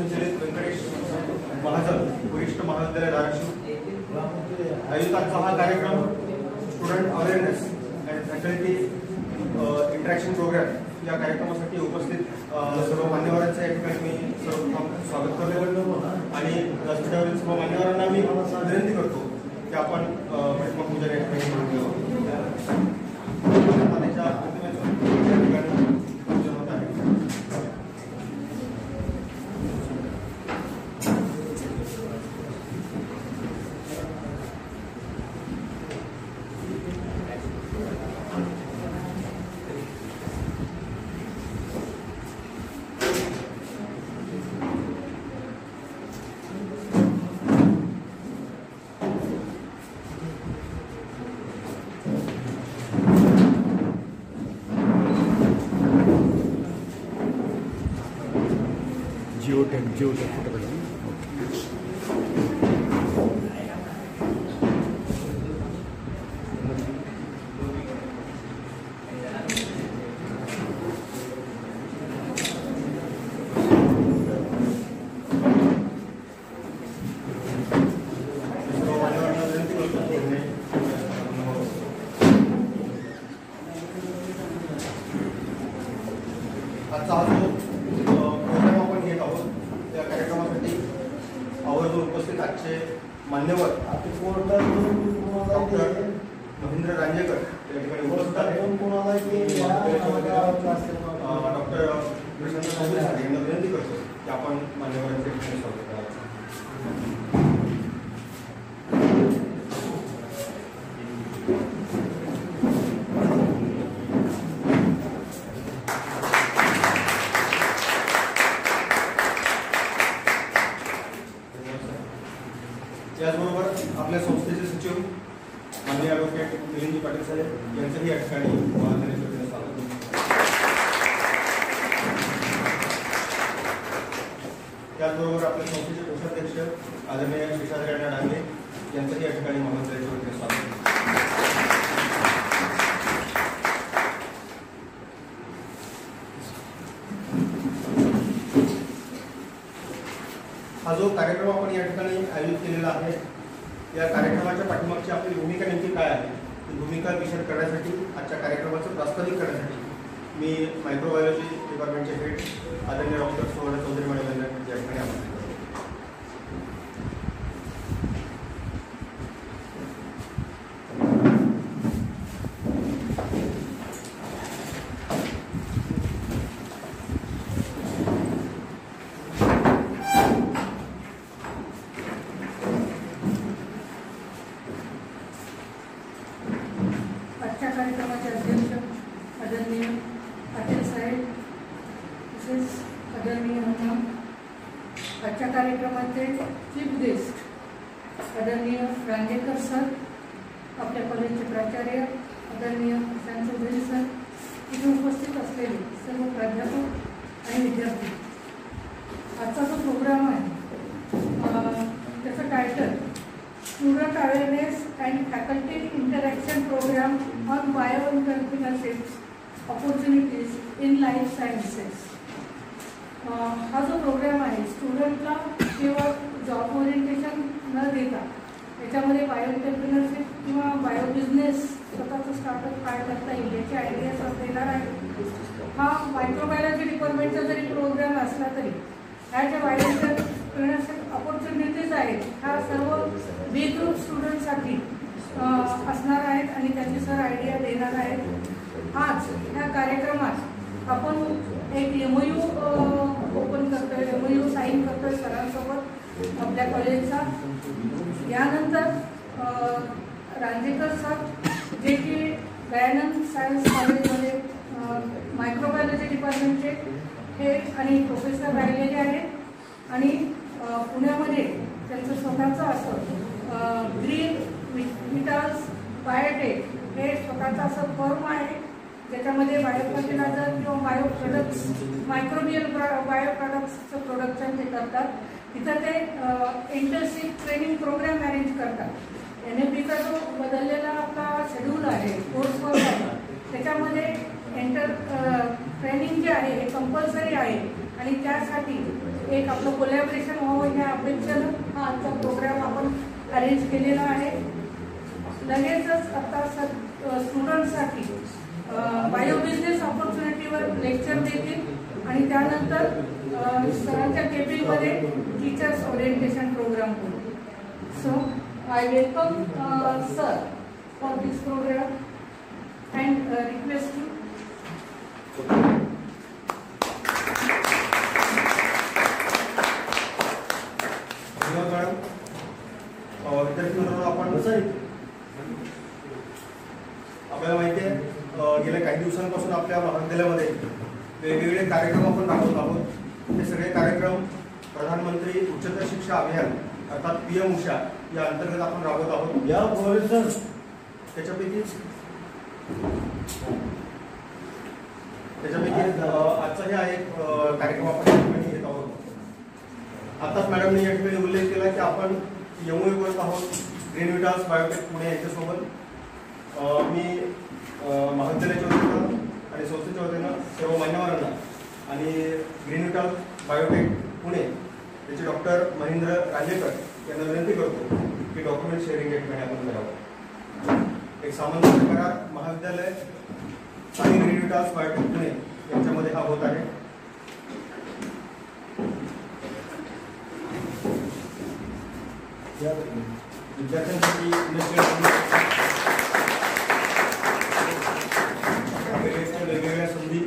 संचालित व्यंकटेश महाजन वरिष्ठ महाविद्यालय धाराशिव आयोजिताचा हा कार्यक्रम student awareness and faculty interaction program या कार्यक्रमासाठी उपस्थित सर्व मान्यवरांचं या ठिकाणी मी सर्वप्रथम स्वागत करतो आणि व्यासपीठावरील सर्व मान्यवरांना मी विनंती करतो की आपण प्रतिमा पूजन या ठिकाणी करून घ्यावं. जिओ फोटो काढा. आजचा हा जो प्रोग्राम आपण घेत आहोत त्या कार्यक्रमासाठी आवर्जून उपस्थित आजचे मान्यवर डॉक्टर महेंद्र रांजेकर या ठिकाणी उपस्थित आहेत. डॉक्टर यांना विनंती करतो की आपण मान्यवरांचे ठिकाणी स्वागत करायचं. त्याचबरोबर आपल्या संस्थेचे सचिव माननीय ॲडव्होकेट मिलिंदजी पाटील साहेब यांचंही या ठिकाणी महाजनेश्वरीने स्वागत करतो. त्याचबरोबर आपल्या संस्थेचे कोषाध्यक्ष आदरणीय शेषाद्री अण्णा डांगे यांचंही या ठिकाणी महाजनेश्वरीने स्वागत करतो. हा जो कार्यक्रम आपण या ठिकाणी आयोजित केलेला आहे या कार्यक्रमाच्या पाठीमागची आपली भूमिका नेमकी काय आहे ही भूमिका विशद करण्यासाठी आजच्या कार्यक्रमाचं प्रास्ताविक करण्यासाठी मी मायक्रोबायोलॉजी डिपार्टमेंटचे हेड आदरणीय डॉक्टर सुवर्ण चौधरी मॅडम यांना या ठिकाणी आमंत्रित करतो. कार्यक्रमाचे अध्यक्ष आदरणीय पाटील साहेब तसेच आदरणीय हनुमान, आजच्या कार्यक्रमाचे चीफ गेस्ट आदरणीय रांजेकर सर, आपल्या कॉलेजचे प्राचार्य आदरणीय प्रशांत चौधरी सर, इथे उपस्थित असलेले सर्व प्राध्यापक आणि विद्यार्थी. आजचा जो प्रोग्राम आहे त्याचं title Student Awareness and Faculty Interaction Program on Bioentrepreneurship Opportunities in Life Sciences. हा जो प्रोग्राम आहे स्टुडंटला केवळ जॉब ओरिएंटेशन न देता त्याच्यामध्ये बायोएंटरप्रिनरशिप किंवा बायो बिझनेस स्वतःचं स्टार्टअप काय करता येईल याची आयडियाज देणार आहे. हा मायक्रोबायोलॉजी डिपार्टमेंटचा जरी प्रोग्राम असला तरी ह्या ज्या बायोएंटरप्रिनरशिप ऑपॉर्च्युनिटीज आहेत ह्या सर्व बी ग्रुप स्टुडंटसाठी असणार आहेत आणि त्याची सर आयडिया देणार आहेत. आज ह्या कार्यक्रमात आपण एक MOU ओपन करतोय, MOU साईन करतोय सरांसोबत आपल्या कॉलेजचा. यानंतर रांजेकर सर जे की दयानंद सायन्स कॉलेजमध्ये मायक्रोबायोलॉजी डिपार्टमेंटचे हेड आणि प्रोफेसर राहिलेले आहेत आणि पुण्यामध्ये त्यांचं स्वतःचं असं ग्रीन विटाल्स बायोटेक हे स्वतःचं असं फर्म आहे ज्याच्यामध्ये बायोफर्टिलायझर किंवा बायो प्रोडक्ट्स मायक्रोबियल बायो प्रोडक्ट्सचं प्रोडक्शन ते करतात. तिथं ते इंटर्नशिप ट्रेनिंग प्रोग्राम अरेंज करतात. NFDचा जो बदललेला आपला शेड्यूल आहे कोर्स वर्क आहे त्याच्यामध्ये ट्रेनिंग जे आहे हे कंपल्सरी आहे आणि त्यासाठी एक आपलं कोलॅबरेशन व्हावं ह्या अपेक्षेनं हा आजचा प्रोग्राम आपण अरेंज केलेला आहे. लगेचच आता स्टुडंटसाठी बायो बिझनेस ऑपॉर्च्युनिटीवर लेक्चर देतील आणि त्यानंतर सरांच्या केबिनमध्ये टीचर्स ओरिएंटेशन प्रोग्राम होईल. So I welcome sir for this program and request you. विद्यार्थी मित्रांनो, आपण आपल्याला माहिती आहे गेल्या काही दिवसांपासून आपल्या महाविद्यालयामध्ये वेगवेगळे कार्यक्रम आपण राबवत आहोत. हे सगळे कार्यक्रम प्रधानमंत्री उच्चतर शिक्षा अभियान अर्थात PM उषा या अंतर्गत आपण राबवत आहोत. या प्रोफेसर त्याच्यापैकी आजचा हे एक कार्यक्रम आपण या ठिकाणी घेत आहोत. आताच मॅडमने या ठिकाणी उल्लेख केला की आपण MOU करत आहोत ग्रीन विटास बायोटेक पुणे यांच्यासोबत. मी महाविद्यालयाच्या वतीनं आणि संस्थेच्या वतीनं सर्व मान्यवरांना आणि ग्रीन विटास बायोटेक पुणे याचे डॉक्टर महेंद्र रांजेकर यांना विनंती करतो की डॉक्युमेंट शेअरिंग या ठिकाणी आपण करावं. एक सामंजस्य करार महाविद्यालय आणि ग्रीन विटास बायोटेक पुणे यांच्यामध्ये हा होत आहे. विद्यार्थ्यांसाठी वेगवेगळ्या संधी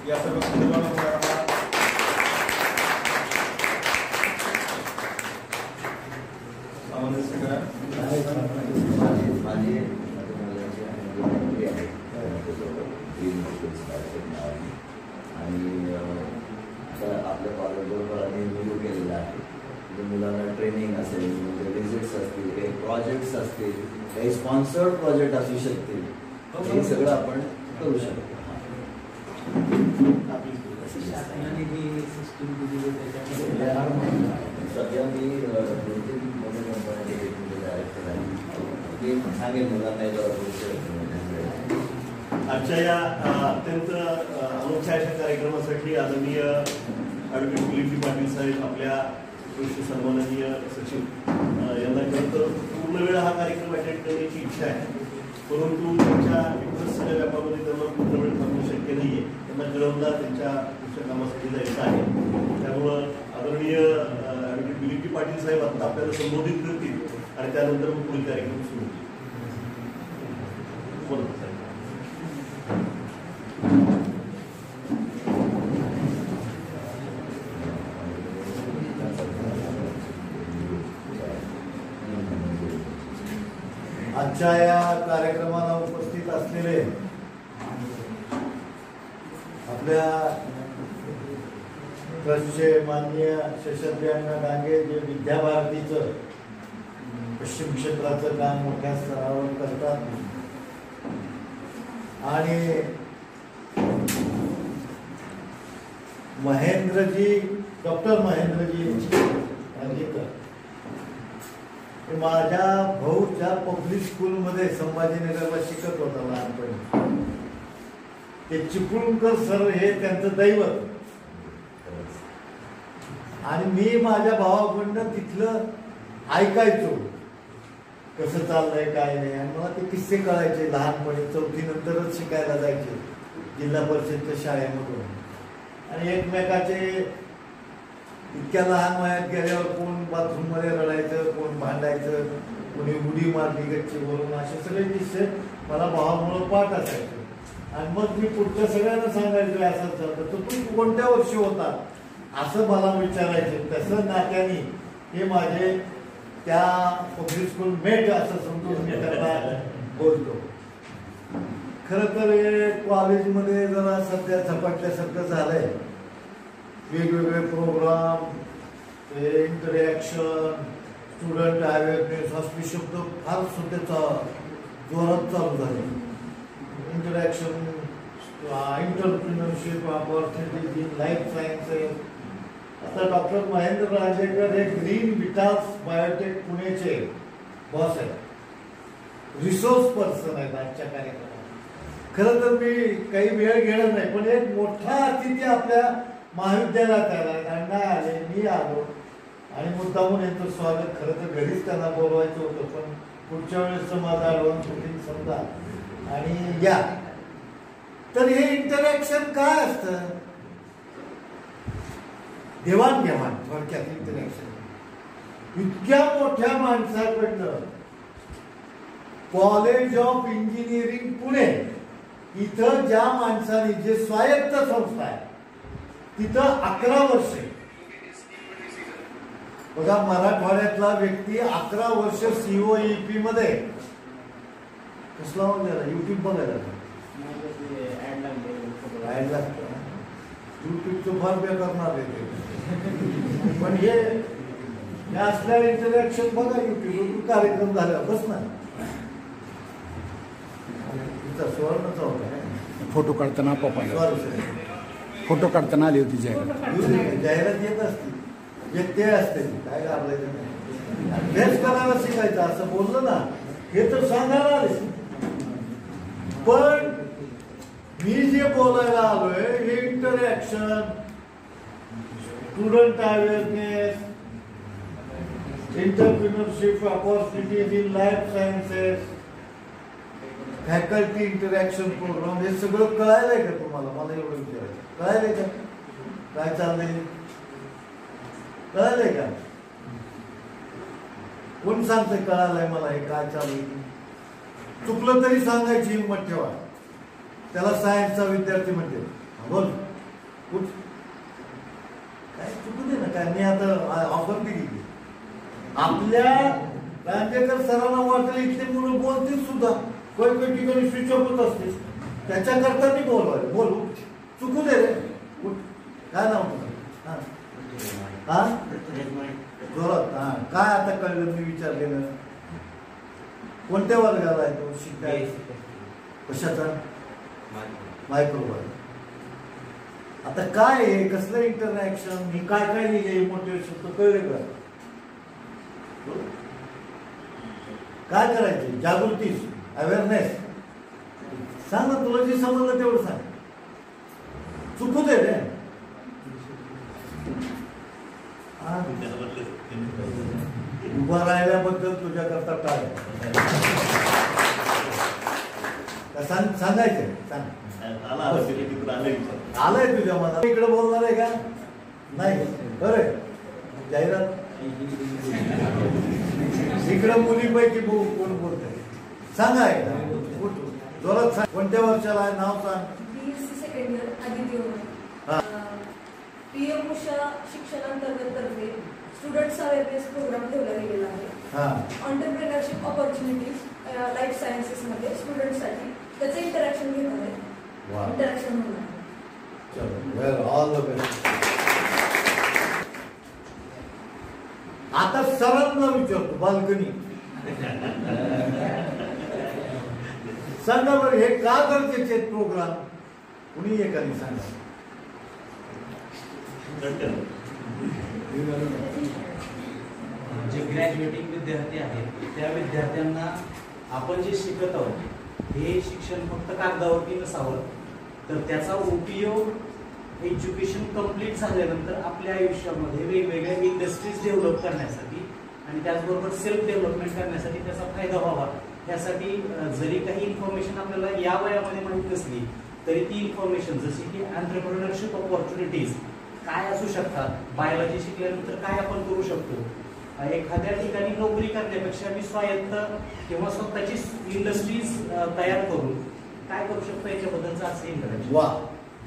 या सर्व संदर्भात होणारा सामंजस्य करार आणि आपल्या कॉलेजबरोबर आम्ही रिव्ह्यू केलेला आहे. मुलांना ट्रेनिंग असेल, म्हणजे विजिट्स असतील, काही प्रोजेक्ट्स असतील, काही स्पॉन्सर्ड प्रोजेक्ट असू शकतील, हे सगळं आपण करू शकतो. सध्या मी 2-3 मोठ्या कंपन्यांचे डायरेक्टर आहे. मी सांगेन मुलांना आजच्या या अत्यंत अनोख्या अशा कार्यक्रमासाठी आदरणीय ॲडव्होकेट दिलीप पाटील साहेब, आपल्या कृषी सन्माननीय सचिव यांना खरं तर पूर्ण वेळ हा कार्यक्रम अटेंड करण्याची इच्छा आहे, परंतु त्यांच्या इतर सगळ्या व्यापारामध्ये त्यांना पूर्ण वेळ थांबणं शक्य नाही आहे. त्यांना कळवला त्यांच्या दुसऱ्या कामासाठी जायचं आहे. त्यामुळं आदरणीय ॲडव्होकेट दिलीप पाटील साहेब आता आपल्याला संबोधित करतील आणि त्यानंतर मग पुढील कार्यक्रम सुरू होईल. बोला साहेब. आजच्या या कार्यक्रमाला उपस्थित असलेले आपल्या ट्रस्टचे माननीय शशाद्रिअण्णा डांगे, जे विद्याभारतीचं पश्चिम क्षेत्राचं काम मोठ्या स्तरावर करतात, आणि महेंद्रजी, डॉक्टर महेंद्रजी रांजेकर, माझ्या भाऊच्या पब्लिक स्कूलमध्ये संभाजीनगरला शिकत होता लहानपणी. ते चिपळूणकर सर हे त्यांचं दैवत, आणि मी माझ्या भावाकडनं तिथलं ऐकायचो कसं चाललंय काय नाही, आणि मला ते किस्से कळायचे लहानपणी. 4थी नंतरच शिकायला जायचे जिल्हा परिषदच्या शाळेमधून, आणि एकमेकाचे इतक्या लहान वयात गेल्यावर कोण बाथरूममध्ये रडायचं, कोण भांडायचं, कोणी उडी मारली गच्चीवरून, असे सगळे किस्से मला भावामुळं पाठ असायचे. आणि मग मी पुढच्या सगळ्यांना सांगायचो असंच चालतं, तर तुम्ही कोणत्या वर्षी होता असं मला विचारायचे. तसं नात्याने हे माझे त्या पब्लिक स्कूल मेट असं समजून मी त्यांना बोलतो. खरं तर हे कॉलेजमध्ये जरा सध्या झपाटल्यासारखं झालंय. वेगवेगळे प्रोग्राम, इंटरॅक्शन, स्टुडंट अवेअरनेस असे शब्द फार सध्याचा जोरात चालू झाले. Interaction, entrepreneurship, opportunities in life sciences. आता डॉक्टर महेंद्र रांजेकर हे ग्रीन विटास बायोटेक पुणेचे बॉस आहेत, रिसोर्स पर्सन आहेत आजच्या कार्यक्रमात. खरं तर मी काही वेळ घेणार नाही, पण एक मोठा अतिथी आपल्या महाविद्यालयात आला आणि नाही आले, मी आलो आणि मुद्दामून यांचं स्वागत. खरं तर घरीच त्यांना बोलवायचं होतं, पण पुढच्या वेळेस माझा ॲडव्हान्स बुकिंग समजा आणि या. तर हे इंटरॅक्शन काय असतं? देवाणघेवाण, थोडक्यात इंटरॅक्शन. इतक्या मोठ्या माणसाकडनं कॉलेज ऑफ इंजिनिअरिंग पुणे इथं ज्या माणसाने, जे स्वायत्त संस्था आहे तिथं 11 वर्षे, बघा मराठवाड्यातला व्यक्ती 11 वर्ष COEP मध्ये कसला युट्यूब बघायला ऍड लागतं. युट्यूबचं फार बेकार नाव आहे, पण हे असल्या इंटरॅक्शन बघा युट्यूब कार्यक्रम झाला बस ना. सुवर्ण चौक आहे. फोटो काढताना फोटो काढताना आली होती जाहिरात येत असते, व्यक्ती असते, काय घाबरायचं नाही. अभ्यास करायला शिकायचं असं बोललं ना, हे तर सांगायला आले. पण मी जे बोलायला आलोय हे interaction, student awareness, entrepreneurship opportunities in life sciences, faculty interaction program, हे सगळं कळायलंय का तुम्हाला? मला एवढं विचारायचं, कळायलंय का काय चाललंय? कळालंय का? कोण सांगतंय कळालंय मला हे काय चाललंय? चुकलं तरी सांगायची हिंमत ठेवा. त्याला सायन्सचा विद्यार्थी म्हणते, बोल कुठ काय चुकू दे ना. काय मी आता ऑफर दिली आपल्या रांजेकर सरांना वाटलं इथले मुलं बोलतील सुद्धा, काही काही ठिकाणी स्विच ऑफ होत असते, त्याच्याकरता मी बोलवाय बोलू. चुकू दे रे. काय नाव तुझं? हा जोरात. हा काय आता कळलं मी विचारलेलं? कोणत्या वर्गाला आहे तो शिकाय? कशाचा? मायक्रोबाय. आता काय आहे, कसलं इंटरॅक्शन, मी काय काय लिहिले मोटिवेशन तर कळले का? काय करायचे? जागृती, अवेअरनेस. सांग ना, तुला जे समजलं तेवढं सांग. चुकू दे रे. उभा राहिल्याबद्दल तुझ्याकरता टाळ. सांगायचं सांग. आलंय तुझ्या मनात? इकडे बोलणार आहे का? नाही. बरं जाहिरात इकडं मुलीपैकी कोण बोलतंय? सांगा एकदा जोरात सांग. कोणत्या वर्षाला आहे? नाव सांग. BSc second year Aditya. PM Usha शिक्षणांतर्गत तर्फे स्टुडंट्स अवेअरनेस प्रोग्राम ठेवला गेलेला आहे. एंटरप्रेन्योरशिप ऑपॉर्च्युनिटीज लाईफ सायन्सेस मध्ये स्टुडंटसाठी त्याचं इंटरॅक्शन घेणार आहे. इंटरॅक्शन होणार. चलो ऑल द बेस्ट. आता सरांना विचारतो, बाल्कनी सांगा बरं, हे का गरजेचे आहेत प्रोग्राम? कुणी एकाने सांगा. जे ग्रॅज्युएटिंग विद्यार्थी आहेत त्या विद्यार्थ्यांना आपण जे शिकत आहोत हे शिक्षण फक्त कागदावरती नसावं, तर त्याचा उपयोग एज्युकेशन कंप्लीट झाल्यानंतर आपल्या आयुष्यामध्ये वेगवेगळ्या इंडस्ट्रीज डेव्हलप करण्यासाठी आणि त्याचबरोबर सेल्फ डेव्हलपमेंट करण्यासाठी त्याचा फायदा व्हावा. त्यासाठी जरी काही इन्फॉर्मेशन आपल्याला या वयामध्ये माहीत नसली तरी ती इन्फॉर्मेशन, जशी की एंटरप्रेन्योरशिप ऑपॉर्च्युनिटीज काय असू शकतात, बायोलॉजी शिकल्यानंतर काय आपण करू शकतो, एखाद्या ठिकाणी नोकरी करण्यापेक्षा मी स्वायत्त किंवा स्वतःची इंडस्ट्रीज तयार करून काय करू शकतो याच्याबद्दलचं असं इंटरॅक्शन. वा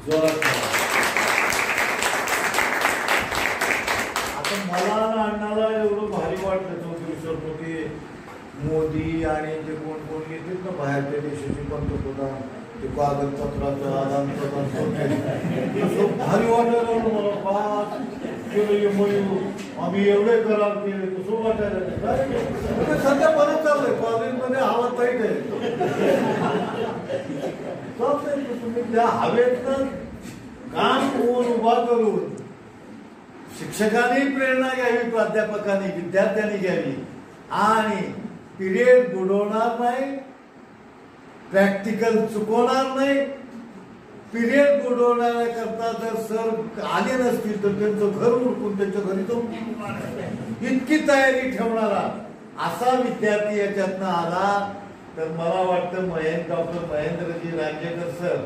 जोरात. आता मला अण्णाला एवढं भारी वाटलं चौधरी सर की मोदी आणि ते कोण कोण येतील ना बाहेरच्या देशाचे पंतप्रधान, ते कागदपत्राचं आदान प्रदान भारी वाटायला मला. पाच आम्ही एवढे करार केले कसं वाटायला. सध्या बरंच चाललंय कॉलेजमध्ये हवा ताईट आहे. तुम्ही त्या हवेतनं काम कोण उभा करून शिक्षकांनी प्रेरणा घ्यावी, प्राध्यापकांनी, विद्यार्थ्यांनी घ्यावी आणि पिरियड बुडवणार नाही, प्रॅक्टिकल चुकवणार नाही. पिरियड बुडवण्याकरता जर सर आले नसतील तर त्यांचं घर उरकून त्यांच्या घरी जाऊन इतकी तयारी ठेवणारा असा विद्यार्थी याच्यातनं आला तर मला वाटतं डॉक्टर महेंद्रजी रांजेकर सर,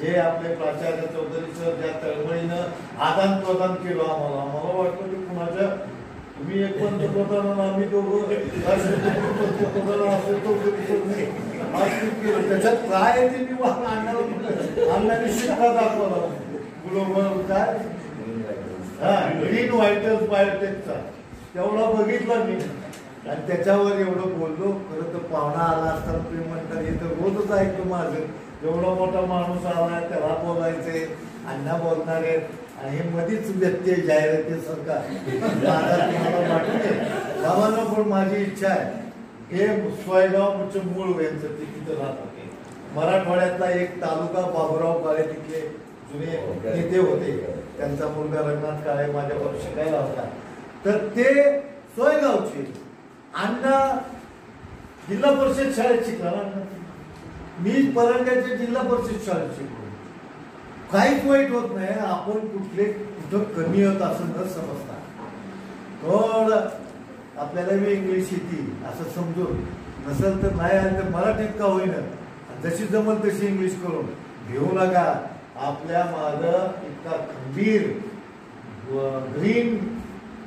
जे आपले प्राचार्य चौधरी सर ज्या तळमळीनं आदान प्रदान केलं आम्हाला वाटतं की कुणाच्या तुम्ही एक पंतप्रधान आम्ही दोघं त्याच्यात काय ते मी अण्णाने शिक्का दाखवला ग्लोबल काय ग्रीन व्हायटल्स बायोटेकचा तेवढा बघितला मी आणि त्याच्यावर एवढं बोललो. खरं तर पाहुणा आला असताना तुम्ही म्हणता इथं रोजच ऐकतो माझं एवढा मोठा माणूस आला त्याला बोलायचे अण्णा बोलणार आहेत आणि हे मधीच व्यत्यय जाहिरातीसारखा तुम्हाला वाटते गावांना. पण माझी इच्छा आहे हे सोयगावचं मूळ यांचं ते तिथं राहत होते. मराठवाड्यातला एक तालुका बाबुराव काळे तिथले जुने नेते होते. त्यांचा मुलगा रंगनाथ काळे माझ्याबरोबर शिकायला होता. तर ते सोयगावचे अण्णा जिल्हा परिषद शाळेत शिकला. मी परंड्याच्या जिल्हा परिषद शाळेत शिकलो. काहीच वाईट होत नाही. आपण कुठं कमी होत असं न समजता थोडं आपल्याला मी इंग्लिश येते असं समजून नसेल तर नाही आलं तर मराठीत का होईना जशी जमल तशी इंग्लिश करून घेऊ नका. आपल्या माझं इतका खंबीर ग्रीन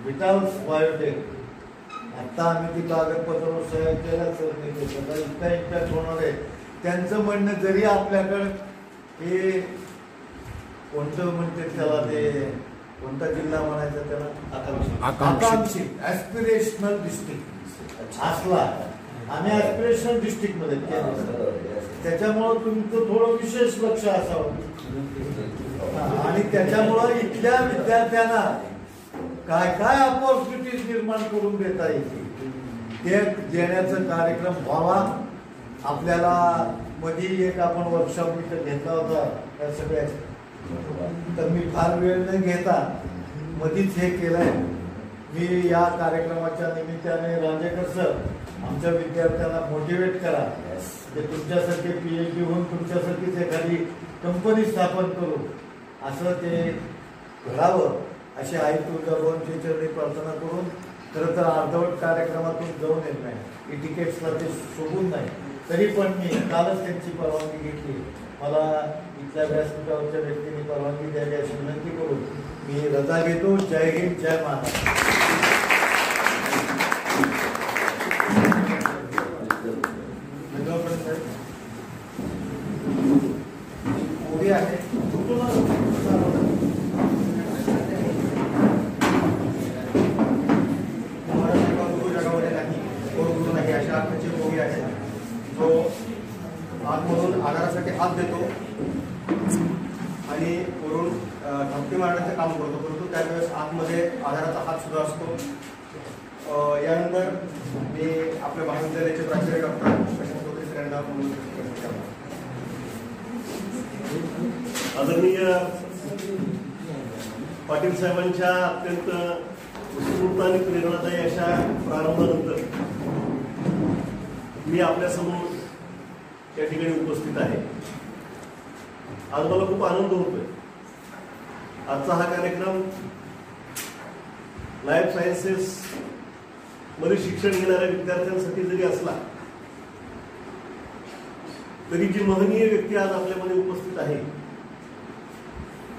विटाल्स बायोटेक आता आम्ही ती कागदपत्र सह्या केल्या सर इतका इम्पॅक्ट होणार आहे. त्यांचं म्हणणं जरी आपल्याकडं हे कोणतं म्हणते त्याला ते कोणता जिल्हा म्हणायचा त्याला आकांक्षी ऍस्पिरेशनल डिस्ट्रिक्ट असला आम्ही ऍस्पिरेशनल डिस्ट्रिक्ट मध्ये त्याच्यामुळं तुमचं थोडं विशेष लक्ष असावं आणि त्याच्यामुळं इथल्या विद्यार्थ्यांना काय काय ऑपॉर्च्युनिटीज निर्माण करून देता येतील ते देण्याचा कार्यक्रम व्हावा. आपल्याला मध्ये एक आपण वर्कशॉप इथं घेतला होता त्या सगळ्या तर मी फार वेळ न घेता मधीच हे केलंय. मी या कार्यक्रमाच्या निमित्ताने रांजेकर सर आमच्या विद्यार्थ्यांना मोटिवेट करा ते तुमच्यासारखे PhD होऊन तुमच्यासारखीच एखादी कंपनी स्थापन करू असं ते घडावं अशी आई तुळजाभवानीच्या चरणी प्रार्थना करून खरं तर अर्धवट कार्यक्रमातून जाऊन येत नाही. ही तिकीट्सला ते शोभून नाही तरी पण मी कालच त्यांची परवानगी घेतली. मला इथल्या व्यासपीठावरच्या व्यक्तीने परवानगी द्यावी अशी विनंती करून मी रजा घेतो. जय हिंद जय महाराष्ट्र. उभी आहे जगामध्ये नाही गुरु नाही अशा अर्थाची उभी आहे जो आतमधून आधारासाठी हात देतो आणि वरून धमकी मारण्याचं काम करतो परंतु त्यावेळेस आतमध्ये आधाराचा हात सुद्धा असतो. यानंतर मी आपल्या महाविद्यालयाचे प्राचार्य डॉक्टर प्रशांत चौधरी सरांना आदरणीय पाटील साहेबांच्या अत्यंत उत्स्फूर्त आणि प्रेरणादायी अशा प्रारंभानंतर मी आपल्यासमोर या ठिकाणी उपस्थित आहे. आज मला खूप आनंद होतोय. आजचा हा कार्यक्रम लाईफ सायन्सेस मध्ये शिक्षण घेणाऱ्या विद्यार्थ्यांसाठी जरी असला तरी जी महनीय व्यक्ती आज आपल्यामध्ये उपस्थित आहे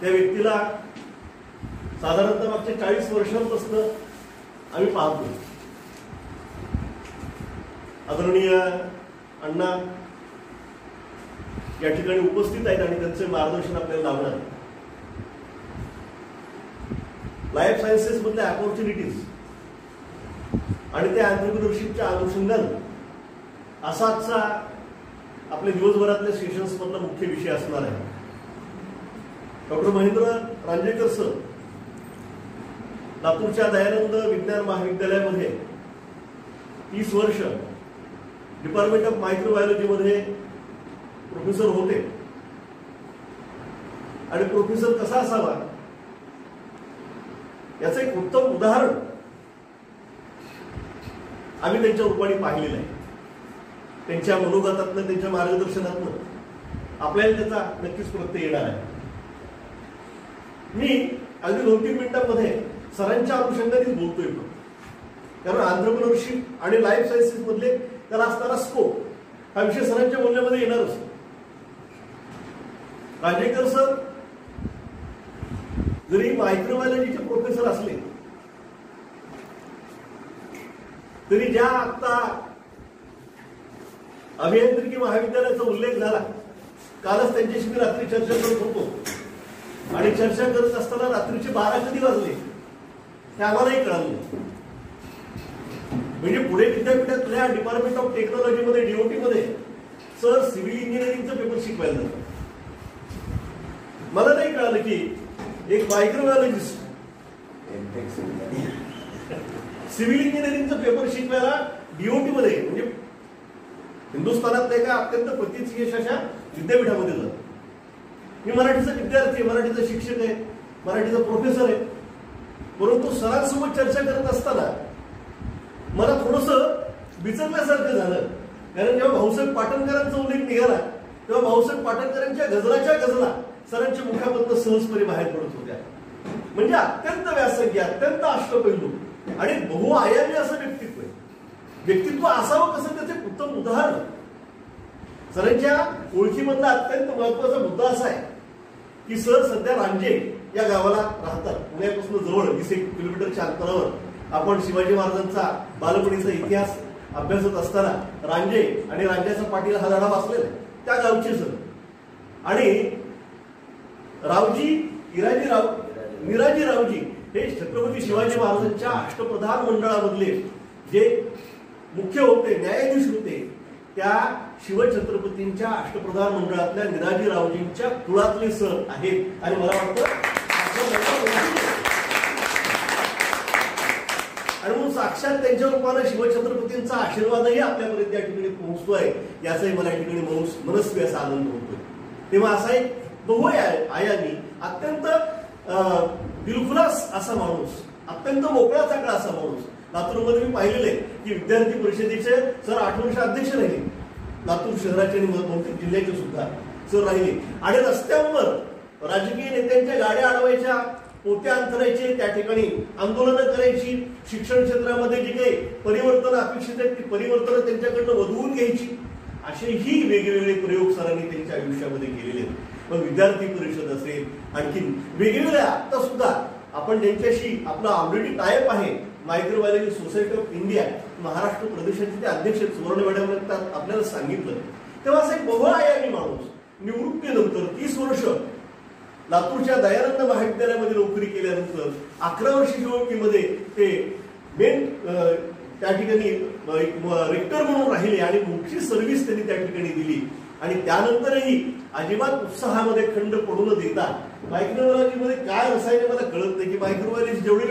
त्या व्यक्तीला साधारणतः मागच्या 40 वर्षांपासून आम्ही पाहतो. आदरणीय अण्णा या ठिकाणी उपस्थित आहेत आणि त्यांचे मार्गदर्शन आपल्याला लाभणार. लाईफ सायन्सेस मधल्या ऑपॉर्च्युनिटीज आणि त्या एंटरप्रेन्योरशिपच्या अनुषंगाने असाच आपल्या दिवसभरातल्या सेशन्स मधला मुख्य विषय असणार आहे. डॉक्टर महेंद्र रांजेकर सर लातूरच्या दयानंद विज्ञान महाविद्यालयामध्ये 30 वर्ष डिपार्टमेंट ऑफ मायक्रोबायोलॉजी मध्ये प्रोफेसर होते आणि प्रोफेसर कसा असावा याचं एक उत्तम उदाहरण आम्ही त्यांच्या रूपाने पाहिलेलं आहे. त्यांच्या मनोगतातनं, त्यांच्या मार्गदर्शनातनं आपल्याला त्याचा नक्कीच प्रत्यय येणार आहे. मी अगदी 2-3 मिनिटांमध्ये सरांच्या अनुषंगानेच बोलतोय, कारण एंटरप्रेन्योरशिप आणि लाईफ सायन्सेस मधले त्याला असणारा स्कोप हा विषय सरांच्या बोलण्यामध्ये येणारच. रांजेकर सर जरी मायक्रोबायोलॉजीचे प्रोफेसर असले तरी ज्या आता अभियांत्रिकी महाविद्यालयाचा उल्लेख झाला, कालच त्यांच्याशी मी रात्री चर्चा करत होतो आणि चर्चा करत असताना रात्रीचे 12 कधी वाजले हे आम्हालाही कळालं. म्हणजे पुणे विद्यापीठातल्या डिपार्टमेंट ऑफ टेक्नॉलॉजी मध्ये DOT मध्ये सर सिव्हिल इंजिनिअरिंगचा पेपर शिकवायला जातात. मला नाही कळालं की एक मायक्रोबायोलॉजिस्ट सिव्हिल इंजिनिअरिंगचा पेपर शिकवायला DOT मध्ये, म्हणजे हिंदुस्थानातल्या एका अत्यंत प्रतिष्ठित अशा विद्यापीठामध्ये जातो. मी मराठीचा विद्यार्थी आहे, मराठीचा शिक्षक आहे, मराठीचा प्रोफेसर आहे, परंतु सरांसोबत चर्चा करत असताना मला थोडंसं विचरल्यासारखं झालं. कारण जेव्हा भाऊसाहेब पाटणकरांचा उल्लेख निघाला तेव्हा भाऊसाहेब पाटणकरांच्या गझलाच्या गझला सरांच्या मुखामधून सहजपणे बाहेर पडत होत्या. म्हणजे अत्यंत व्यासंगी, अत्यंत अष्टपैलू आणि बहुआयामी असं व्यक्तित्व आहे. व्यक्तित्व असावं कसं त्याचे उत्तम उदाहरण. सरांच्या ओळखीमधला अत्यंत महत्वाचा मुद्दा असा आहे की सर सध्या रांजे या गावाला राहतात. पुण्यापासून जवळ 20 किलोमीटरच्या अंतरावर. आपण शिवाजी महाराजांचा बालपणीचा इतिहास अभ्यासत असताना रांजे आणि रांजेचा पाटील हा धडा वाचलेला आहे, त्या गावचे सर. आणि निराजी रावजी हे छत्रपती शिवाजी महाराजांच्या अष्टप्रधान मंडळामधले जे मुख्य होते, न्यायाधीश होते, त्या शिवछत्रपतींच्या अष्टप्रधान मंडळातल्या निराजी रावजींच्या कुळातले सर आहेत. आणि मला वाटतं आणि म्हणून साक्षात त्यांच्या रूपानं शिवछत्रपतींचा आशीर्वादही आपल्यापर्यंत या ठिकाणी पोहोचतोय, याचाही मला या ठिकाणी मनस्वी असा आनंद होतोय. तेव्हा असा एक बहुआयामी अत्यंत दिलखुलास असा माणूस, अत्यंत मोकळा चाकळा असा माणूस. लातूरमध्ये मी पाहिलेलं आहे की विद्यार्थी परिषदेचे सर 8 वर्ष अध्यक्ष राहिले, लातूर शहराचे आणि बहुतेक जिल्ह्याचे सुद्धा सर राहिले. आणि रस्त्यांवर राजकीय नेत्यांच्या गाड्या अडवायच्या, पोत्या अंतरायचे, त्या ठिकाणी आंदोलनं करायची, शिक्षण क्षेत्रामध्ये जी काही परिवर्तन अपेक्षित आहेत ती परिवर्तन त्यांच्याकडनं वधवून घ्यायची, असेही वेगवेगळे प्रयोग सरांनी त्यांच्या आयुष्यामध्ये केलेले आहेत. पण विद्यार्थी परिषद असेल, आणखी वेगवेगळ्या आता सुद्धा आपण ज्यांच्याशी आपला ऑलरेडी टायप आहे, microbiology society of India Maharashtra प्रदेशाचे ते अध्यक्ष सुवर्ण मॅडम आपल्याला सांगितलं. तेव्हा असा एक बहुआयामी माणूस निवृत्तीनंतर 30 वर्ष लातूरच्या दयानंद महाविद्यालयामध्ये नोकरी केल्यानंतर 11 वर्ष DOT ते मेन त्या ठिकाणी रेक्टर म्हणून राहिले आणि मोठी सर्व्हिस त्यांनी त्या ठिकाणी दिली. आणि त्यानंतरही अजिबात उत्साहामध्ये खंड पडू न देता मायक्रोबायोलॉजीमध्ये काय रसायन मला कळत नाही की मायक्रोबायोलॉजी जेवढे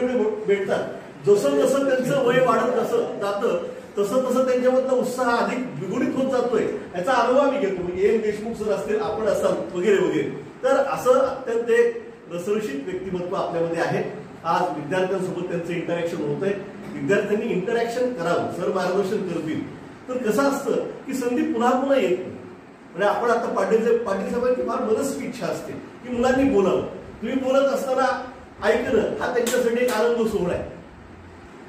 भेटतात, जसं जसं त्यांचं वय वाढत जातं तसं तसं त्यांच्यामधला उत्साह अधिक द्विगुणित होत जातोय, याचा अनुभव आम्ही घेतो. म्हणजे एम देशमुख सर असतील, आपण असाल, वगैरे वगैरे. तर असं अत्यंत एक रसरशीत व्यक्तिमत्व आपल्यामध्ये आहे. आज विद्यार्थ्यांसोबत त्यांचं इंटरॅक्शन होत आहे. विद्यार्थ्यांनी इंटरॅक्शन करावं, सर मार्गदर्शन करतील. तर कसं असतं की संधी पुन्हा पुन्हा येत नाही. म्हणजे आपण आता पाटील साहेबांची फार मनस्वी इच्छा असते की मुलांनी बोलावं. तुम्ही बोलत असताना ऐकणं हा त्यांच्यासाठी एक आनंद सोहळा आहे.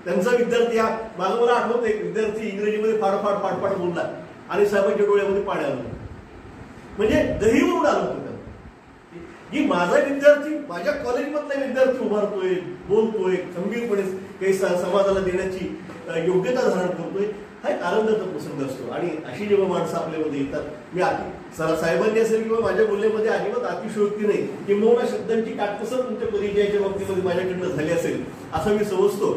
त्यांचा विद्यार्थी हा मागं मला आठवतं, एक विद्यार्थी इंग्रजीमध्ये फाडफाड बोलला आणि साहेबांच्या डोळ्यामध्ये पाणी आलं, म्हणजे दहीवरून आलं होतं की माझा विद्यार्थी माझ्या कॉलेजमधला विद्यार्थी उभारतोय, बोलतोय, खंबीरपणे काही समाजाला देण्याची योग्यता धारण करतोय. हा एक आनंदाचा प्रसंग असतो. आणि अशी जेव्हा माणसं आपल्यामध्ये येतात, मी साहेबांनी असेल किंवा माझ्या बोलण्यामध्ये अजिबात अतिशयोक्ती नाही, किंवा शब्दांची काटकसर तुमच्या परिचयाच्या बाबतीमध्ये माझ्याकडनं झाली असेल असं मी समजतो.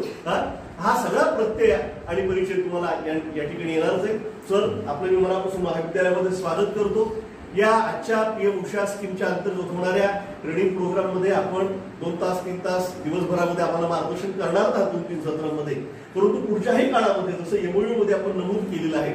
हा सगळा प्रत्यय आणि परिचय तुम्हाला या ठिकाणी येणारच आहे. सर आपलं मी मनापासून महाविद्यालयामध्ये स्वागत करतो. या आजच्या PM उषा स्कीमच्या अंतर्गत होणाऱ्या ट्रेनिंग प्रोग्राममध्ये आपण 2 तास 3 तास दिवसभरामध्ये आम्हाला मार्गदर्शन करणार आहात 2-3 सत्रांमध्ये. परंतु पुढच्याही काळामध्ये जसं MOU मध्ये आपण नमूद केलेलं आहे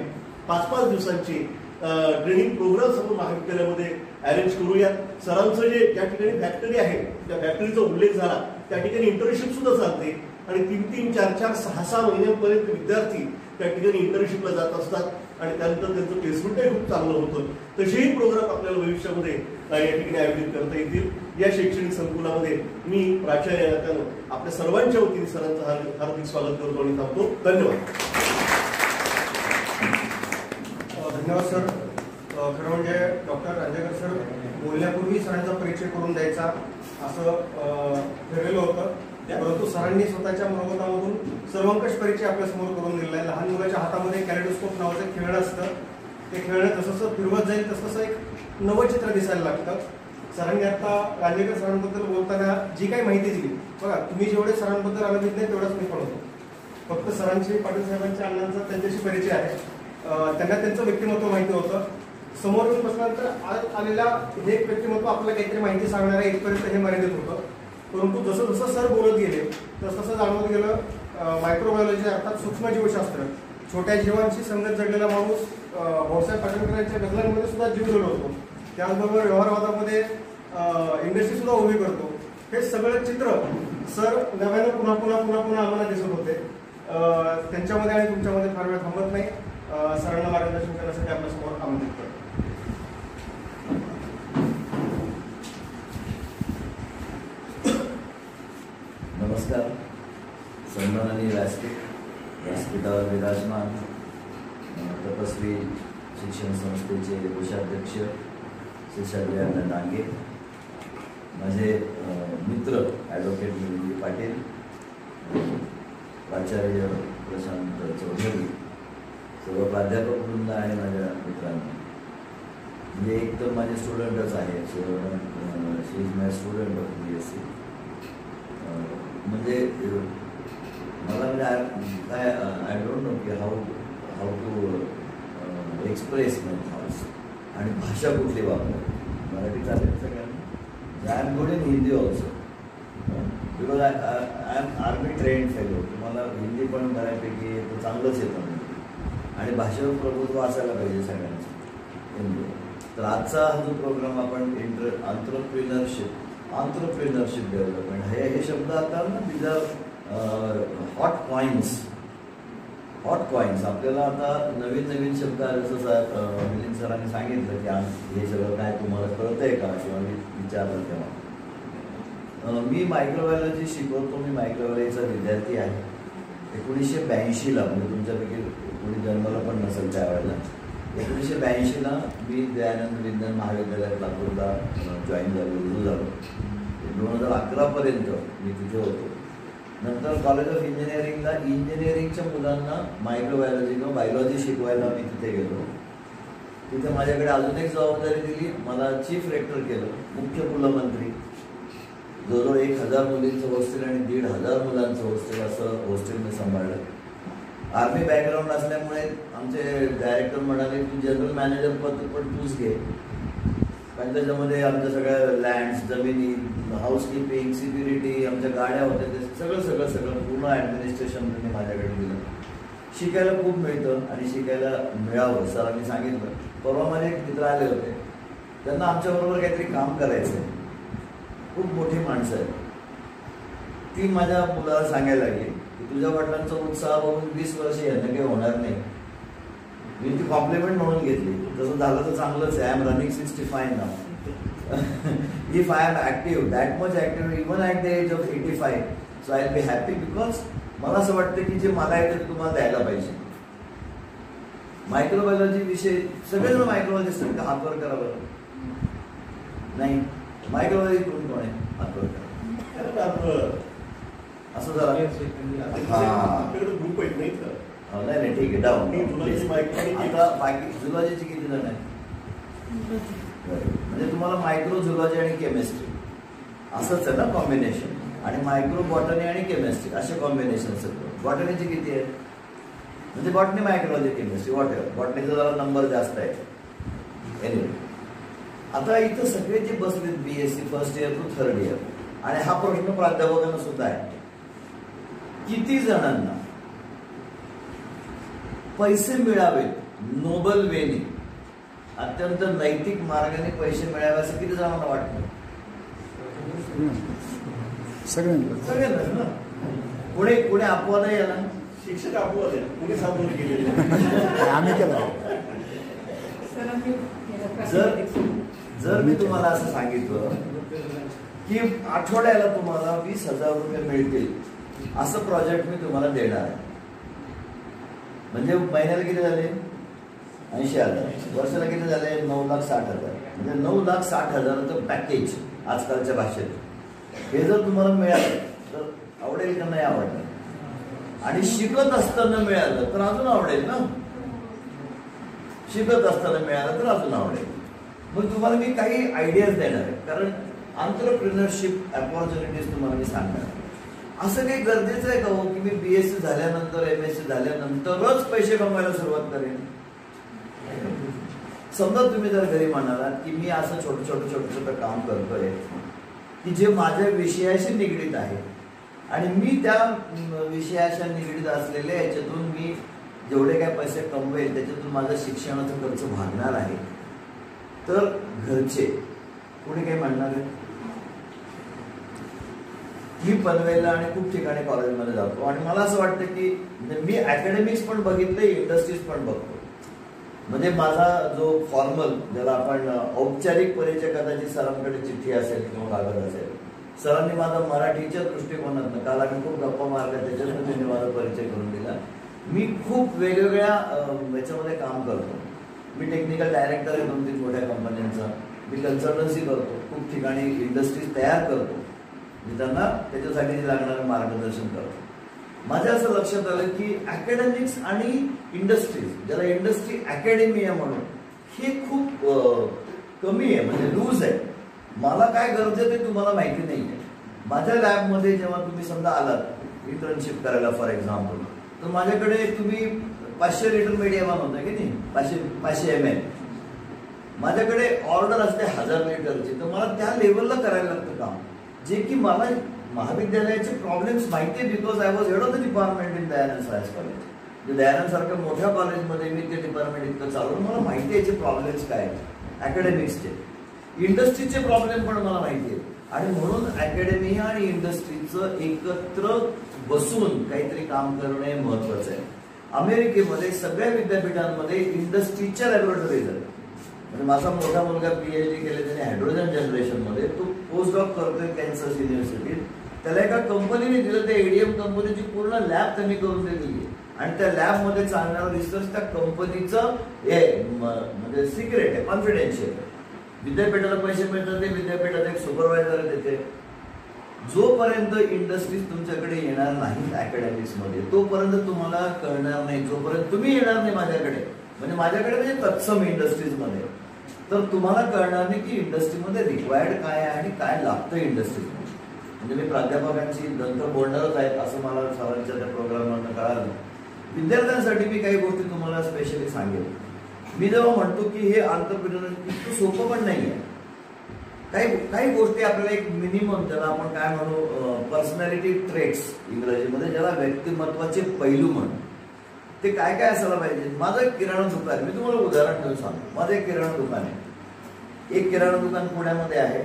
5-5 दिवसांचे ट्रेनिंग प्रोग्राम्स आपण महाविद्यालयामध्ये अरेंज करूया. सरांचं जे ज्या ठिकाणी फॅक्टरी आहे त्या फॅक्टरीचा उल्लेख झाला, त्या ठिकाणी इंटर्नशिप सुद्धा चालते आणि 3-3, 4-4, 6-6 महिन्यांपर्यंत विद्यार्थी त्या ठिकाणी इंटर्नशिपला जात असतात. आणि त्यानंतर त्यांचं प्लेसमेंटही खूप चांगलं होतं. तसेही प्रोग्राम आपल्याला भविष्यामध्ये या ठिकाणी आयोजित करता येतील. या शैक्षणिक संकुलामध्ये मी प्राचार्य या नात्यानं आपल्या सर्वांच्या वतीने सरांचं हार्दिक स्वागत करतो आणि थांबतो. धन्यवाद. धन्यवाद सर. खरं म्हणजे डॉक्टर रांजेकर सर बोलण्यापूर्वी सरांचा परिचय करून द्यायचा असं ठरलेलं होतं, परंतु सरांनी स्वतःच्या मनोगतामधून सर्वंकष परिचय आपल्यासमोर करून दिलेला आहे. लहान मुलाच्या हातामध्ये कॅलेडोस्कोप नावाचं खेळणं असतं. ते खेळणं जसं फिरवत जाईल तसं एक नवं चित्र दिसायला लागतं. सरांनी आता रांजेकर सरांबद्दल बोलताना जी काही माहिती दिली, बघा तुम्ही जेवढे सरांबद्दल अनुभव नाही तेवढाच मी पण होतो. फक्त सरांची पाटील साहेबांच्या अण्णांचा त्यांच्याशी परिचय आहे. त्यांना त्यांचं व्यक्तिमत्व माहिती होतं. समोर येऊन बसल्यानंतर आज आलेला हे व्यक्तिमत्व आपल्याला काहीतरी माहिती सांगणार आहे इथपर्यंत हे मर्यादित होतं. परंतु जसं जसं सर बोलत गेले तसं जाणवत गेलं मायक्रोबायोलॉजी अर्थात सूक्ष्मजीवशास्त्र, छोट्या जीवांशी संगत जडलेला माणूस भाऊसाहेब पाटणकरांच्या गझलांमध्ये सुद्धा जीव दिला होतो. त्याचबरोबर व्यवहारवादामध्ये इंडस्ट्री सुद्धा उभी करतो. हे सगळं चित्र सर नव्यानं पुन्हा पुन्हा पुन्हा पुन्हा आम्हाला दिसत होते. त्यांच्यामध्ये आणि तुमच्यामध्ये फार वेळ थांबत नाही. सरांना मार्गदर्शन करण्यासाठी आपल्यासमोर आमंत्रित करतो. नमस्कार. सन्माननीय व्यासपीठावर विराजमान तपस्वी शिक्षण संस्थेचे कोषाध्यक्ष शेषाद्री अण्णा डांगे, माझे मित्र ॲडव्होकेट मिलिंद पाटील, प्राचार्य प्रशांत चौधरी, सर्व प्राध्यापक वृंद आणि माझ्या मित्रांनो, म्हणजे एक तर माझे स्टुडंटच आहे. She is my student of BSc. म्हणजे मला म्हणजे आय डोंट नो की how to express my thoughts आणि भाषा कुठली वापरावी. मराठी चालेल सगळ्यांना. I am good in Hindi also because I am army trained fellow. मला हिंदी पण बऱ्यापैकी येतं, चांगलंच येतं म्हणजे. आणि भाषेवर प्रभुत्व असायला पाहिजे सगळ्यांचं हिंदी. तर आजचा हा जो प्रोग्राम आपण ऑन्ट्रप्रिनरशिप डेव्हलपमेंट हे शब्द आता ना तिथं हॉट कॉइन्स आपल्याला आता नवीन शब्द आले. जसं मिलिंद सरांनी सांगितलं की हे सगळं काय तुम्हाला कळतंय का किंवा मी विचारलं तेव्हा. मी मायक्रोबायोलॉजी शिकवतो. मी मायक्रोबायोलॉजीचा विद्यार्थी आहे. 1982ला म्हणजे तुमच्यापैकी कोणी जन्माला पण नसेल त्यावेळेला 1982ला मी दयानंद विज्ञान महाविद्यालयात लातूरला जॉईन झालो, रुजू झालो. 2011पर्यंत मी तिथे होतो. नंतर कॉलेज ऑफ इंजिनिअरिंगला इंजिनिअरिंगच्या मुलांना मायक्रोबायोलॉजी किंवा बायोलॉजी शिकवायला मी तिथे गेलो. तिथे माझ्याकडे अजून एक जबाबदारी दिली. मला चीफ रेक्टर केलं, मुख्य कुलमंत्री. जवळजवळ 1000 मुलींचं हॉस्टेल आणि 1500 मुलांचं हॉस्टेल, असं हॉस्टेल मी सांभाळलं. आर्मी बॅकग्राऊंड असल्यामुळे आमचे डायरेक्टर म्हणाले की जनरल मॅनेजर पद पण तूच घे. कारण त्याच्यामध्ये आमच्या सगळ्या लँड्स, जमिनी, हाऊसकीपिंग, सिक्युरिटी, आमच्या गाड्या होत्या, ते सगळं पूर्ण ॲडमिनिस्ट्रेशन त्यांनी माझ्याकडे दिलं. शिकायला खूप मिळतं आणि शिकायला मिळावं सरांनी सांगितलं. परवा माझे एक मित्र आले होते, त्यांना आमच्याबरोबर काहीतरी काम करायचं आहे. खूप मोठी माणसं आहेत. ती माझ्या मुलाला सांगायला लागली की तुझ्या वडिलांचा उत्साह बघून 20 वर्ष यांना काही होणार नाही. मी ती कॉम्प्लिमेंट म्हणून घेतली. तसं झालं तर चांगलंच आहे. I am running 65 now. If I am active, that much active even at the age of 85, so I will be happy. Because मला असं वाटतं की जे मला येतं ते तुम्हाला द्यायला पाहिजे. मायक्रोबायोलॉजी विषय सगळेजण मायक्रोबायोलॉजिस्ट आहेत का? हातवर करा बरं. नाही, मायक्रोबायोलॉजी कोण आहे? हातवर करा. असं जरा ग्रुप आहेत नाही का? नाही ठीक आहे, डाऊन. आता बाकी झुलॉजीची किती जण आहे? म्हणजे तुम्हाला मायक्रो झुलॉजी आणि केमिस्ट्री असंच आहे ना कॉम्बिनेशन. आणि मायक्रो बॉटनी आणि केमिस्ट्री असे कॉम्बिनेशन सगळं. बॉटनीचे किती आहेत? म्हणजे बॉटनी, मायक्रोलॉजी, केमिस्ट्री, वॉट एव्हर. बॉटनीचा जरा नंबर जास्त आहे. एनिवे, आता इथं सगळे जे बसलेत BSc first year to third year, आणि हा प्रश्न प्राध्यापकांना सुद्धा आहे, किती जणांना पैसे मिळावेत नोबल वेने, अत्यंत नैतिक मार्गाने पैसे मिळावे असं किती जणांना वाटतं? सगळ्यांना. पुढे अपवाद आहे याला. शिक्षक अपवाद आहे, कुणी सामोर गेलेले आम्ही केलं. सरांनी केलं जर प्रातिनिधिक. जर मी तुम्हाला असं सांगितलं की आठवड्याला तुम्हाला 20,000 रुपये मिळतील असं प्रोजेक्ट मी तुम्हाला देणार आहे, म्हणजे महिन्याला किती झाले 80,000, वर्षाला किती झाले 9,60,000, म्हणजे 9,60,000चं पॅकेज आजकालच्या भाषेत. हे जर तुम्हाला मिळालं तर आवडेल का नाही आवडणार? आणि शिकत असताना मिळालं तर अजून आवडेल ना, शिकत असताना मिळालं तर अजून आवडेल. मग तुम्हाला मी काही आयडियाज देणार आहे, कारण एंटरप्रिनरशिप अपॉर्च्युनिटीज तुम्हाला मी सांगणार. असं काही गरजेचं आहे का हो की मी BSc झाल्यानंतर MSc झाल्यानंतरच पैसे कमवायला सुरुवात करेन? समजा तुम्ही जर घरी म्हणालात की मी असं छोटं काम करतोय की जे माझ्या विषयाशी निगडीत आहे आणि मी त्या विषयाशी निगडीत असलेल्या याच्यातून मी जेवढे काय पैसे कमवेल त्याच्यातून माझा शिक्षणाचा खर्च भागणार आहे, तर घरचे कोणी काही म्हणणार आहे? मी पनवेलला आणि खूप ठिकाणी कॉलेजमध्ये जातो आणि मला असं वाटतं की मी अकॅडमिक्स पण बघितले, इंडस्ट्रीज पण बघतो. म्हणजे माझा जो फॉर्मल, ज्याला आपण औपचारिक परिचय, कदाचित सरांकडे चिठ्ठी असेल किंवा कागद असेल, सरांनी माझा मराठीच्या दृष्टिकोनातनं, काल आम्ही खूप गप्पा मारल्या त्याच्यातून त्यांनी माझा परिचय करून दिला. मी खूप वेगवेगळ्या याच्यामध्ये काम करतो. मी टेक्निकल डायरेक्टर आहे 2-3 मोठ्या कंपन्यांचा. मी कन्सल्टन्सी करतो, खूप ठिकाणी इंडस्ट्रीज तयार करतो, मी त्यांना त्याच्यासाठी लागणारं मार्गदर्शन करतो. माझ्या असं लक्षात आलं की अकॅडमिक्स आणि इंडस्ट्रीज, ज्याला इंडस्ट्री अकॅडमी आहे म्हणून, हे खूप कमी आहे, म्हणजे लूज आहे. मला काय गरज आहे ते तुम्हाला माहिती नाही आहे. माझ्या लॅबमध्ये जेव्हा तुम्ही समजा आलात इंटर्नशिप करायला फॉर एक्झाम्पल, तर माझ्याकडे तुम्ही 500 लिटर मीडियम होतं की नाही, 500 ml. माझ्याकडे ऑर्डर असते 1000 लिटरची, तर मला त्या लेवलला करायला लागतं काम, जे की मला महाविद्यालयाचे प्रॉब्लेम्स माहिती आहे, because I was head of the department in Dayanand science college. Dayanand सारख्या मोठ्या कॉलेजमध्ये मी ते डिपार्टमेंट इतकं चालवून मला माहिती आहे याचे प्रॉब्लेम्स काय आहेत, अकॅडमिक्सचे. इंडस्ट्रीचे प्रॉब्लेम पण मला माहिती आहे, आणि म्हणून अकॅडमी आणि इंडस्ट्रीचं एकत्र बसून काहीतरी काम करणे महत्वाचं आहे. अमेरिकेमध्ये सगळ्या विद्यापीठांमध्ये इंडस्ट्रीच्या लॅबोरेटरीज आहेत. म्हणजे माझा मोठा मुलगा PhD केले त्याने हायड्रोजन जनरेशनमध्ये, तो पोस्ट डॉक करतोय कॅन्सस युनिव्हर्सिटीत. त्याला एका कंपनीने दिलं, त्या ADM कंपनीची पूर्ण लॅब त्यांनी करून दिली आणि त्या लॅबमध्ये चालणारा रिसर्च त्या कंपनीचं हे म्हणजे सिक्रेट आहे, कॉन्फिडेन्शियल. विद्यापीठाला पैसे मिळतात, ते विद्यापीठात एक सुपरवायझर देते. जोपर्यंत इंडस्ट्रीज तुमच्याकडे येणार नाहीत अकॅडमिक्समध्ये, तोपर्यंत तुम्हाला कळणार नाही. जोपर्यंत तुम्ही येणार नाही माझ्याकडे, म्हणजे तत्सम इंडस्ट्रीजमध्ये, तर तुम्हाला कळणार नाही की इंडस्ट्रीमध्ये रिक्वायर्ड काय आहे आणि काय लागतं इंडस्ट्रीमध्ये. म्हणजे मी प्राध्यापकांची नंतर बोलणारच आहेत असं मला सरांच्या त्या प्रोग्राममधून कळालं. विद्यार्थ्यांसाठी मी काही गोष्टी तुम्हाला स्पेशली सांगेल. मी जेव्हा म्हणतो की हे एंटरप्रेन्योरशिप इतकं सोपं पण नाही आहे. काही गोष्टी आपल्याला एक मिनिमम, ज्याला आपण काय म्हणू पर्सनॅलिटी ट्रेट्स इंग्रजीमध्ये, ज्याला व्यक्तिमत्वाचे पैलू म्हणू, ते काय काय असायला पाहिजे. माझं एक किराणा दुकान, मी तुम्हाला उदाहरण देऊन सांगतो. माझं एक किराणा दुकान आहे. एक किराणा दुकान पुण्यामध्ये आहे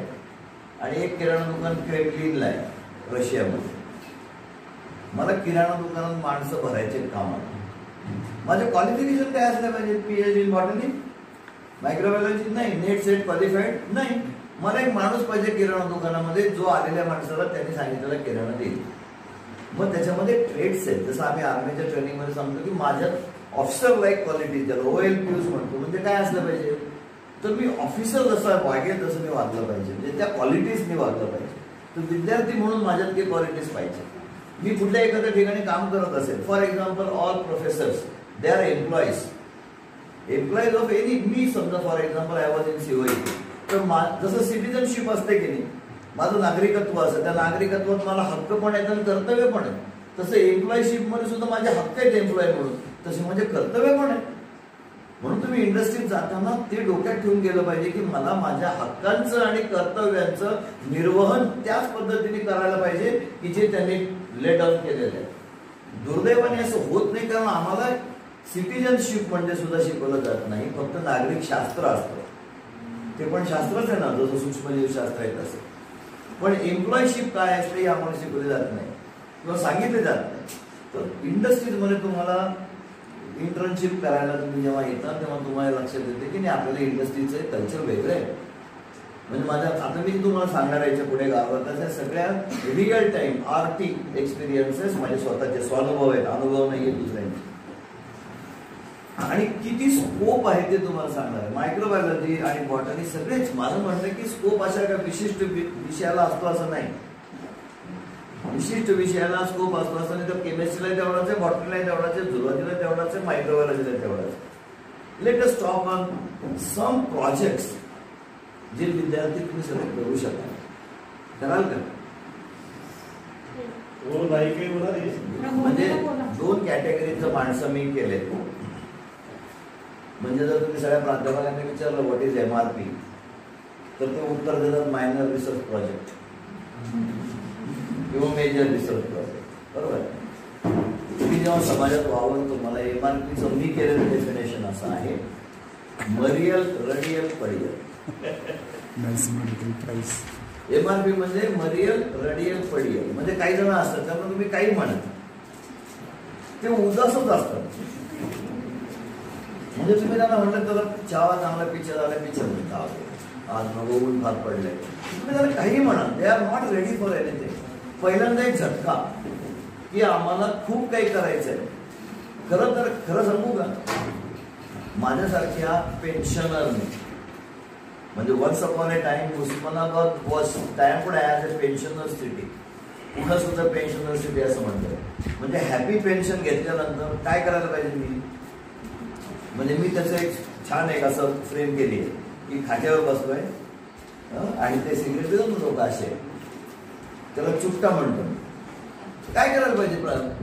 आणि एक किराणा दुकान क्रेमलिनला आहे रशियामध्ये. मला किराणा दुकानात माणसं भरायचे काम आहे. माझे क्वालिफिकेशन काय असलं पाहिजे? PhD इन बॉटनी, मायक्रोबायोलॉजी नाही, नेट सेट क्वालिफाईड नाही. मला एक माणूस पाहिजे किराणा दुकानामध्ये, जो आलेल्या माणसाला त्यांनी सांगितलेला किराणा देईल. मग त्याच्यामध्ये ट्रेड्स आहेत. जसं आम्ही आर्मीच्या ट्रेनिंगमध्ये सांगतो की माझ्यात ऑफिसर लाईक क्वालिटीज, ज्याला OLQs म्हणतो, म्हणजे काय असलं पाहिजे, तर मी ऑफिसर जसं वागेल तसं मी वागलं पाहिजे, म्हणजे त्या क्वालिटीज मी वागलं पाहिजे. तर विद्यार्थी म्हणून माझ्यात ते क्वालिटीज पाहिजे. मी कुठल्या एखाद्या ठिकाणी काम करत असेल, for example all professors they are employees of any. मी समजा for example I was in COE, तर जसं सिटिझनशिप असते की नाही, माझं नागरिकत्व असतं, त्या नागरिकत्वात मला हक्क पण आहेत आणि कर्तव्य पण आहे. तसं एम्प्लॉयशिपमध्ये सुद्धा माझे हक्क आहेत एम्प्लॉय म्हणून, तसे माझे कर्तव्य पण आहे. म्हणून तुम्ही इंडस्ट्रीत जाताना ते डोक्यात ठेवून गेलं पाहिजे की मला माझ्या हक्कांचं आणि कर्तव्यांचं निर्वहन त्याच पद्धतीने करायला पाहिजे की जे त्यांनी लेट डाऊन केलेलं आहे. दुर्दैवाने असं होत नाही, कारण आम्हाला सिटिझनशिप म्हणजे सुद्धा शिकवलं जात नाही, फक्त नागरिक शास्त्र असतं. ते पण शास्त्रच आहे ना, जसं सूक्ष्मजीवशास्त्र आहे तसं. पण एम्प्लॉयशिप काय असते हे आम्हाला शिकवले जात नाही किंवा सांगितले जात नाही. तर इंडस्ट्रीजमध्ये तुम्हाला इंटर्नशिप करायला तुम्ही जेव्हा येतात तेव्हा तुम्हाला लक्षात येते की नाही आपल्याला इंडस्ट्रीचं कल्चर वेगळं आहे. म्हणजे माझ्या आता मी तुम्हाला सांगणार याच्या पुढे गावात त्या सगळ्या रिअल टाइम RT एक्सपिरियन्सेस माझे स्वतःचे स्वानुभव आहेत, अनुभव नाही आहे दुसऱ्यांचे. आणि किती स्कोप आहे ते तुम्हाला सांगणार आहे. मायक्रोबायोलॉजी आणि बॉटनी सगळेच माझं म्हणणं की स्कोप अशा का विशिष्ट विषयाला असतो असं नाही. विशिष्ट विषयाला स्कोप असतो असं नाही. तर केमिस्ट्रीला तेवढाच आहे, बॉटनीला तेवढाच आहे, झुलॉजीला तेवढाच आहे, मायक्रोबायोलॉजीला तेवढाच आहे. Let us talk on some projects जे विद्यार्थी तुम्ही सिलेक्ट करू शकाल. कराल का? हो नाही काही होणार आहे. म्हणजे 2 कॅटेगरीचं माणसं मी केले. म्हणजे जर तुम्ही सगळ्या प्राध्यापकांनी विचारलं व्हॉट इज MRP तर ते उत्तर देतात मायनर रिसर्च प्रोजेक्ट किंवा मेजर रिसर्च प्रोजेक्ट. बरोबर. तुम्ही जेव्हा समाजात वावरतो मला MRPचं मी केलेलं डेफिनेशन असं आहे मरियल रडियल पडियल. MRP म्हणजे मरियल रडियल पडियल. म्हणजे काही जण असतात त्यामुळे तुम्ही काही म्हणत ते उदासच असतात. म्हणजे तुम्ही त्यांना म्हटलं तर चहा चांगला पिक्चर आला पिक्चर म्हणता आज नको ऊन फार पडलंय तुम्ही त्याला काही म्हणा they are not ready for anything. पहिल्यांदा एक झटका की आम्हाला खूप काही करायचं आहे. खरं सांगू का माझ्यासारख्या पेन्शनरने म्हणजे once upon a time Osmanabad was stamped as a pensioner city. पुन्हा सुद्धा पेन्शनर सिटी असं म्हणतात. म्हणजे हॅपी पेन्शन घेतल्यानंतर काय करायला पाहिजे मी म्हणजे मी त्याचं एक छान एक असं फ्रेम केली आहे की खाट्यावर बसलोय आणि ते सिगरेट देऊन लोक असे त्याला चुकटा म्हणतो. काय करायला पाहिजे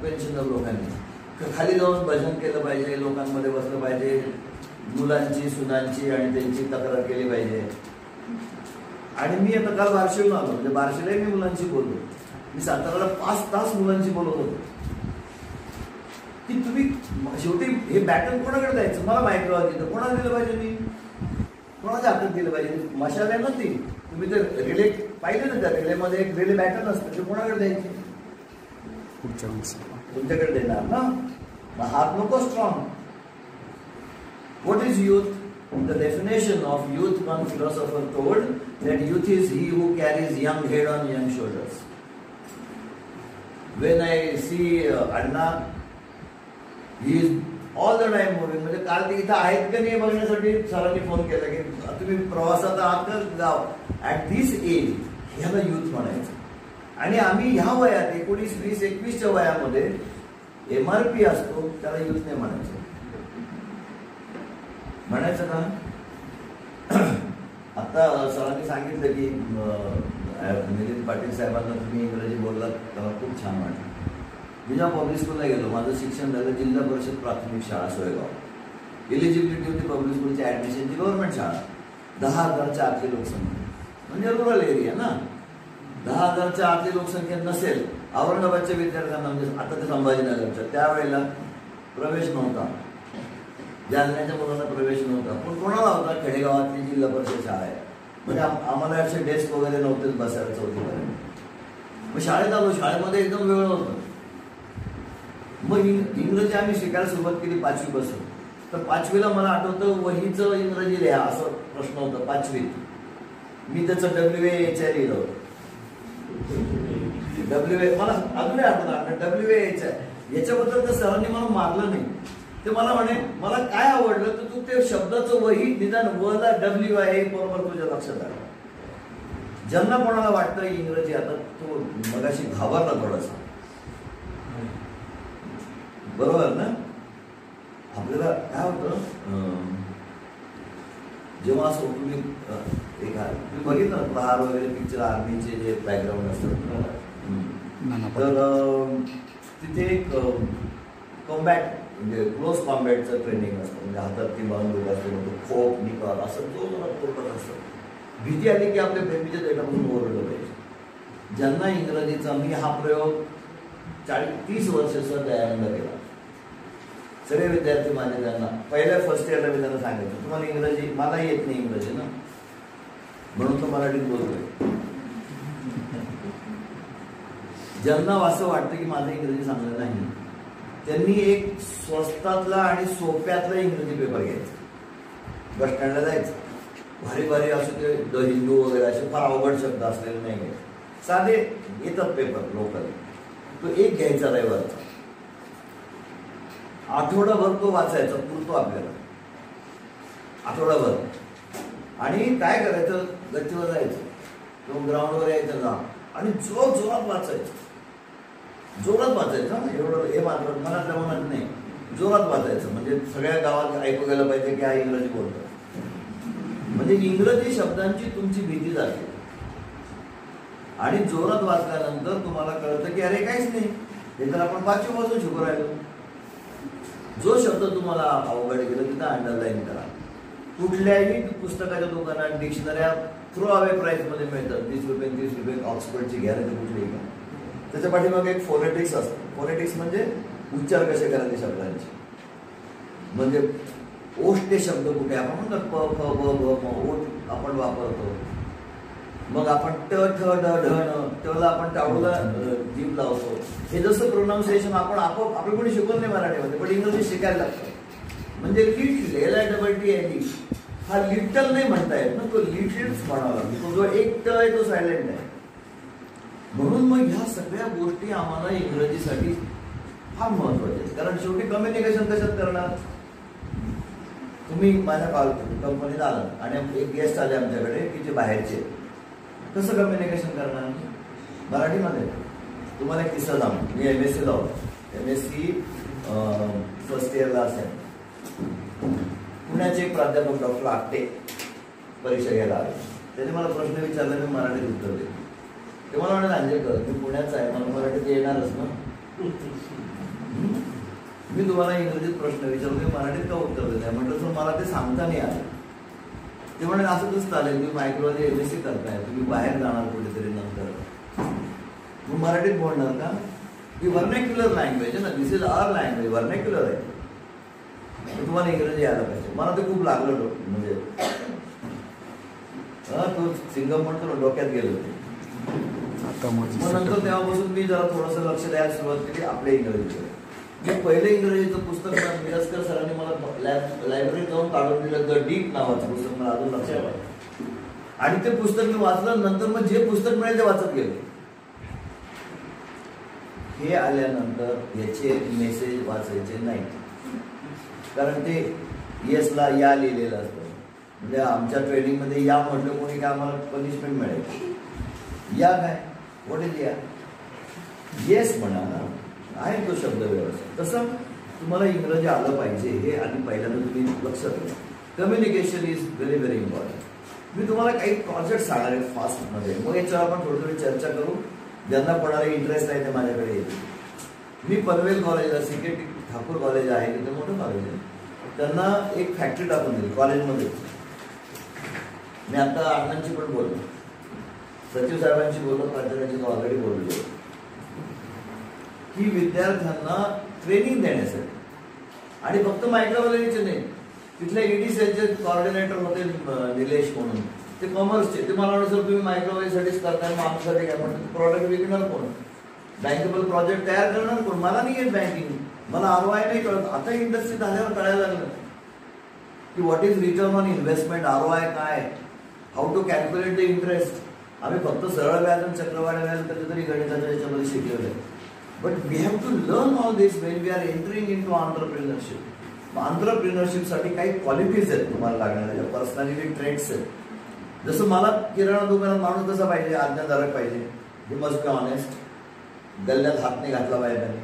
पेन्शनर लोकांनी खाली जाऊन भजन केलं पाहिजे, लोकांमध्ये बसलं पाहिजे, मुलांची सुनांची आणि त्यांची तक्रार केली पाहिजे. आणि मी आता काल बार्शीहून आलो म्हणजे बार्शीलाही मी मुलांशी बोललो. मी साताराला 5 तास मुलांशी बोलत होतो की तुम्ही शेवटी हे बॅटन कोणाकडे द्यायचं. मला मायक्रोबायोलॉजी तर कोणाला दिलं पाहिजे मी कोणाच्या हातात दिलं पाहिजे. मशाल आहे ना ती तुम्ही ते रिले पाहिले ना त्या रिलेमध्ये एक रिले बॅटन असतं ते कोणाकडे द्यायचे तुमच्याकडे देणार ना. मग हात नको strong. What is youth? The definition of youth, one philosopher told that youth is he who carries young head on young shoulders. When I see Anna, he is all the time moving. म्हणजे काल ते इथं आहेत का नाही बघण्यासाठी सरांनी phone केला की तुम्ही प्रवासात आहात का जाव. ॲट दिस एज ह्याला youth म्हणायचं. आणि आम्ही ह्या वयात 19, 20, 21च्या वयामध्ये MRP असतो त्याला youth नाही म्हणायचं. म्हणायचं का आता सरांनी सांगितलं की मिलिंद पाटील साहेबांना तुम्ही इंग्रजी बोललात त्याला खूप छान वाटलं. मी जेव्हा पब्लिक स्कूलला गेलो माझं शिक्षण झालं जिल्हा परिषद प्राथमिक शाळा सोयगाव. एलिजिबिलिटी होती पब्लिक स्कूलची ॲडमिशनची गव्हर्नमेंट शाळा. 10,000च्या आतली लोकसंख्या म्हणजे रुरल एरिया ना. 10,000च्या आतली लोकसंख्या नसेल औरंगाबादच्या विद्यार्थ्यांना म्हणजे आता ते संभाजीनगरच्या त्यावेळेला प्रवेश नव्हता. जालन्याच्या मुलांना प्रवेश नव्हता. पण कोणाला होता खेडेगावातली जिल्हा परिषद शाळा आहे म्हणजे आम्हाला असे डेस्क वगैरे नव्हतेच बसायला चौथीपर्यंत. मग शाळेत आलो शाळेमध्ये एकदम वेगळं होतं. मग इंग्रजी आम्ही शिकायला सुरुवात केली 5वी पासून. तर 5वीला मला आठवतं वहीचं इंग्रजी लिहा असं प्रश्न होता 5वीत. मी त्याचं WAHI लिहिलं होतं. मला अजूनही आठवतं WAHI. याच्याबद्दल तर सरांनी मला मारलं नाही. ते मला म्हणे मला काय आवडलं तर तू ते शब्दाचं वही निदान वला WI बरोबर तुझ्या लक्षात आलं. ज्यांना कोणाला वाटतं इंग्रजी आता तो मगाशी घाबरला थोडासा बरोबर ना. आपल्याला काय होतं जेव्हा असं तुम्ही बघितलं प्रहार वगैरे पिक्चर आर्मीचे जे बॅकग्राऊंड असतात तर तिथे एक कॉम्बॅट म्हणजे क्लोज कॉम्बॅटचं ट्रेनिंग असतं. म्हणजे हातात ती बंदूक असते म्हणजे खोप निकाल असं जो जरा पोरत असतं. भीती आली की आपल्या बेबीच्या देठापासून ओरडलं पाहिजे. ज्यांना इंग्रजीचा मी हा प्रयोग 30 वर्ष सर दयानंद केला. सगळे विद्यार्थी माझे त्यांना पहिल्या फर्स्ट इयरला मी त्यांना सांगितलं तुम्हाला इंग्रजी मला येत नाही इंग्रजी ना म्हणून तो मराठीत बोलतोय. ज्यांना असं वाटतं की माझं इंग्रजी चांगलं नाही त्यांनी एक स्वस्तातला आणि सोप्यातला इंग्रजी पेपर घ्यायचा. बस स्टँडला जायचं, भारी भारी असे ते द हिंदू वगैरे असे फार अवघड शब्द असलेले नाही घ्यायचे, साधे येतात पेपर लोकल, तो एक घ्यायचा रविवारचा. आठवडाभर तो वाचायचा, पुरतो आपल्याला आठवडाभर. आणि काय करायचं, गच्चीवर जायचं, तो ग्राउंडवर यायचं जा आणि जोरात वाचायचं, जोरात वाचायचं. एवढं हे मात्र मनातल्या मनात नाही, जोरात वाचायचं, म्हणजे सगळ्या गावात ऐकू गेलं पाहिजे की हा इंग्रजी बोलतो. म्हणजे इंग्रजी शब्दांची तुमची भीती जाते. आणि जोरात वाचल्यानंतर तुम्हाला कळतं की अरे काहीच नाही, हे तर आपण पाचवी पासून शिकू राहिलो. जो शब्द तुम्हाला अवघड गेला तिथं अंडरलाईन करा. कुठल्याही पुस्तकाच्या दुकानात डिक्शनऱ्या थ्रो अवे प्राइस मध्ये मिळतात, 20 रुपये 30 रुपये. ऑक्सफर्डची घ्या नाही कुठलीही घ्या. त्याच्या पाठीमागे एक फोनेटिक्स असतं. फोनेटिक्स म्हणजे उच्चार कसे करायचे शब्दांचे, म्हणजे ओष्टे शब्द कुठे आपण म्हणतात प फ ब भ म ओठ आपण वापरतो. मग आपण ट ठ ड ढ न टला आपण टाळूला जीभ लावतो. हे जसं प्रोनाऊन्सिएशन आपण आपलं कोणी शिकवलं नाही मराठीमध्ये, पण इंग्रजी शिकायला लागतं. म्हणजे लिटल LITTLE हा लिटल नाही म्हणता येत ना, तो लिटल्स म्हणावा लागतो. जो एक ट आहे तो सायलेंट आहे. म्हणून मग ह्या सगळ्या गोष्टी आम्हाला इंग्रजीसाठी फार महत्वाच्या आहेत. कारण शेवटी कम्युनिकेशन कशात करणार. तुम्ही माझ्या कंपनीत आलात आणि एक गेस्ट आले आमच्याकडे की जे बाहेरचे, कसं कम्युनिकेशन करणार. मराठीमध्ये. तुम्हाला एक किस्सा सांगतो. मी MSc ला होतो. MSc फर्स्ट इयरला असेल. पुण्याचे एक प्राध्यापक डॉक्टर आपटे परीक्षा घ्यायला आले. त्याने मला प्रश्न विचारला, मी मराठीत उत्तर दिले. ते मला म्हणाले अंजेकर मी पुण्याचा आहे, मला मराठीत येणारच ना. मी तुम्हाला इंग्रजीत प्रश्न विचारलो, मी मराठीत का उत्तर देत म्हटलं तर मला ते सांगता नाही आलं. ते म्हणे असं कसं चालेल, तुम्ही मायक्रोमध्ये MSc करताय, तुम्ही बाहेर जाणार कुठेतरी नंतर, मग मराठीत बोलणार का. ही व्हर्नॅक्युलर लँग्वेज आहे ना, दिस इज आवर लँग्वेज, व्हर्नॅक्युलर आहे. तुम्हाला इंग्रजी यायला पाहिजे. मला ते खूप लागलं, म्हणजे तो सिंगम म्हणतो ना, डोक्यात गेलो ते. मग नंतर तेव्हापासून मी जरा थोडंसं लक्ष द्यायला सुरुवात केली आपल्या इंग्रजीकडे. मी पहिले इंग्रजीचं पुस्तक मिरजकर सरांनी मला लायब्ररीत जाऊन काढून दिलं, द डीप नावाचं पुस्तक, मला अजून लक्षात आहे. आणि ते पुस्तक मी वाचलं. नंतर मग जे पुस्तक मिळेल ते वाचत गेलो. हे आल्यानंतर याचे मेसेज वाचायचे नाही, कारण ते येसला या लिहिलेलं असतं. म्हणजे आमच्या ट्रेनिंगमध्ये या म्हटलं कोणी काय आम्हाला पनिशमेंट मिळायची. या काय व्हॉट इज या, येस म्हणा ना, आहे तो शब्द व्यवस्थित. तसं तुम्हाला इंग्रजी आलं पाहिजे हे आधी पहिल्यांदा तुम्ही लक्षात घ्या. Communication is very very important. मी तुम्हाला काही कॉन्सेप्ट सांगणार आहे फास्टमध्ये, मग याच्यावर आपण थोडी थोडी चर्चा करू. ज्यांना कोणाला इंटरेस्ट आहे ते माझ्याकडे येते. मी पनवेल कॉलेजला CK ठाकूर कॉलेज आहे, तिथे मोठं कॉलेज आहे, त्यांना एक फॅक्टरी टाकून दिली कॉलेजमध्ये. मी आता अण्णांची पण बोललो, सचिव साहेबांशी बोललो, प्राचार्यांशी ऑलरेडी बोललो की विद्यार्थ्यांना ट्रेनिंग देण्यासाठी. आणि फक्त मायक्रोबायोलॉजीचे नाही, तिथल्या EDCLचे कॉर्डिनेटर होते निलेश म्हणून, ते कॉमर्सचे. ते मला वाटतं सर तुम्ही मायक्रोबायोलॉजीसाठीच करताय, मग आमच्यासाठी काय म्हणतात, प्रॉडक्ट विकणार कोण, बँकेबल प्रोजेक्ट तयार करणार कोण. मला नाही येत बँकिंग, मला ROI नाही कळत. आता इंडस्ट्रीत आल्यावर कळायला लागलं की what is return on investment, ROI काय, how to calculate the interest. आम्ही फक्त सरळ व्याज आणि चक्रवाढ व्याज कधीतरी गणिताच्या याच्यामध्ये शिकलेलं आहे. But we have to learn all this when we are entering into entrepreneurship. ऑन्टरप्रिनरशिपसाठी काही क्वालिटीज आहेत तुम्हाला लागणाऱ्या, पर्सनॅलिटी ट्रेट्स आहेत. जसं मला किराणा दुकानात माणूस कसा पाहिजे, आज्ञाधारक पाहिजे, ही मस्ट बी ऑनेस्ट, गल्ल्यात हात नाही घातला पाहिजे त्यांनी.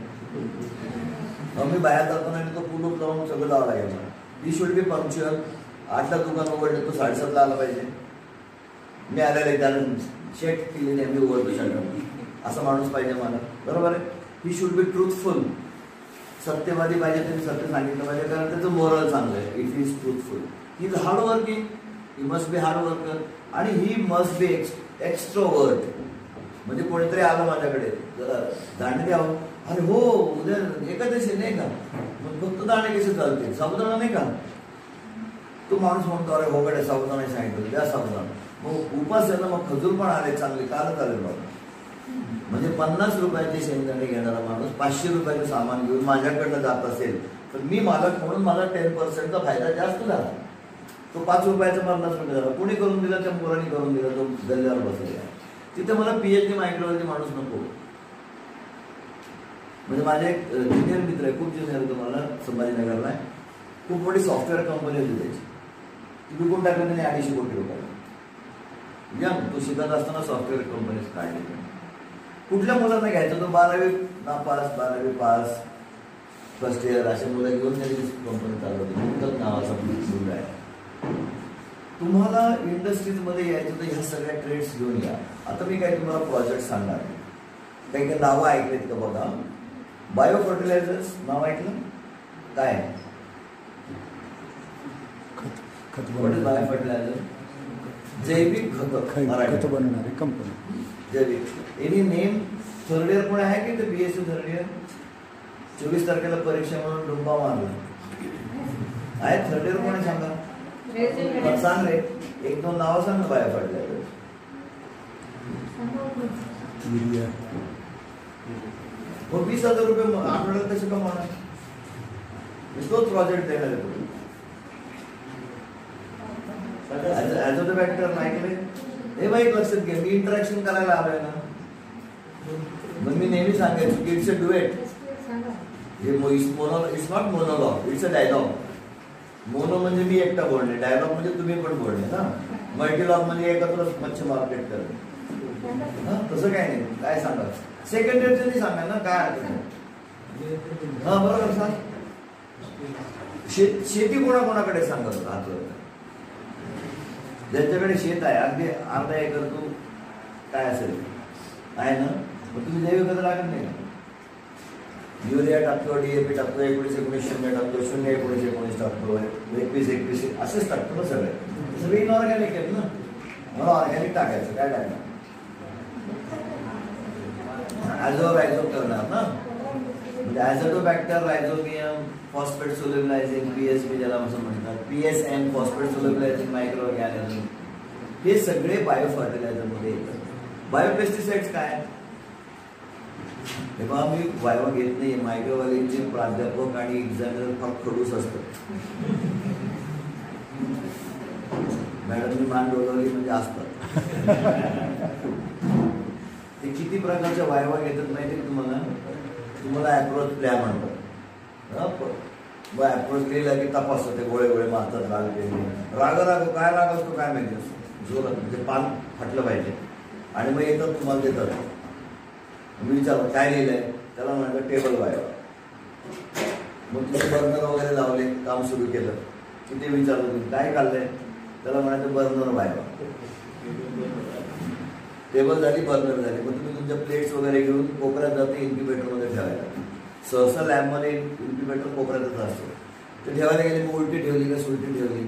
मग मी बाहेर जाताना तो कुलूप लावून सगळं लावा लागेल मला. He should be punctual. 8ला दुकान उघडले तो 7:30ला आला पाहिजे. मी आलेला त्यानं शेट केली नाही, मी उघडतो शर्ट, असा माणूस पाहिजे मला. बरोबर आहे. He should be truthful. सत्यवादी पाहिजे, त्यांनी सत्य सांगितलं पाहिजे, कारण त्याचं मोरल चांगलं आहे. It is truthful. He is hard working, he must be hard worker. आणि ही मस्ट बी एक्स्ट्रोवर्ट. म्हणजे कोणीतरी आलं माझ्याकडे, जरा दाणे द्यावं, अरे हो उद्या एकादशी नाही का, मग फक्त दाणे कसे चालतील, साबुदाणा नाही का. तो माणूस म्हणतो अरे हो कडे साबुदाणा सांगितलं, द्या साबुदाणा. मग उपास आहे ना, मग खजूर पण आले चांगले, कालच आले बाबा. म्हणजे 50 रुपयाचे शेंगदाणे घेणारा माणूस 500 रुपयाचं सामान घेऊन माझ्याकडनं जात असेल तर मी मालक म्हणून मला 10%चा फायदा जास्त झाला. तो 5 रुपयाचा 50 रुपये झाला. कोणी करून दिला? त्या मुलांनी करून दिला, तो गल्ल्यावर बसलेला. तिथे मला PhD मायक्रोलॉजी माणूस नको. म्हणजे माझे एक ज्युनियर मित्र आहे, खूप ज्युनियर होतो मला, संभाजीनगरला आहे. खूप मोठी सॉफ्टवेअर कंपनी होती त्याची. ती विकून टाकली त्याने 250 कोटी रुपये. या तो शिकत असताना सॉफ्टवेअर कंपनीज काढली. कुठल्या मुलांना घ्यायचं? तो 12वी नापास, 12वी पास, फर्स्ट इयर अशा मुलं घेऊन त्याची कंपनी चालवते. मुक्तक नावाचा मुलगा आहे. तुम्हाला इंडस्ट्रीजमध्ये यायचं तर ह्या सगळ्या ट्रेड्स घेऊन या. आता मी काही तुम्हाला प्रोजेक्ट सांगणार. काही काही नावं ऐकलेत का बघा. बायो फर्टिलायझर्स नाव ऐकलं? काय बायो फर्टिलायझर? जैविक खत बनवणारी कंपनी. जैविक. Any name? थर्ड इयर कोण आहे की ते BSc थर्ड इयर? 24 तारखेला परीक्षा म्हणून डुंबा मारला आहे. थर्ड इयर कोण आहे सांगा? सांग रे, 1-2 नावं सांग ना बायो फर्टिलायझर. मग 20,000 रुपये आठवड्याला कसे कमावणार? तोच प्रोजेक्ट देणार आहे तुम्ही. ॲझोटोबॅक्टर ऐकले? हे बाई लक्षात घे, मी इंटरॅक्शन करायला आलोय ना, मग मी नेहमी सांगायचो की it's a duet. It's not monologue, it's a dialogue. Mono म्हणजे मी एकटा बोलणे, डायलॉग म्हणजे तुम्ही पण बोलणे ना. मल्टीलॉग म्हणजे एकत्र मच्छी मार्केट करणे. तसं काय नाही. काय सांगा? सेकंड इयरचं नाही सांगा ना, काय अर्थ नाही. हा बरोबर सांग. शेती कोणाकोणाकडे सांगत राहतो? ज्यांच्याकडे शेत आहे, अगदी अर्धा एकर तू काय असेल आहे ना, मग तुम्ही जैविक खत लागत नाही. युरिया टाकतो, DAP टाकतो, 19-19 टाकतो, 0-19-19 टाकतो, 21-21 असेच टाकतो ना. सगळे इनऑर्गॅनिक आहेत ना. मला ऑर्गॅनिक टाकायचं. काय टाकणार? ॲझो करणार ना. म्हणजे azotobacter, rhizobium, phosphate solubilising, PSP ज्याला असं म्हणतात, PSM phosphate solubilising micro organism, हे सगळे बायो फर्टिलायझरमध्ये येतात. बायोपेस्टिसाइड्स काय? तेव्हा मी वायवा घेत नाही. मायक्रोबायोलॉजीचे प्राध्यापक आणि एक्झामिनर फार खडूस असतात. मॅडमनी मान डोलवली म्हणजे असतात. ते किती प्रकारच्या वायवा घेतात माहिती आहे तुम्हाला? तुम्हाला अप्रोच प्लॅन म्हणतात. मग अप्रोच लिहिला की तपासतो, ते गोळे गोळे मारतात. राग काय राग असतो काय माहिती असतो. जोरात म्हणजे पान फाटलं पाहिजे. आणि मग येतात तुम्हाला देतात. मी विचारलं काय लिहिलंय? त्याला म्हणायचं टेबल वायवा. मग तुम्ही बर्नर वगैरे लावले, काम सुरू केलं की ते विचारलं तुम्ही काय काढलंय? त्याला म्हणायचं बर्नर वायवा. टेबल झाली, बर्नर झाली. मग तुम्ही तुमच्या प्लेट्स वगैरे घेऊन कोपऱ्यात जाते इन्क्युबेटरमध्ये ठेवायला. सहसा लॅबमध्ये इन्क्युबेटर कोपऱ्यातच असतो. ते ठेवायला गेले, मग उलटी ठेवली का सुलटी ठेवली,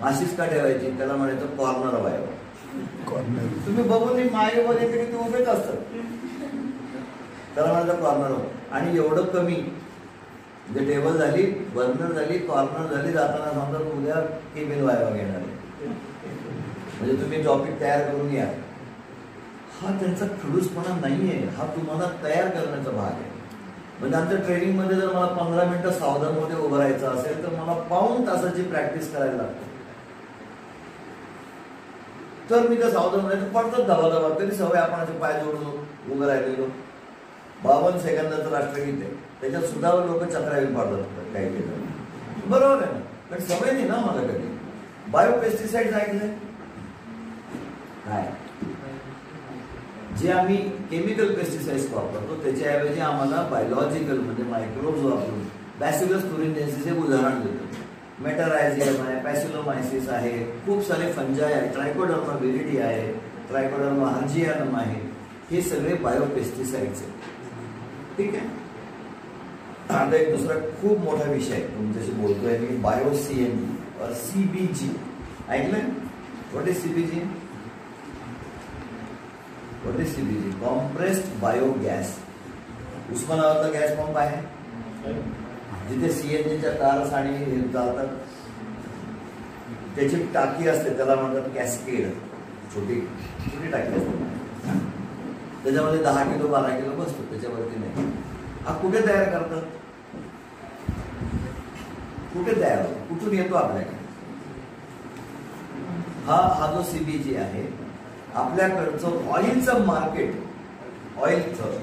अशीच का ठेवायची? त्याला म्हणायचं कॉर्नर वायवा. तुम्ही बघून मागे मध्ये की ते उभेच असतात. त्याला म्हणायचं कॉर्नर. आणि एवढं कमी म्हणजे टेबल झाली, बर्नर झाली, कॉर्नर झाली, जाताना समजा उद्या केबिन वायवा घेणार आहे. म्हणजे तुम्ही टॉपिक तयार करून या. हा त्यांचा खडूसपणा नाहीये, हा तुम्हाला तयार करण्याचा भाग आहे. म्हणजे आमच्या ट्रेनिंगमध्ये जर मला 15 मिनिटं सावधानमध्ये उभं राहायचं असेल तर मला 1.5 तासाची प्रॅक्टिस करायला लागते. तर मी त्या सावधान राहायचं पडतात धबाधबा. कधी सवय आपण पाय जोडून उभं राहिलेलो. 52 सेकंदाचं राष्ट्रगीत आहे, त्याच्यात सुद्धा लोक चक्रावी पाडतात काही काही. बरोबर आहे ना, पण सवय नाही ना मला कधी. बायोपेस्टिसाइड्स ऐकलंय काय? जे आम्ही केमिकल पेस्टिसाइड्स वापरतो त्याच्याऐवजी आम्हाला बायोलॉजिकल म्हणजे मायक्रोब्स वापरून बॅसिलस तुरिन्सिस हे उदाहरण देतो. मेटारायझियम आहे, पॅसिलोमायसिस आहे, खूप सारे फंजाय आहे, ट्रायकोडर्मा विरिडी आहे, ट्रायकोडर्मा हर्जियानम आहे. हे सगळे बायोपेस्टिसाइड्स आहेत. ठीक आहे. आता एक दुसरा खूप मोठा विषय तुमच्याशी बोलतोय मी, बायो CNG और CBG. ऐकलंय? What is CBG? What is CBG? Compressed biogas. उस्मानाबादला गॅस पंप आहे जिथे CNGच्या कार्स आणि चालतात. त्याची टाकी असते, त्याला म्हणतात कॅस्केड. छोटी छोटी टाकी असते. त्याच्यामध्ये 10 किलो 12 किलो बसतो, त्याच्यावरती नाही. हा कुठे तयार करतात, कुठे तयार होतो, कुठून येतो आपल्याकडे? हा जो CBG आहे, आपल्याकडचं ऑइलचं मार्केट, ऑइलचं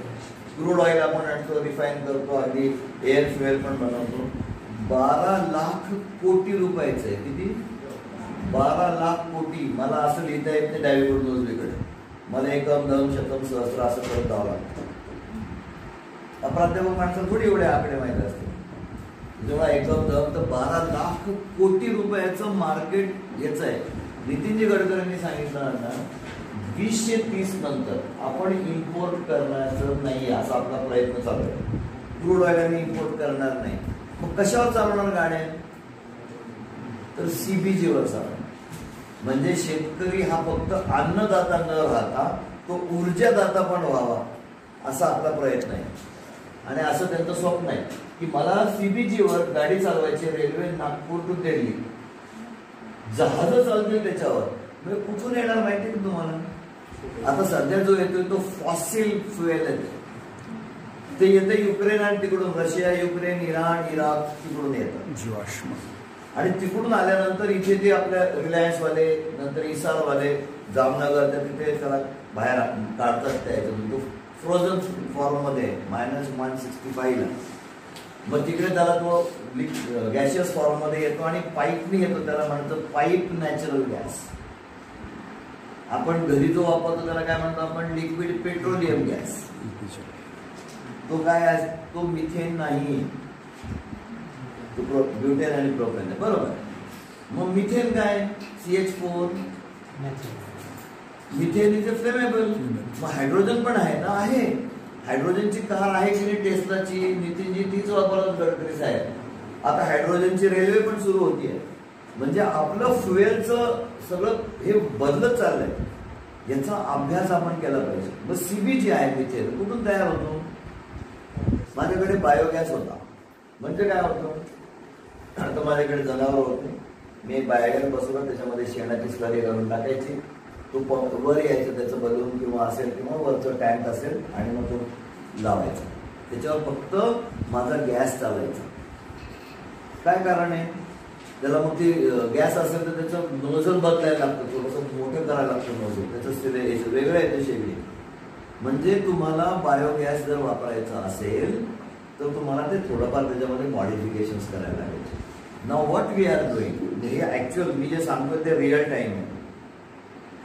क्रूड ऑइल आपण आणतो, रिफाईन करतो, अगदी एअर फ्युएल पण बनवतो, 12 लाख कोटी रुपयाचं आहे. किती? 12 लाख कोटी. मला असं लिहिता येत नाही डावीकडून उजवीकडे, मला एकम दम शतम सहस्र असं करत जावं लागतं. अप्राध्यापक माणसं थोडी एवढे आकडे माहीत असते. जेव्हा एकम दम तर 12 लाख कोटी रुपयाचं मार्केट याचं आहे. नितीनजी गडकरींनी सांगितलं ना, 2030 नंतर आपण इम्पोर्ट करण्याचं नाही असा आपला प्रयत्न चालू आहे. क्रूड ऑइल आम्ही इम्पोर्ट करणार नाही. मग कशावर चालवणार गाड्या? तर CBGवर चालवणार. म्हणजे शेतकरी हा फक्त अन्नदाता न राहता तो ऊर्जादाता पण व्हावा असा आपला प्रयत्न आहे. आणि असं त्यांचं स्वप्न आहे की मला CBGवर गाडी चालवायची, रेल्वे नागपूर टू दिल्ली, जहाज चालतील त्याच्यावर. म्हणजे कुठून येणार माहिती आहे तुम्हाला? आता सध्या जो येतोय तो फॉसिल फ्युएल येतो, ते येतं युक्रेन आणि तिकडून रशिया, युक्रेन, इराण, इराक तिकडून येतं जीवाश्म. आणि तिकडून आल्यानंतर इथे ते आपल्या रिलायन्सवाले, नंतर इसारवाले, जामनगर, तर तिथे त्याला बाहेर काढतात. त्याच्यातून तो फ्रोझन फॉर्ममध्ये -165 ला. मग तिकडे त्याला तो गॅशियस फॉर्ममध्ये येतो आणि पाईपने येतो. त्याला म्हणतो पाईप नॅचरल गॅस. आपण घरी जो वापरतो त्याला काय म्हणतो आपण? Liquid petroleum gas. तो काय आहे? तो मिथेन नाही, तो ब्युटेन आणि प्रोपेन आहे. बरोबर. मग मिथेन काय? CH4. Methane is a flammable. मग हायड्रोजन पण आहे ना? आहे. हायड्रोजनची कार आहे की नाही टेस्लाची, नितीनजी तीच वापरत गडकरी साहेब. आता हायड्रोजनची रेल्वे पण सुरू होतीये. म्हणजे आपलं फ्युएलचं सगळं हे बदलत चाललंय. याचा अभ्यास आपण केला पाहिजे. मग CBG आहे मिथेन कुठून तयार होतो? माझ्याकडे बायोगॅस होता. म्हणजे काय होतं? आता माझ्याकडे जनावर होते, मी एक बायोगॅस बसवला, त्याच्यामध्ये शेणाची स्लरी घालून टाकायची, तो वर यायचं त्याचं बलून किंवा असेल किंवा वरचं टँक असेल आणि मग तो लावायचा. त्याच्यावर फक्त माझा गॅस चालायचा. काय कारण आहे त्याला? मग ती गॅस असेल तर त्याचं नोझल बदलायला लागतं, थोडंसं मोठं करायला लागतं नोझल, त्याचं वेगळं येतं शेगडी. म्हणजे तुम्हाला बायोगॅस जर वापरायचा असेल तर तुम्हाला ते थोडंफार त्याच्यामध्ये मॉडिफिकेशन्स करायला लागायचे. Now what we are doing, हे ऍक्च्युअल मी जे सांगतो ते रिअल टाइम आहे.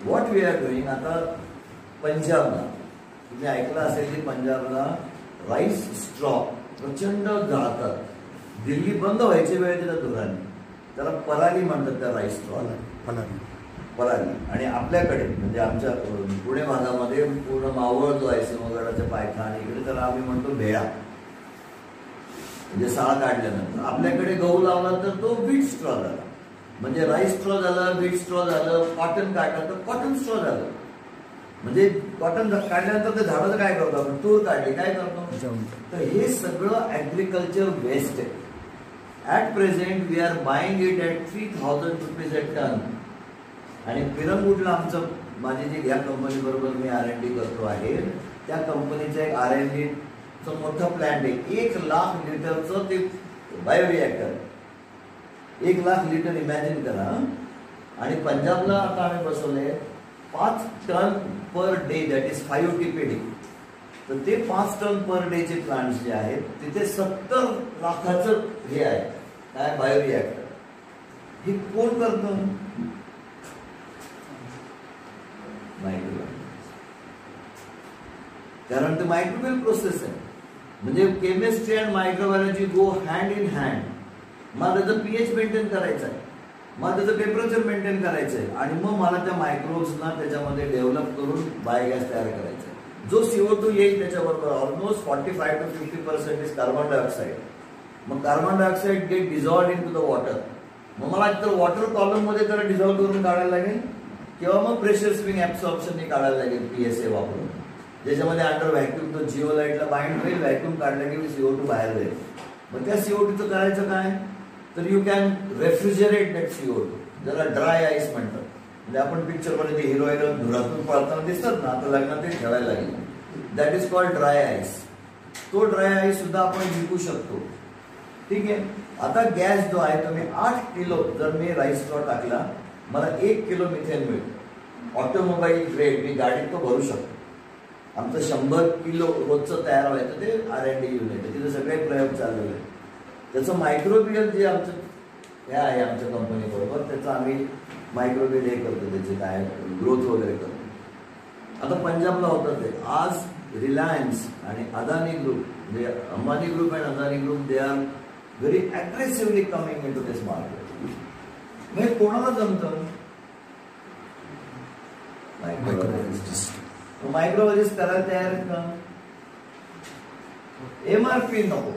व्हॉट वी आर डुईंग, आता पंजाबला तुम्ही ऐकलं असेल की पंजाबला राईस स्ट्रॉ प्रचंड जाळतात. दिल्ली बंद व्हायची वेळ त्याच्या धुराने, त्याला पराली म्हणतात त्या राईस स्ट्रॉला, पराली. आणि आपल्याकडे म्हणजे आमच्या पुणे भागामध्ये पूर्ण मावळ जो आहे सिंहगडाच्या पायथा इकडे त्याला आम्ही म्हणतो भेळा, म्हणजे साळ काढल्यानंतर. आपल्याकडे गहू लावला तर तो व्हीट स्ट्रॉ झाला. म्हणजे राईस स्ट्रॉ झालं, व्हीट स्ट्रॉ झालं, कॉटन काढलं तर कॉटन स्ट्रॉ झालं. म्हणजे कॉटन काढल्यानंतर ते झाडाचं काय करतो आपण? तूर काढली काय करतो? तर हे सगळं ऍग्रिकल्चर वेस्ट आहे. At present we are buying it at 3000 rupees a ton. आणि पिरंगुटला आमचं माझी जी या कंपनी बरोबर मी R&D करतो आहे, त्या कंपनीचं एक R&Dचं मोठं प्लॅन्ट आहे. 1 लाख लिटरचं ते बायोरिएक्टर, 1 लाख लिटर इमॅजिन करा. आणि पंजाबला आता आम्ही बसवले 5 ton per day, that is 5 TPD. तर ते 5 टन पर डेचे प्लांट्स जे आहेत तिथे 70 लाखाचं हे आहे काय बायोरिएक्टर. हे कोण करतं? मायक्रोवेल. कारण ते मायक्रोवेल प्रोसेस आहे. म्हणजे chemistry and microbiology go hand in hand. मला त्याचं pH मेंटेन करायचं आहे, मला त्याचं टेम्परेचर मेंटेन करायचं आहे आणि मग मला त्या मायक्रोब्सना त्याच्यामध्ये डेव्हलप करून बायोगॅस तयार करायचा आहे. जो CO2 येईल त्याच्याबरोबर almost 45 to 50% is carbon dioxide. मग carbon dioxide get dissolved into the water. मग मला तर वॉटर कॉलम मध्ये त्याला डिझॉल्व्ह करून काढायला लागेल किंवा मग प्रेशर स्विंग ऍब्सॉर्प्शन काढायला लागेल PSA वापरून, ज्याच्यामध्ये अंडर व्हॅक्यूम तो जिओलाइटला बाइंड होईल, व्हॅक्यूम काढला की CO2 बाहेर जाईल. मग त्या CO2चं करायचं काय? तर you can refrigerate that CO2, ज्याला ड्राय आईस म्हणतात. म्हणजे आपण पिक्चरमध्ये ते हिरो हिरोईन धुरातून पळताना दिसतात ना, आता लग्नात ते ठेवायला लागेल. That is called dry ice. तो ड्राय आईस सुद्धा आपण विकू शकतो. ठीक आहे. आता गॅस जो आहे तो मी 8 किलो जर मी राईस फ्लोअर टाकला, मला 1 किलो मिथेन मिळेल. ऑटोमोबाईल ग्रेड मी गाडीत तो भरू शकतो. आमचं 100 किलो रोजचं तयार व्हायचं ते R&D युनिट आहे, तिथे सगळे प्रयोग चाललेले आहेत. त्याचं मायक्रोबियल जे आमचं हे आहे आमच्या कंपनी बरोबर, त्याचं आम्ही मायक्रोबियल हे करतो, त्याचे काय ग्रोथ वगैरे करतो. आता पंजाबला होतं ते. आज रिलायन्स आणि अदानी ग्रुप, म्हणजे Ambani group and Adani group, they are very aggressively coming into this market. म्हणजे कोणाला जमतं? मायक्रोबायोलॉजिस्ट करायला तयार आहेत का? MRP नको.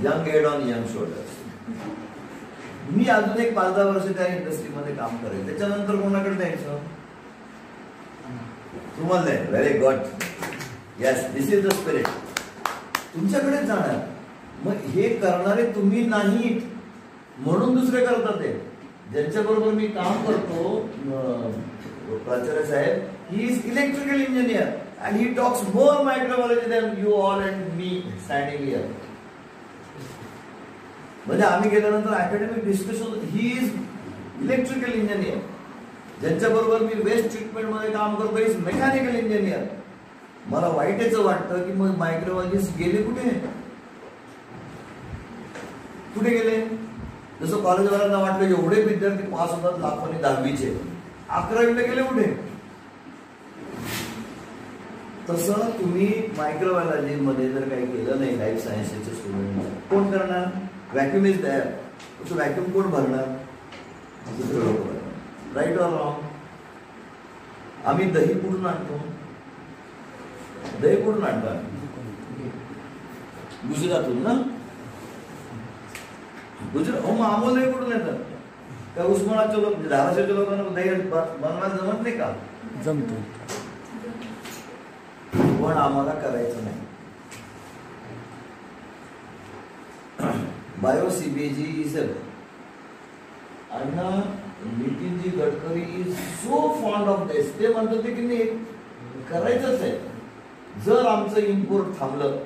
Young head on young shoulders. मी अजून एक 5-10 वर्ष त्या इंडस्ट्रीमध्ये काम करेल, त्याच्यानंतर कोणाकडे द्यायचं? तुम्हाला नाही. Very good. Yes, this is the spirit. तुमच्याकडेच जाणार. मग हे करणारे तुम्ही नाहीत म्हणून दुसरे करतात. ते ज्यांच्याबरोबर मी काम करतो, प्राचार्य साहेब, he is electrical engineer and he talks more microbiology than you all and me standing here. म्हणजे आम्ही गेल्यानंतर academic discussion, he is electrical engineer. ज्यांच्याबरोबर मी वेस्ट ट्रीटमेंटमध्ये काम करतो, इज मेकॅनिकल इंजिनियर. मला वाईटच वाटतं की मग मायक्रोबायोलॉजिस्ट गेले कुठे? कुठे गेले? जसं कॉलेजवाल्यांना वाटलं एवढे विद्यार्थी पास होतात लाखोनी 10वीचे, 11वीला गेले कुठे? तसं तुम्ही मायक्रोबायोलॉजी मध्ये जर काही केलं नाही, लाईफ सायन्सेसचे स्टुडंट कोण करणार? Vacuum is there. तो व्हॅक्युम कोण भरणार? दुसरे लोक भरणार. Right or wrong? आम्ही दही कुठून आणतो? दही कुठून आणतो? गुजरातून ना? गुजरात. हो, मग अमोल दही कुठून येतात? त्या उस्मानाच्या लोक, धाराशिवच्या लोकांना दही बनवायला जमत नाही का? जमतो. पण आम्हाला करायचं नाही. बायो CBG इज अण्णा नितीनजी Gadkari is so fond of this. ते म्हणतात की नाही करायचंच आहे. जर आमचं इम्पोर्ट थांबलं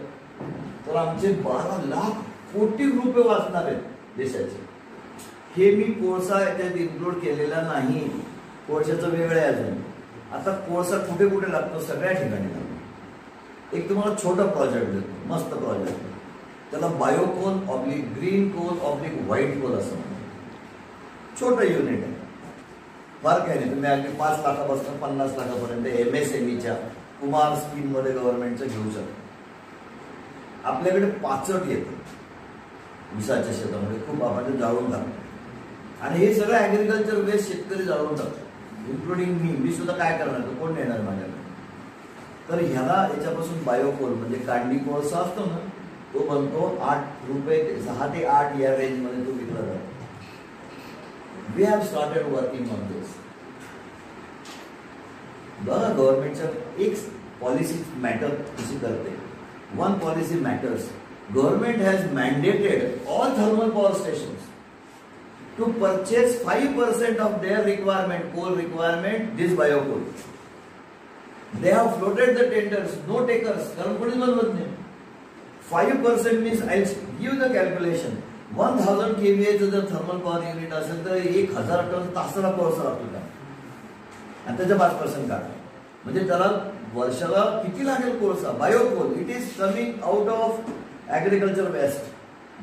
तर आमचे 12 लाख कोटी रुपये वाचणार आहेत देशाचे. हे मी कोळसा याच्यात इन्क्लूड केलेला नाही. कोळशाचं वेगळं आहे अजून. आता कोळसा कुठे कुठे लागतो? सगळ्या ठिकाणी लागतो. एक तुम्हाला छोटा प्रोजेक्ट देतो, मस्त प्रोजेक्ट. त्याला biocoal oblique green coal oblique white coal असं म्हणतात. छोटं युनिट आहे, फार काही नाही. तुम्ही अगदी 5 लाखापासून 50 लाखापर्यंत MSMEच्या कुमार स्कीम मध्ये गव्हर्नमेंटचं घेऊ शकतो. आपल्याकडे पाचट येतं ऊसाच्या शेतामध्ये, खूप आपण ते जाळून टाकतो. आणि हे सगळं ऍग्रिकल्चर वेस्ट शेतकरी जाळून टाकतो, इन्क्लुडिंग मी सुद्धा. काय करणार? तो कोण नेणार माझ्याकडे? तर ह्याला याच्यापासून बायोकोल म्हणजे कांडी कोळसा असतो ना, तो बनतो. 8 रुपये 6 ते 8 या रेंज मध्ये तो विकला जातो. We have started working on this. बघा, गव्हर्नमेंटच्या एक पॉलिसी मॅटर कशी करते. One policy matters. Government has mandated all thermal power stations to purchase 5% of their requirement, coal requirement, this biocoal. They have floated the tenders, no takers. कारण कोणीच बनवत नाही. 5% means I'll give the calculation. 1000 kVA जर thermal power unit असेल तर 1000 ton तासाला कोळसा लागतो का? आणि त्याच्या 5% काढा म्हणजे त्याला वर्षाला किती लागेल कोळसा? Biocoal. It is coming out of agriculture waste,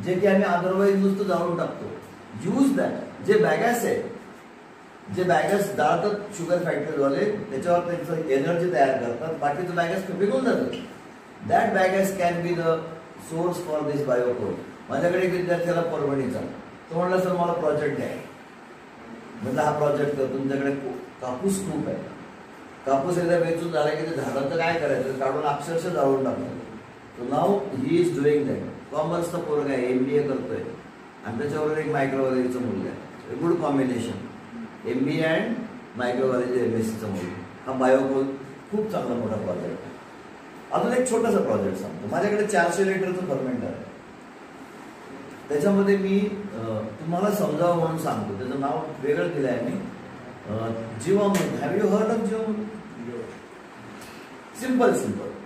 जे की आम्ही अदरवाईज नुसतं जाळून टाकतो. Use that. जे बॅगॅस आहे, जे बॅगस जाळतात शुगर फॅक्टरीवाले, त्याच्यावर त्यांचं एनर्जी तयार करतात, बाकीचं बॅगस पिकून जातात. That bags can be the source for this biocoal. माझ्याकडे एक विद्यार्थ्याला परभणीचा, तो म्हणला सर मला प्रोजेक्ट द्या. म्हणजे हा प्रोजेक्ट कर. तुमच्याकडे कापूस खूप आहे, कापूस एकदा वेचून झाला की ते झाडाचं काय करायचं? काढून अक्षरशः जाळून टाकलं. So now he is doing that. कॉमर्सचा पोरगा आहे, MBA करतोय आणि त्याच्यावर एक मायक्रोबायोलॉजीचं मुलगा आहे. Good combination. MBA and microbiology MSCचा मुलगा. हा बायोकोल खूप चांगला मोठा प्रोजेक्ट आहे. अजून एक छोटासा प्रोजेक्ट सांगतो. माझ्याकडे 400 लिटरचं फर्मेंटर आहे. त्याच्यामध्ये मी तुम्हाला समजावं म्हणून सांगतो. त्याचं नाव वेगळं दिलं आहे मी. जीवामृत. हॅव यू हर्ड ऑफ जीवामृत? सिंपल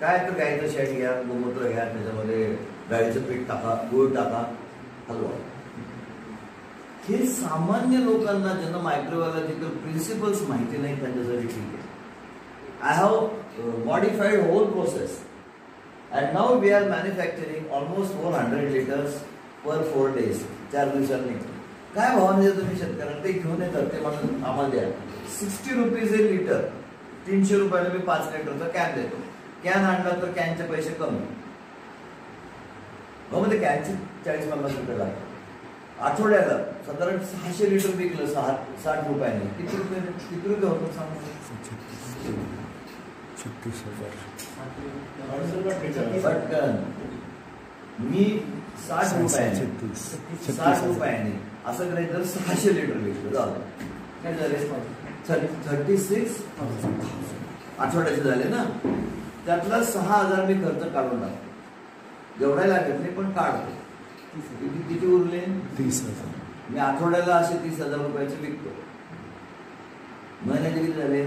काय तर गाईचं शेण घ्या, गोमूत्र घ्या, त्याच्यामध्ये डाळीचं पीठ टाका, गूळ टाका, हलवा. हे सामान्य लोकांना ज्यांना मायक्रोबायोलॉजिकल प्रिन्सिपल्स माहिती नाही त्यांच्यासाठी ठीक आहे. I have modified whole process and now we are manufacturing almost 400 liters per 4 days. 4 दिवसांनी काय भावाने देतो मी शेतकऱ्यांना? ते घेऊन येतात, ते म्हणून आम्हाला द्या 60 rupees a liter. 300 रुपयाला मी 5 लिटरचा कॅन देतो. कॅन आणला तर कॅनचे पैसे कमी, मग ते कॅनचे 40-50 रुपये लागतात. आठवड्याला साधारण 600 लिटर विकलं 60 रुपयाने, किती रुपये होतं सांग? 36,000. पटकन मी 60 रुपयाने असं करायचं तर 600 लिटर विकलं. झालं काय झाले? 36 आठवड्याचे झाले ना. त्यातला 6,000 मी खर्च काढून टाकतो. जेवढा लागत नाही पण काढतो. किती उरले? 30,000. मी आठवड्याला असे 30,000 रुपयाचे विकतो. महिन्याचे किती झाले?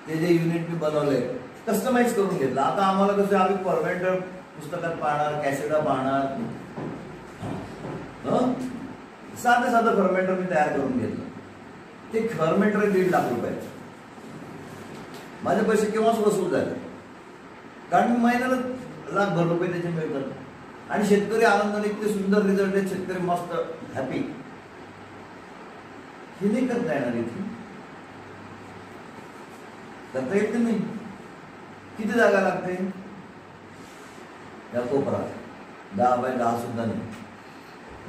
ते जे युनिट मी बनवलंय कस्टमाइज करून घेतलं. आता आम्हाला कसं, आम्ही फर्मेंटर पुस्तकात पाहणार, कॅसेटा पाहणार, साधं फर्मेंटर मी तयार करून घेतलं. ते फर्मेंटर 1.5 लाख रुपयाचं. माझे पैसे केव्हाच वसूल झाले, कारण मी महिन्याला लाखभर रुपये त्याचे मिळतात. आणि शेतकरी आनंदाने, इतके सुंदर रिझल्ट आहेत, शेतकरी मस्त हॅपी. हे नाही करता येणार इथे, करता येत नाही. किती जागा लागते? त्या कोपरात 10 बाय 10 सुद्धा नाही.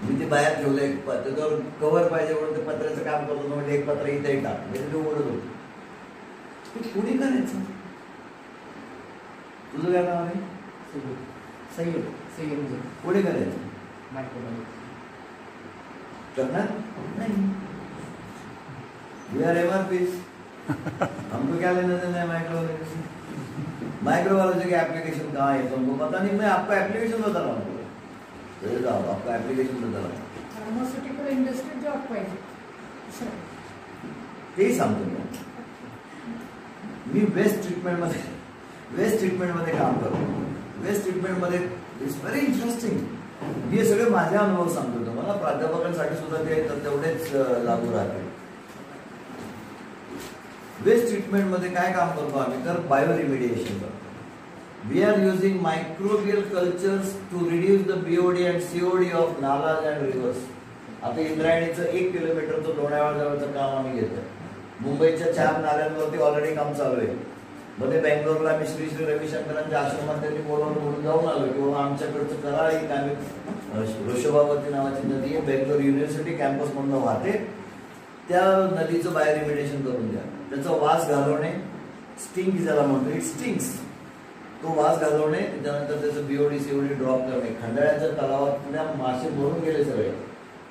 मी ते बाहेर ठेवले, त्याच्यावर कव्हर पाहिजे म्हणून ते पत्र्याचं काम करतो. म्हणजे एक पत्र इथे टाक, म्हणजे ते उघडत होतं. ते कोणी करायचं? तुझं काय नाव आहे? कोणी करायचं? करणार नाही. We are MRPs. हमको क्या लेना देना है माइक्रोबायोलॉजी? माइक्रोबायोलॉजी का एप्लीकेशन कहाँ है तुमको पता नहीं. मैं आपका एप्लीकेशन बता रहा हूँ. आपका एप्लीकेशन बता रहा हूँ. फार्मास्युटिकल इंडस्ट्री जॉब पाहिजे तेही सांगतो मी. वेस्ट ट्रीटमेंटमध्ये काम करतो. वेस्ट ट्रीटमेंटमध्ये इट्स व्हेरी इंटरेस्टिंग. हे सगळे माझे अनुभव सांगतो तुम्हाला. प्राध्यापकांसाठी सुद्धा ते तेवढेच लागू राहते. वेस्ट ट्रीटमेंटमध्ये काय काम करतो आम्ही, तर बायो रिमेडिएशन करतो. We are using microbial cultures to reduce the BOD and COD of नालाज अँड रिव्हर्स. आता इंद्रायणीचं 1 किलोमीटरचं लोणावळ्याजवळचं काम आम्ही घेतोय. मुंबईच्या 4 नाल्यांवरती ऑलरेडी काम चालू आहे. मध्ये बेंगलोरला मी श्री रविशंकरांच्या आश्रमात त्यांनी बोलून जाऊन आलो की बाबा आमच्याकडचं करा. एक आम्ही ऋषभावती नावाची नदी आहे, बेंगलोर युनिव्हर्सिटी कॅम्पस मधून वाहते. त्या नदीचं बायो रिमेडिएशन करून द्या. त्याचा वास घालवणे, स्टिंग ज्याला म्हणतो, इट स्टिंग्स, तो वास घालवणे. त्याच्यानंतर त्याचं BOD COD ड्रॉप करणे. खंडाळ्याच्या तलावातल्या मासे मरून गेले सगळे.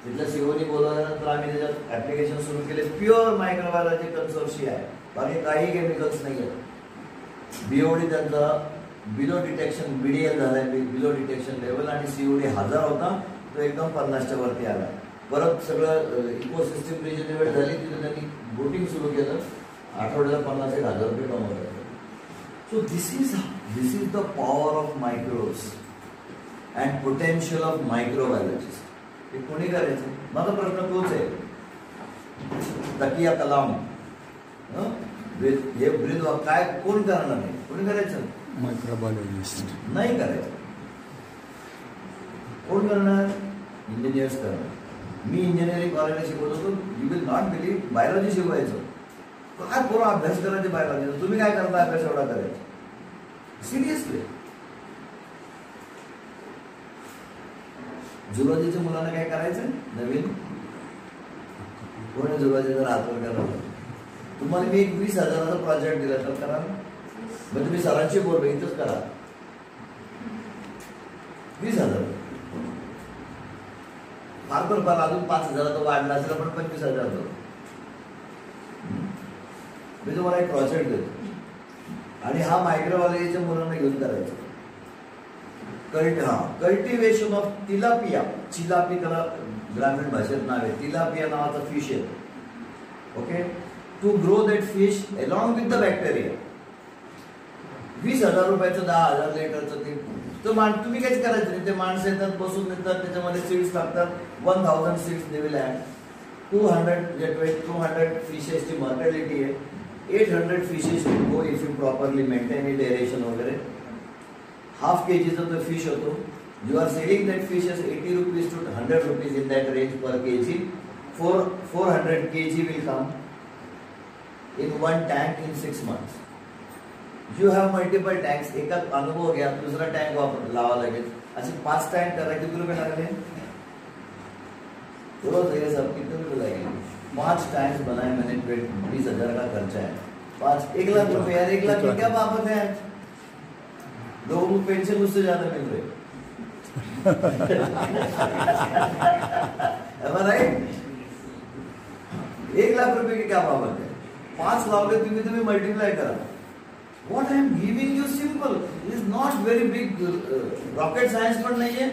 तिथल्या COD बोलवल्यानंतर आम्ही त्याच्यात ऍप्लिकेशन सुरू केले. प्युअर मायक्रोबायोलॉजी कन्सोर्शिया आहे, बाकी काही केमिकल्स नाही आहेत. BOD त्यांचा बिलो डिटेक्शन BDL झालाय, बिलो डिटेक्शन लेवल, आणि COD 1000 होता, तो एकदम 50च्या वरती आला. परत सगळं इकोसिस्टम रिजनेबल झाली. तिथे त्यांनी बोटिंग सुरू केलं. आठवड्याला 50,000 रुपये कमवतात. So this is the power of microbes and potential of microbiologist. हे कोणी करायचं? माझा प्रश्न तोच आहे. तकिया कलाम हे ब्रीद काय कोण करणार नाही? कोणी करायचं? मायक्रोबायोलॉजिस्ट नाही करायचं. कोण करणार? इंजिनियर्स करणार. मी इंजिनिअरिंग कॉलेजला शिकवत होतो. You will not believe, biology शिकवायचं. काय पूर्ण अभ्यास करायचे बायोलॉजीचा? तुम्ही काय करता अभ्यास एवढा करायचा? सिरियसली. झुलॉजीच्या मुलांना काय करायचं नवीन? कोणी झुलॉजीचा हातवर करायला? तुम्हाला मी 20,000चा प्रोजेक्ट दिला तर करा. म्हणजे मी सरांशी बोललो, इथंच करा. 20,000 फार तर फार अजून 5,000 वाढला असेल, पण 25,000 मी तुम्हाला एक प्रोजेक्ट देतो आणि हा मायक्रोबायोलॉजीच्या मुलांना घेऊन करायचं. Cultivation of tilapia. चिलापी त्याला ग्रामीण भाषेत नाव आहे. तिलापिया नावाचा फिश आहे. Okay, to grow that fish along with the bacteria. 20,000 रुपयाचं 10,000 लिटरचं ते तुम्ही काहीच करायचं नाही. ते माणसं येतात, बसून येतात, त्याच्यामध्ये सीड्स टाकतात. 1000 सीड्स दे विल ॲड. 200 फिशेसची मॉर्टॅलिटी आहे. 800 fishes will go if you properly maintain it, aeration वगैरे. हाफ kg चा तो फिश होतो. You are selling that fish as 80 rupees to 100 rupees in that range per kg. 400 kg will come in one tank in 6 months. You have multiple tanks. एका अनुभव घ्या, दुसरा tank लावा लागेल. असे 5 टँक करा, किती रुपये लागले? रोज ये सब कितने रुपये लगेंगे? 5 टैंक्स बनाए मैंने, 20,000 का खर्चा है. 1 लाख रुपए यार, 1 लाख की क्या बात है? लोगों को पेंशन उससे ज्यादा मिल रही है. 1 लाख रुपए की क्या बाबत है? 5 लावले तुम्ही मल्टीप्लाई करा. What I am giving you simple is not very big rocket science पण नाहीये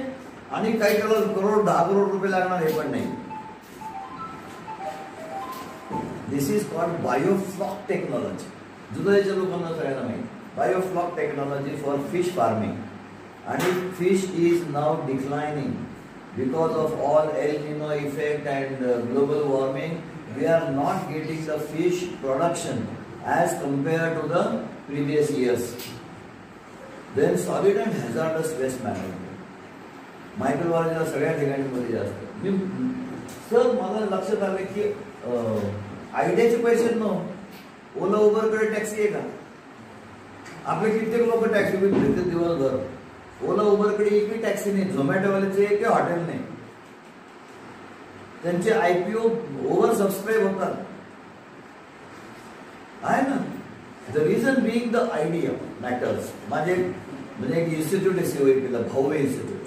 आणि काही त्याला करोड 10 करोड रुपये लागणार हे पण नाही. This is called biofloc technology. जुदैच्या लोकांना सगळ्यांना माहिती. Biofloc technology for fish farming. आणि fish is now declining because of all El Nino effect and global warming. We are not getting the fish production as compared to the previous years. Then solid and hazardous waste management. मायक्रोबायोलॉजीला सगळ्या ठिकाणी मध्ये जास्त. मी sir मला लक्षात आलं की आयडियाचे पैसे न ओला उबरकडे टॅक्सी आहे का? आपले कित्येक लोक टॅक्सी फिरते दिवसभर. ओला उबरकडे एकही टॅक्सी नाही, झोमॅटोवाल्याचे एकही हॉटेल नाही. त्यांचे IPO ओव्हर सबस्क्राईब होतात आहे ना. The reason being the idea matters. माझे म्हणजे एक इन्स्टिट्यूट आहे COEP ला, भाऊ इन्स्टिट्यूट.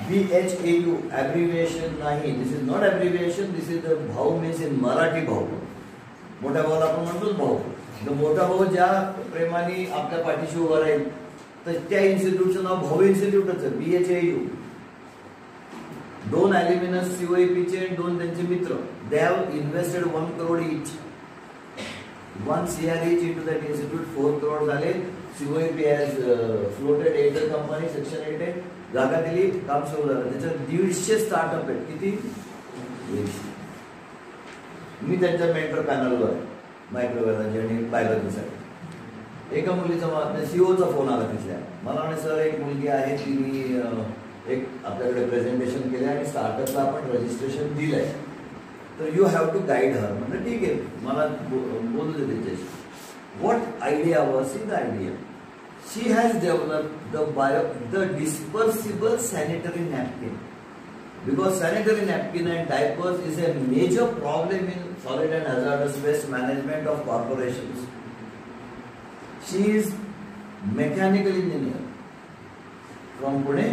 BHAU ॲब्रिव्हिएशन नाही, this is not abbreviation, this is the Bhau means in Marathi bhau. मोठ्या भाऊला आपण म्हणतोच भाऊ. मोठा भाऊ ज्या प्रेमाने आपल्या पाठीशी उभा राहील, तर त्या इन्स्टिट्यूटचं नाव भाऊ इन्स्टिट्यूटच आहे, BHAU. 2 ॲल्युमिनस COEPचे 2 त्यांचे मित्र. They have invested 1 crore each. 1 CR each into that institute. 4 crore झाले. COEP has floated 8 company, section 8 आहे, जागा दिली, काम सुरू झालं. त्याच्यात 150 स्टार्टअप आहेत. किती? 150. मी त्यांच्या मेंटर पॅनलवर आहे मायक्रोबायोलॉजी आणि बायोलॉजीसाठी. एका मुलीचा CEOचा फोन आला तिथल्या. मला म्हणे सर एक मुलगी आहे, तिने एक आपल्याकडे प्रेझेंटेशन केलं आणि स्टार्टअपला आपण रजिस्ट्रेशन दिलंय, तर you have to guide her. म्हणजे ठीक आहे, मला बोलू दे त्याच्याशी. What idea was in the idea? She has developed the dispersible sanitary napkin. Because sanitary napkin and diapers is a major problem in solid and hazardous waste management of corporations. She is mechanical engineer from Pune.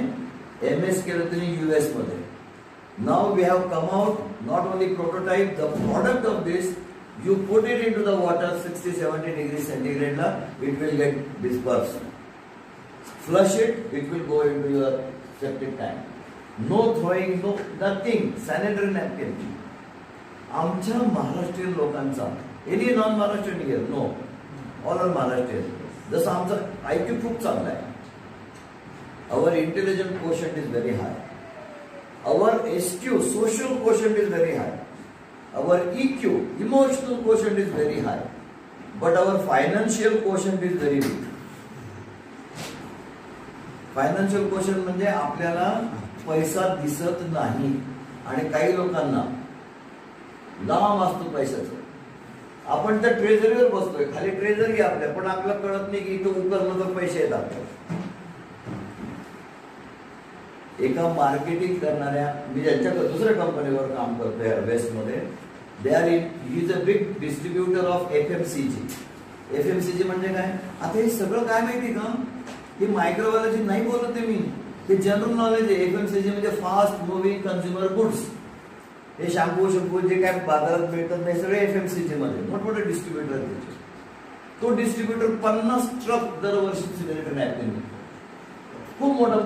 MS केलं तिने US मध्ये. Now we have come out, not only prototype, the product of this, you put it into the water 60-70 degrees centigrade, it will get dispersed. Flush it, it will go into your septic tank. No throwing, no nothing, sanitary napkin. आमच्या महाराष्ट्रीयन लोकांचा, any non-Maharashtrian here? No. All are Maharashtrian. जसं आमचा IQ खूप चांगला आहे. Our intelligent quotient is very high. Our SQ, social quotient is very high. Our EQ, emotional quotient is very high. But our financial quotient is very weak. Financial quotient म्हणजे आपल्याला पैसा दिसत नाही आणि काही लोकांना लांब असतो पैशाचं. आपण त्या ट्रेझरीवर बसतोय, खाली ट्रेझरी आपल्या, पण आपल्याला कळत नाही की इथं उकरलं तर पैसे येतात आपल्याला. एका मार्केटिंग करणाऱ्या, मी ज्यांच्याकडे दुसऱ्या कंपनीवर काम करतोय वेस्टमध्ये, they are he is a big distributor of FMCG. FMCG म्हणजे काय? आता हे सगळं काय माहिती का? हे मायक्रोबायोलॉजी नाही बोलते मी, हे जनरल नॉलेज आहे. FMCG म्हणजे फास्ट मुव्हिंग कन्झ्युमर गुड्स. हे शॅम्पू जे काय बाजारात मिळतात नाही, सगळे FMCG मध्ये मोठमोठे डिस्ट्रीब्युटर त्याचे. तो डिस्ट्रीब्युटर 50 ट्रक दरवर्षी सिलेक्ट नॅपकिन, खूप मोठा.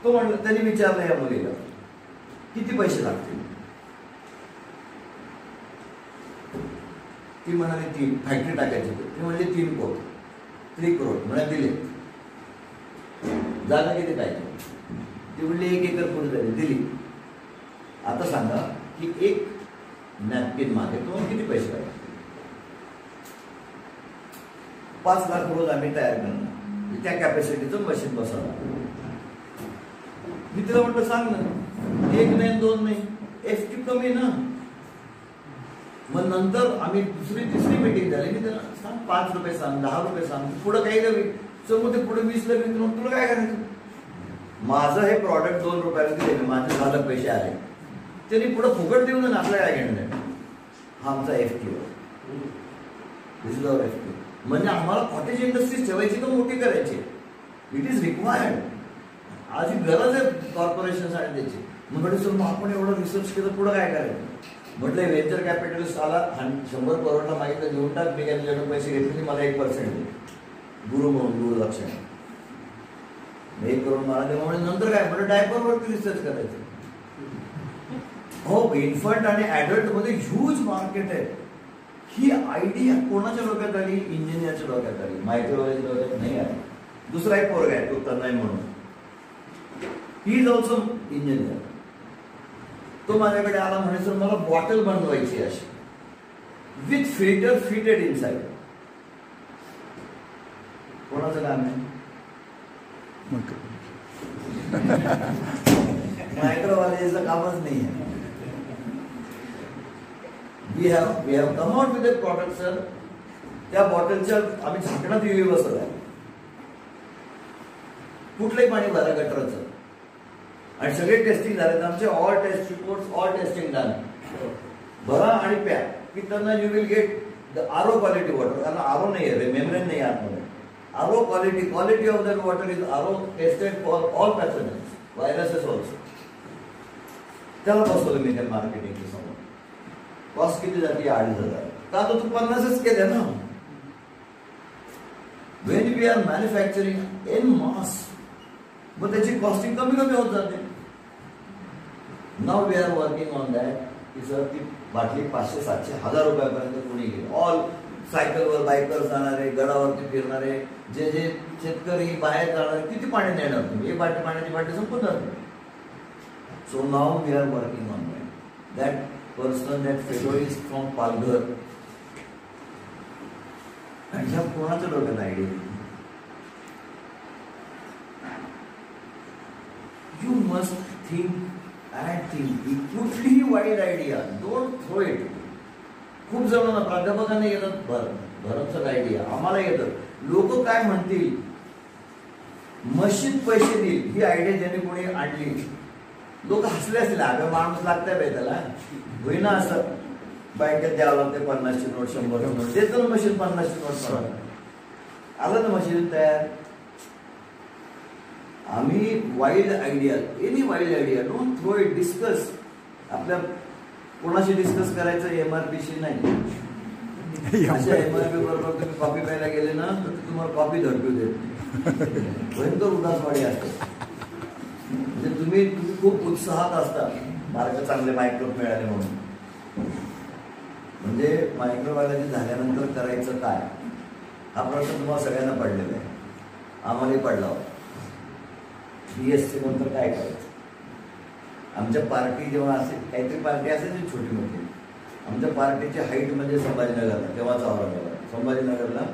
तो म्हणलं, त्यांनी विचारलं या मुलीला किती पैसे लागतील. ती म्हणाली 3 फॅक्टरी टाकायची ती म्हणजे 3 कोट 3 करोड म्हणजे दिले. जागा किती पाहिजे ती म्हणली 1 एकर पुढे झाली दिली. आता सांगा की एक नॅपकिन मागे तुम्हाला किती पैसे पाहिजे? 5 लाख रोज आम्ही तयार करणार त्या कॅपॅसिटीचं मशीन बसवणार. मी तिला म्हटलं सांग ना 1 नाही 2 नाही FT कमी ना. मग नंतर आम्ही दुसरी तिसरी मीटिंग झाली मी त्याला सांग 5 रुपये सांग 10 रुपये सांग पुढं काही कमी समोर ते पुढे 20 ला विकून तुला काय करायचं? माझं हे प्रॉडक्ट 2 रुपयाला दिले माझे 10 लाख पैसे आले त्यांनी पुढे फुकट देऊन ना आपल्याला काय घेणं नाही. हा आमचा FT म्हणजे आम्हाला कॉटेज इंडस्ट्रीज ठेवायची का मोठी करायची? It is required. आज ही गरज आहे कॉर्पोरेशनसाठी त्याची. म्हणजे सर मग आपण एवढं रिसर्च केलं पुढे काय करायचं? म्हटलं व्हेंचर कॅपिटलिस्ट आला 100 करोडला मागितलं घेऊन टाक मी काय तुझ्याकडे पैसे घेतले मला 1% दे गुरु म्हणून दूरलक्ष 1 करोड मला दे म्हणून नंतर काय म्हटलं डायपरवरती रिसर्च करायचं. हो इन्फंट आणि ऍडल्ट मध्ये ह्यूज मार्केट आहे. ही आयडिया कोणाच्या डोक्यात आली? इंजिनियरच्या डोक्यात आली. मायक्रोबायोलॉजी डोक्यात नाही आली. दुसरा एक पोरगा आहे तो तन्मय म्हणून ही इज ऑल्सो इंजिनियर. तो माझ्याकडे आला म्हणे सर मला बॉटल बनवायची अशी विथ फिल्टर फिटेड इनसाइड. कोणाचं काम आहे? मायक्रोबायोलॉजीचं कामच नाही आहे. We have come out with a product sir. त्या बॉटलच्या आम्ही झाकणात UV बसवलं आहे. कुठलंही पाणी भरा गटरचं आणि सगळे टेस्टिंग झाले तर आमचे all test reports all testing done. भरा आणि प्या की त्यांना you will get the RO quality water. कारण RO नाही आहे मेम्ब्रेन नाही आतमध्ये. RO quality of that water is RO tested for all pathogens viruses also. त्याला बसवलं मी त्या मार्केटिंगच्या समोर. कॉस्ट किती जाते? 2,500. का तर तू 50च केले ना. When we are manufacturing in mass मग त्याची कॉस्टिंग कमी कमी होत जाते. Now we are working on that की सर ती बाटली 500, 700, 1000 रुपयापर्यंत कोणी घेईल. ऑल सायकलवर बायकर जाणारे गडावरती फिरणारे जे जे शेतकरी बाहेर जाणारे किती पाणी नेणार तुम्ही? एक पाण्याची बाटली संपून जाते. So now we are working on that person that fellow is from Palghar. आणि ह्या कोणाच्या डोक्यात idea? You must think and think. कुठलीही वाईट आयडिया डोंट थ्रो इट. खूप जणांना प्राध्यापकांना येतात भरमसाठ आयडिया आम्हाला येतात. लोक काय म्हणतील? मशीन पैसे देईल ही आयडिया ज्याने कोणी आणली. लोक हसले असतील अगं माणूस लागतंय बाई त्याला होईना असं. बँकेत द्यावं लागते 50ची नोट 100ची नोट देतो ना मशीन 50ची नोट आलं ना मशीन तयार. आम्ही wild idea any wild idea don't throw it. Discuss. आपल्या कोणाशी डिस्कस करायचं MRPशी नाही. अशा MRP बरोबर तुम्ही कॉफी प्यायला गेले ना तर तुम्हाला कॉफी झडपू देत भयंकर उदासवाडी असते. म्हणजे तुम्ही खूप उत्साहात असता मार्ग चांगले मायक्रो मिळाले म्हणून. म्हणजे मायक्रोबायोलॉजी झाल्यानंतर करायचं काय हा प्रश्न तुम्हाला सगळ्यांना पडलेला आहे. आम्हालाही पडला होता. BSc नंतर काय करायचं? आमच्या पार्टी जेव्हा असेल काहीतरी पार्टी असायची छोटी मोठी. आमच्या पार्टीची हाईट म्हणजे संभाजीनगरला तेव्हाच औरंगाबाद संभाजीनगरला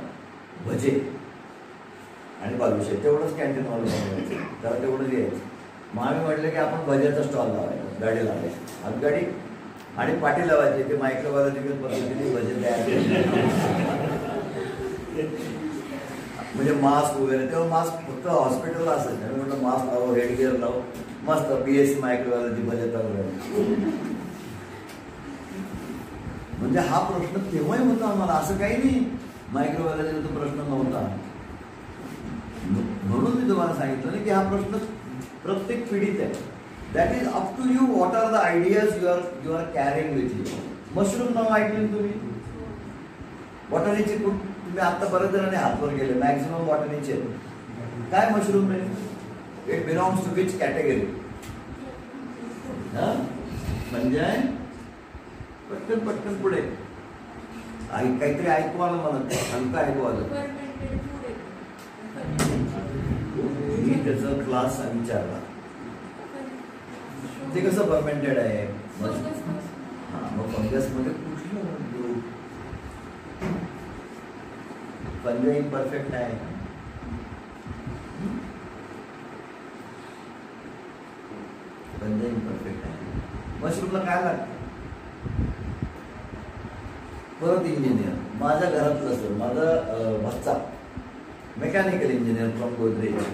भजे आणि बालुशाही तेवढंच कॅन्टीन बनवायचं त्याला तेवढंच यायचं. मग आम्ही म्हटलं की आपण भज्याचा स्टॉल लावायचा गाडी लावायची हातगाडी आणि पाठी लावायची. ते मायक्रोबायोलॉजिकल पद्धतीने भजे तयार केले. म्हणजे मास्क वगैरे तेव्हा मास्क फक्त हॉस्पिटलला असायचं. आम्ही म्हटलं मास्क लावू हेडगिअर लावू मस्त BSc मायक्रोबायोलॉजी भजे तयार. म्हणजे हा प्रश्न तेव्हाही होता आम्हाला. असं काही नाही मायक्रोबायोलॉजीचा तो प्रश्न नव्हता. म्हणून मी तुम्हाला सांगितलं ना की हा प्रश्न प्रत्येक पिढीत आहे. That is up to you. What are the ideas you are carrying with you. Mushroom नाव ऐकले तुम्ही? बॉटनीचे तुम्ही आता बऱ्याच जणांनी हातवर गेले. मॅक्झिमम बॉटनीचे काय मशरूम आहे? It belongs to which category? म्हणजे पटकन पुढे काहीतरी ऐकू आलं मला, हलकं ऐकू आलं. मी त्याचा क्लास विचारला, ते कसं फर्मेंटेड आहे. हा, मग फंगसमध्ये कुठलं ग्रुप? फंगस इम्परफेक्ट आहे. फंगस इम्परफेक्ट आहे. मशरूमला काय लागतं? परत इंजिनियर. माझ्या घरातलं सर, माझा भाचा मेकॅनिकल इंजिनियर फ्रॉम गोदरेज.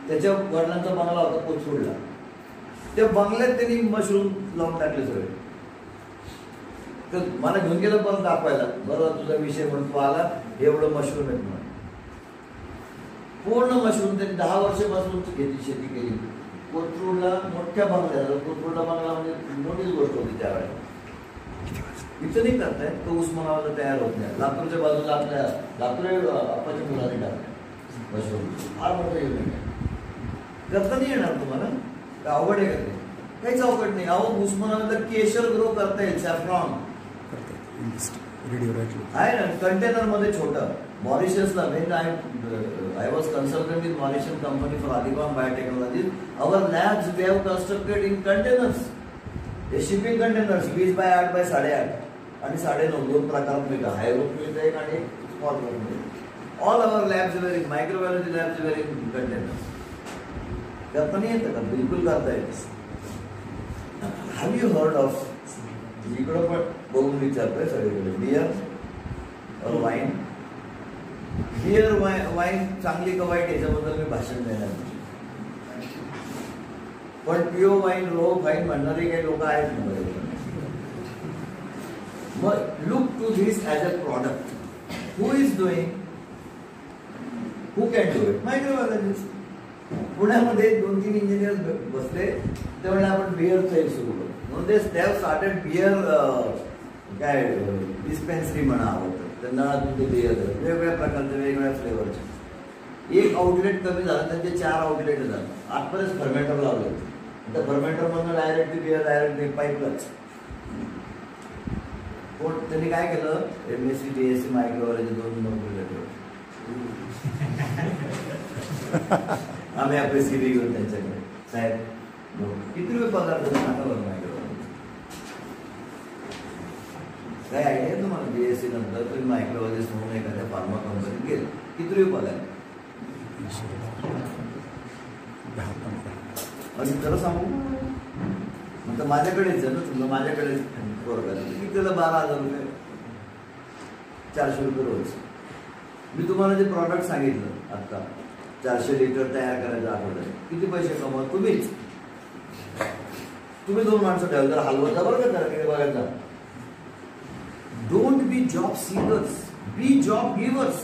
त्याच्या वडिलांचा बंगला होता कोथरूडला. त्या बंगल्यात त्यांनी मशरूम लावून टाकले सगळे. तर मला घेऊन गेलं परत दाखवायला, बरं तुझा विषय म्हणून तू आला, एवढं मशरूम आहेत म्हणून. पूर्ण मशरूम त्यांनी 10 वर्षापासून शेती केली कोथरूडला, मोठ्या बंगल्याला. कोथरूडला बंगला म्हणजे मोठीच गोष्ट होती त्यावेळेला. इथं नाही करताय, तो उस्मानाबादला तयार होत नाही. लातूरच्या बाजूला आपल्या लातूर आपाच्या मुलाने टाकलाय मशरूम. फार मोठं युनिट आहे. करता नाही येणार तुम्हाला का? अवघड आहे का ते? काहीच अवघड नाही. अहो उस्मानाबादला केशर ग्रो करता येईल, सॅफ्रॉन आहे ना, कंटेनर मध्ये छोटं. मॉरिशसला Wien I was consultant with Mauritian company for Adicom Biotechnologies. Our labs we have constructed in containers. हे शिपिंग कंटेनर्स 20x8 by 8.5 आणि 9.5 दोन प्रकारात मिळतात. हाय रूप मिळतं एक आणि स्मॉल रूप मिळतं. All our labs were in microbiology labs were in containers. करता नाही येतं का? बिलकुल करता येतं. हॅव यू हर्ड ऑफ, इकडं पण बघून विचारतोय सगळीकडे, बियर और वाईन. बियर वाईन चांगली का वाईट याच्याबद्दल मी भाषण देणार नाही. पण प्युअर वाईन रो वाईन म्हणणारे काही लोक आहेत ना. मग look to this as a product. Who is doing, who can do it? Microbiologist. पुण्यामध्ये 2-3 इंजिनियर बसले, त्यावेळेला आपण बिअरचं एक सुरू करू म्हणून ते स्टार्टेड बिअर काय डिस्पेन्सरी म्हणा आवडतं. त्यांना तुमचे बिअर वेगवेगळ्या प्रकारचे वेगवेगळ्या फ्लेवरचे. एक आउटलेट कमी झालं, त्यांचे 4 आउटलेट झालं. आतपर्यंत फर्मेंटर लावले. त्या फर्मेंटर मधून डायरेक्टली बिअर डायरेक्टली पाईपलाच. पण त्यांनी काय केलं, MSc BSc मायक्रोबायोलॉजी 2 नोकरीला ठेवलं. आम्ही आपले CV घेऊन त्यांच्याकडे, साहेब किती रुपये पगार देतो सांगा बरं मायक्रोबायोलॉजी. काय आयडिया आहे तुम्हाला? BSc नंतर तुम्ही मायक्रोबायोलॉजिस्ट म्हणून एखाद्या फार्मा कंपनीत गेले, किती रुपये पगार? आणि खरं सांगू म्हणतं माझ्याकडेच आहे ना, तुमचं माझ्याकडेच किती त्याला 12,000 रुपये, 400 रुपये रोज. मी तुम्हाला जे प्रॉडक्ट सांगितलं आता 400 लिटर तयार करायचं आठवड्यात, किती पैसे कमवा तुम्हीच. तुम्ही 2 माणसं ठेवलं तर हलवायचा बरं का त्याला बघायचा. Don't be job seekers, be job givers.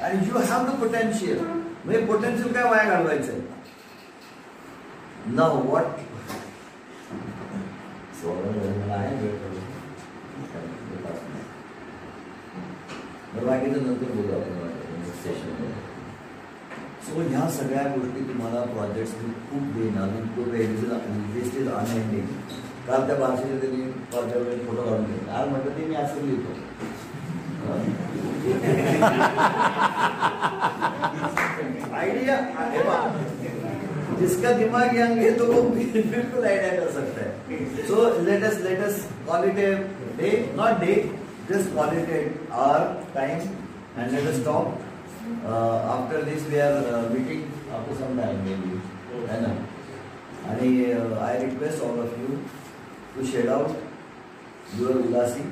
And you have the potential. म्हणजे पोटेन्शियल काय वाया घालवायचं. नाउ व्हॉट बाकीचं नंतर बोलू आपण सेशनमध्ये. सो ह्या सगळ्या गोष्टी तुम्हाला प्रोजेक्ट्स खूप देईन. अजून खूप लिस्ट इज अनएंडिंग. काल त्या भाषेचे त्यांनी प्रोजेक्ट फोटो काढून घेतले. आज म्हटलं ते मी असं लिहितो. आइडिया जिसका दिमाग यंग है तो वो बिल्कुल आइडिया कर सकता है. So let us call it a day, not day, just call it our time and let us talk. After this we are meeting after some time maybe. And I request all of you to shed out your ulasi,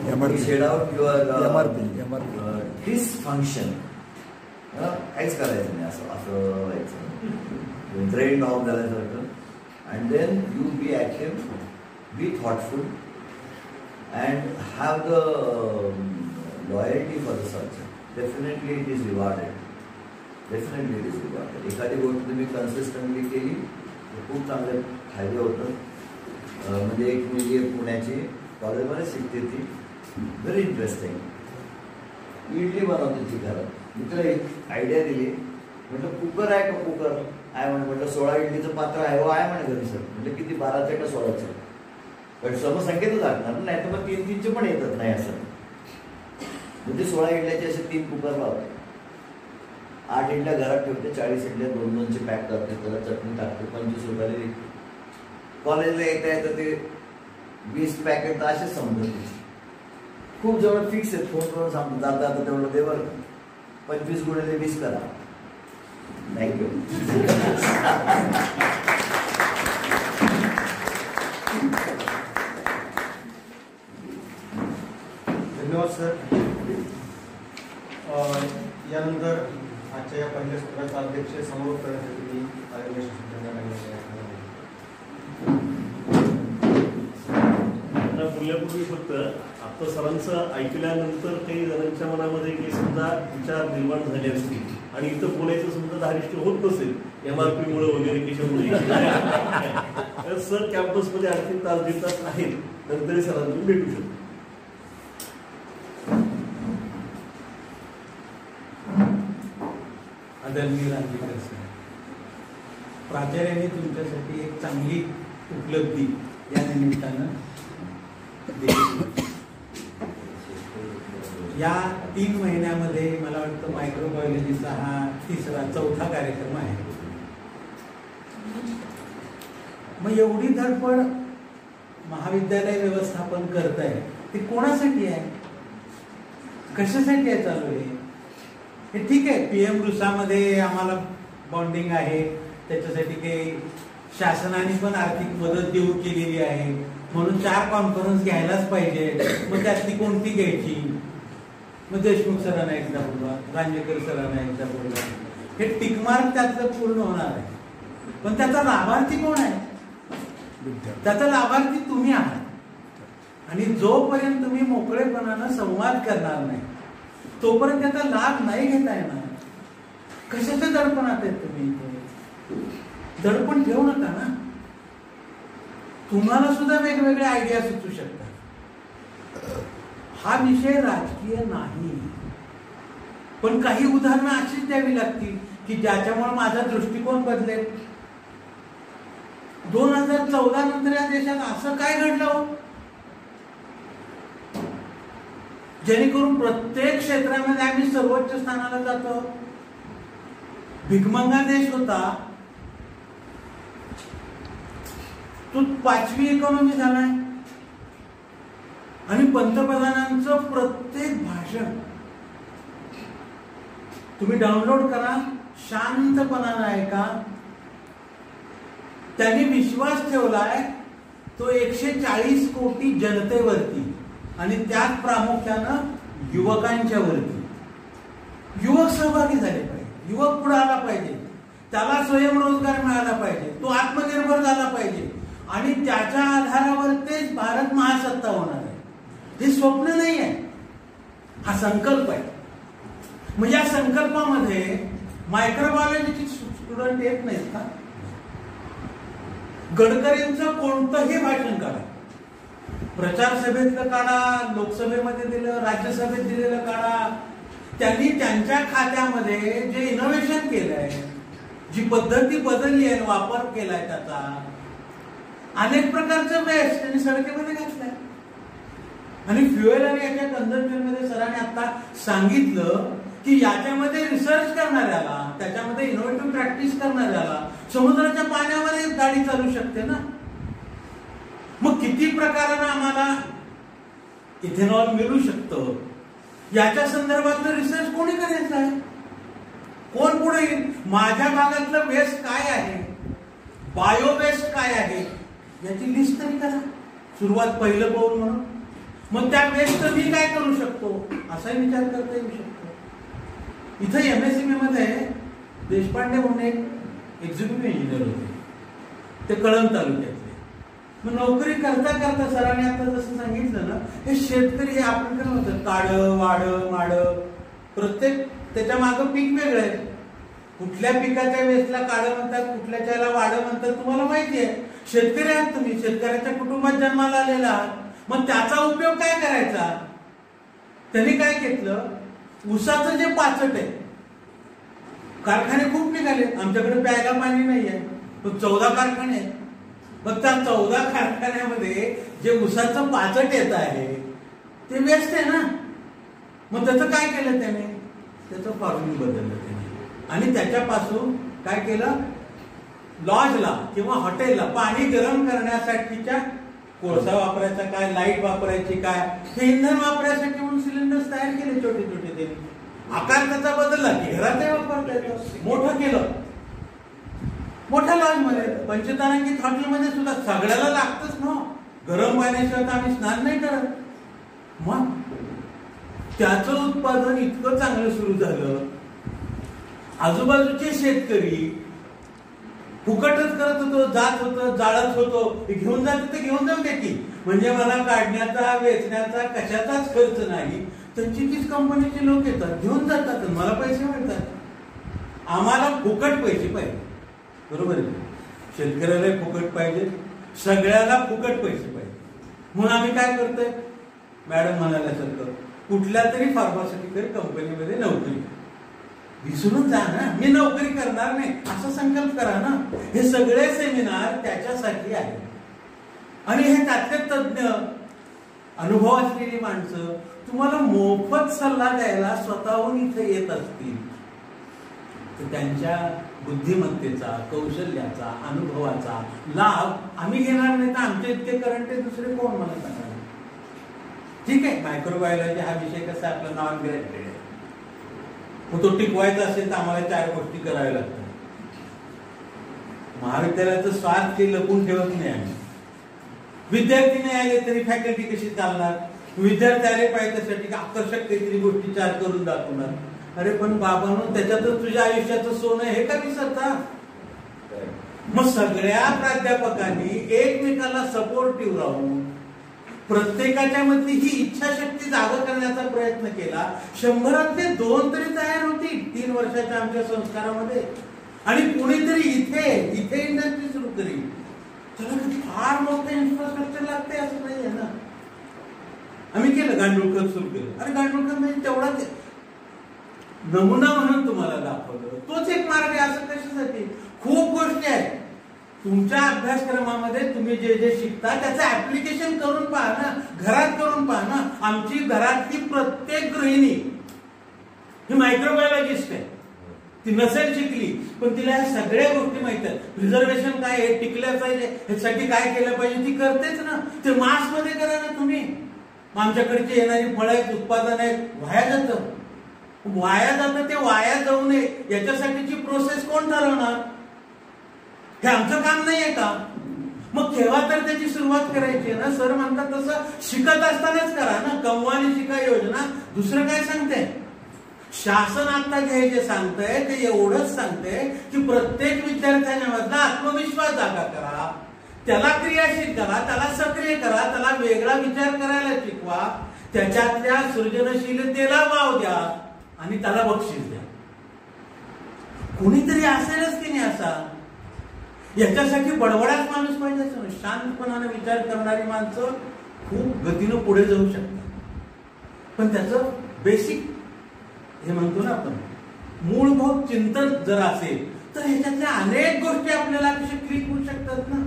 to shed out your dysfunction. काहीच करायचं नाही, असं व्हायचं, trend of झाल्यासारखं. and then you be active, be thoughtful and have the loyalty for the subject. Definitely it is rewarded. Definitely it is rewarded. एखादी गोष्ट तुम्ही consistently केली तर खूप चांगले फायदे होतात. म्हणजे एक मुलगी पुण्याची कॉलेजमध्ये शिकते, ती व्हेरी इंटरेस्टिंग. इडली बनवते ती घरात. मी तिला एक आयडिया दिली, म्हटलं कुकर आहे का? कुकर आहे म्हटलं 16 इडलीचं पात्र आहे. हो आहे म्हणे घरी सर. म्हणजे किती 12चं का 16चं? पण समसंख्येतच लागणार नाही तर मग 3-3चे पण येतात नाही असं. म्हणजे 16 इडल्याचे असे 3 कुकर लावते, 8 इडल्या घरात ठेवते, 40 इडल्या 2-2चे पॅक करते, त्याला चटणी टाकते, 25 रुपयाला विकते. कॉलेजला येता ते 20 पॅकेट तर असेच समजत. खूप जवळ फिक्स आहेत, फोन करून सांगतो जाता आता तेवढं दे बरं, 25 गुणिले 20 करा. थँक्यू. धन्यवाद सर. यानंतर आजच्या या पहिल्या सत्राचा अध्यक्ष समारोप करण्यासाठी मी आयोजन बोलण्यापूर्वी फक्त आता सरांचं ऐकल्यानंतर काही जणांच्या मनामध्ये काही समजा विचार निर्माण झाले असतील आणि इथं बोलायचं समजा धारिष्ट होत नसेल MRP मुळे वगैरे कशामुळे तर सर कॅम्पसमध्ये आणखी तास 1.5 तास आहेत, नंतर सरांना भेटू शकतो. आदरणीय रांगेकर सर, प्राचार्याने तुमच्यासाठी एक चांगली उपलब्धी या निमित्तानं दिली. या 3 महिन्यामध्ये मला वाटतं मायक्रोबायोलॉजीचा हा 3रा-4था कार्यक्रम आहे. मग एवढी धडपड महाविद्यालय व्यवस्थापन करत आहे ते कोणासाठी आहे, कशासाठी आहे चालू आहे? हे ठीक आहे, PM रुसामध्ये आम्हाला बॉन्डिंग आहे, त्याच्यासाठी काही शासनाने पण आर्थिक मदत देऊ केलेली आहे म्हणून 4 कॉन्फरन्स घ्यायलाच पाहिजे. मग त्यातली कोणती घ्यायची? मग देशमुख सरांना एकदा बोलवा, रांजेकर सरांना एकदा बोलवा, हे टिकमार्क त्यातलं पूर्ण होणार आहे. पण त्याचा लाभार्थी कोण आहे? त्याचा लाभार्थी तुम्ही आहात. आणि जोपर्यंत तुम्ही मोकळेपणानं संवाद करणार नाही तोपर्यंत त्याचा लाभ नाही घेता येणार. कशाचं दडपणात आहेत तुम्ही? दडपण ठेवू नका ना. तुम्हाला सुद्धा वेगवेगळे आयडिया सुचू शकतात. हा विषय राजकीय नाही, पण काही उदाहरणं अशीच द्यावी लागतील की ज्याच्यामुळे माझा दृष्टिकोन बदलेल. 2014 नंतर या देशात असं काय घडलं जेणेकरून प्रत्येक क्षेत्रामध्ये आम्ही सर्वोच्च स्थानाला जातो? भिकमंगा देश होता तो 5वी इकॉनॉमी झालाय. आणि पंतप्रधानांचं प्रत्येक भाषण तुम्ही डाउनलोड करा, शांतपणानं ऐका. त्यांनी विश्वास ठेवलाय तो 140 कोटी जनतेवरती आणि त्यात प्रामुख्यानं युवकांच्या वरती. युवक सहभागी झाले पाहिजे, युवक पुढे आला पाहिजे, त्याला स्वयंरोजगार मिळाला पाहिजे, तो आत्मनिर्भर झाला पाहिजे आणि त्याच्या आधारावर तेच भारत महासत्ता होणार आहे. हे स्वप्न नाही आहे, हा संकल्प आहे. म्हणजे या संकल्पामध्ये मायक्रोबायोलॉजीचे स्टुडंट येत नाहीत का? गडकरींचं कोणतंही भाषण काढा, प्रचार सभेतलं काढा, लोकसभेमध्ये दिलं, राज्यसभेत दिलेलं काढा, त्यांनी त्यांच्या खात्यामध्ये जे इनोव्हेशन केलंय, जी पद्धती बदलली आहे, वापर केलाय त्याचा, अनेक प्रकारचं वेस्ट त्यांनी सडकेमध्ये घातलंय. आणि फ्युएल आणि याच्या कन्झम्पशन मध्ये सरांनी आता सांगितलं की याच्यामध्ये रिसर्च करणाऱ्याला, त्याच्यामध्ये इनोव्हेटिव्ह प्रॅक्टिस करणाऱ्याला समुद्राच्या पाण्यामध्ये गाडी चालू शकते ना. मग किती प्रकारानं आम्हाला इथेनॉल मिळू शकतं याच्या संदर्भातलं रिसर्च कोणी करायचं आहे? कोण पुढे येईल? माझ्या भागातलं वेस्ट काय आहे, बायो वेस्ट काय आहे याची लिस्ट तरी करा, सुरुवात पहिलं पाऊल म्हणून. मग त्या वेस्ट मी काय करू शकतो असाही विचार करता येऊ शकतो. इथं MSME मध्ये देशपांडे म्हणून एक एक्झिक्युटिव्ह इंजिनियर होते, ते कळंब तालुक्यातले. मग नोकरी करता करता सरांनी आता जसं सांगितलं ना, हे शेतकरी हे आपल्याकडे होतं काढ वाढ माड, प्रत्येक त्याच्या मागं पीक वेगळं आहे. कुठल्या पिकाच्या वेळेसला काढ म्हणतात, कुठल्याच्याला वाढ म्हणतात, तुम्हाला माहिती आहे. शेतकरी आहात तुम्ही, शेतकऱ्याच्या कुटुंबात जन्माला आलेला आहात. मग त्याचा उपयोग काय करायचा? त्यांनी काय घेतलं, ऊसाचं जे पाचट आहे, कारखाने खूप निघाले, आमच्याकडे प्यायला पाणी नाही आहे, पण 14 कारखाने आहेत. मग त्या 14 कारखान्यामध्ये जे उसाचं पाचट येत आहे ते वेस्ट आहे ना. मग त्याचं काय केलं त्याने, त्याचं फार्मिंग बदललं त्याने आणि त्याच्यापासून काय केलं, लॉजला किंवा हॉटेलला पाणी गरम करण्यासाठीच्या कोळसा वापरायचा काय, लाईट वापरायची काय, हे इंधन वापरायसाठी म्हणून सिलेंडर्स तयार केले छोटे छोटे. त्यांनी आकार त्याचा बदलला, घरातही वापरता येतं, मोठं केलं. मोठ्या लॉजमध्ये पंचतारांकित हॉटेलमध्ये सुद्धा सगळ्याला लागतच ना, गरम पाण्याशिवाय तर आम्ही स्नान नाही करत. मग त्याचं उत्पादन इतकं चांगलं सुरू झालं, आजूबाजूचे शेतकरी फुकटच करत होतो, जात होतं, जाळत होतो, घेऊन जात ते घेऊन जाऊ दे की, म्हणजे मला काढण्याचा वेचण्याचा कशाचाच खर्च नाही. त्यांची तीच कंपनीचे लोक येतात, घेऊन जातात, मला पैसे मिळतात. आम्हाला फुकट पैसे पाहिजे, बरोबर आहे. शेतकऱ्याला फुकट पाहिजे, सगळ्याला फुकट पैसे पाहिजे. म्हणून आम्ही काय करतोय, मॅडम म्हणाल्यासारखं कुठल्या तरी फार्मास्युटिकल कंपनीमध्ये नोकरी, विसरून जा ना, मी नोकरी करणार नाही असा संकल्प करा ना. हे सगळे सेमिनार त्याच्यासाठी आहे. आणि हे त्यातले तज्ञ अनुभव असलेली माणसं तुम्हाला मोफत सल्ला द्यायला स्वतःहून इथे येत असतील तर त्यांच्या बुद्धिमत्तेचा, कौशल्याचा, अनुभवाचा लाभ आम्ही घेणार नाही तर आमचे इतके करंट दुसरे कोण मला सांगणार. ठीक आहे, मायक्रोबायोलॉजी हा विषय कसा आपला नॉन ग्रॅज्युएट आहे, मग तो टिकवायचा असेल तर आम्हाला 4 गोष्टी कराव्या लागतात. महाविद्यालयाचं स्वार्थ ते लपून ठेवत नाही आम्ही. विद्यार्थी नाही आले तरी फॅकल्टी कशी चालणार, विद्यार्थी आले पाहिजे त्यासाठी आकर्षक काहीतरी गोष्टी 4 करून दाखवणार. अरे पण बाबांनो, त्याच्यातच तुझ्या आयुष्याचं सोनं हे का विसरता. मग सगळ्या प्राध्यापकांनी एकमेकाला सपोर्टिव्ह राहून प्रत्येकाच्या मधली ही इच्छाशक्ती जागा करण्याचा प्रयत्न केला. 100तले 2 तरी तयार होती 3 वर्षाच्या आमच्या संस्कारामध्ये. आणि कुणीतरी इथे इंडस्ट्री सुरू करी, त्याला फार मोठं इन्फ्रास्ट्रक्चर लागते असं नाही आहे ना. आम्ही केलं, गांडूळखत सुरू केलं. अरे गांडूळखत म्हणजे तेवढाच नमुना म्हणून तुम्हाला दाखवलं, तोच एक मार्ग आहे. असं कशासाठी, खूप गोष्टी आहेत तुमच्या अभ्यासक्रमामध्ये. तुम्ही जे जे शिकता त्याचं ऍप्लिकेशन करून पहा ना, घरात करून पहा ना. आमची घरातली प्रत्येक गृहिणी ही मायक्रोबायोलॉजिस्ट आहे, ती नसेल शिकली पण तिला ह्या सगळ्या गोष्टी माहित आहेत. प्रिझर्वेशन काय आहे, टिकल्या पाहिजे, ह्यासाठी काय केलं पाहिजे ती करतेच ना. ते मास्क मध्ये करा ना तुम्ही. आमच्याकडची येणारी फळं आहेत, उत्पादन आहेत, वाया जातं. ते वाया जाऊ नये याच्यासाठीची प्रोसेस कोण ठरवणार, हे आमचं काम नाहीये का. मग केव्हा तर त्याची सुरुवात करायची ना. सर म्हणतात तसं शिकत असतानाच करा ना. कमवानी शिका योजना दुसरं काय सांगते. शासन आता घ्यायचे सांगतंय ते एवढंच सांगते की प्रत्येक विद्यार्थ्याच्या मधला आत्मविश्वास जागा करा, त्याला क्रियाशील करा, त्याला सक्रिय करा, त्याला वेगळा विचार करायला शिकवा, त्याच्यातल्या सृजनशीलतेला वाव द्या आणि त्याला बक्षीस द्या. कोणीतरी असेलच की नाही असा. याच्यासाठी बडबडाच माणूस पाहिजे असं नाही. शांतपणाने विचार करणारी माणसं खूप गतीनं पुढे जाऊ शकतात. पण त्याचं बेसिक हे म्हणतो ना आपण मूलभूत चिंतन जर असेल तर ह्याच्यातल्या अनेक गोष्टी आपल्याला कशा क्लिक होऊ शकतात ना.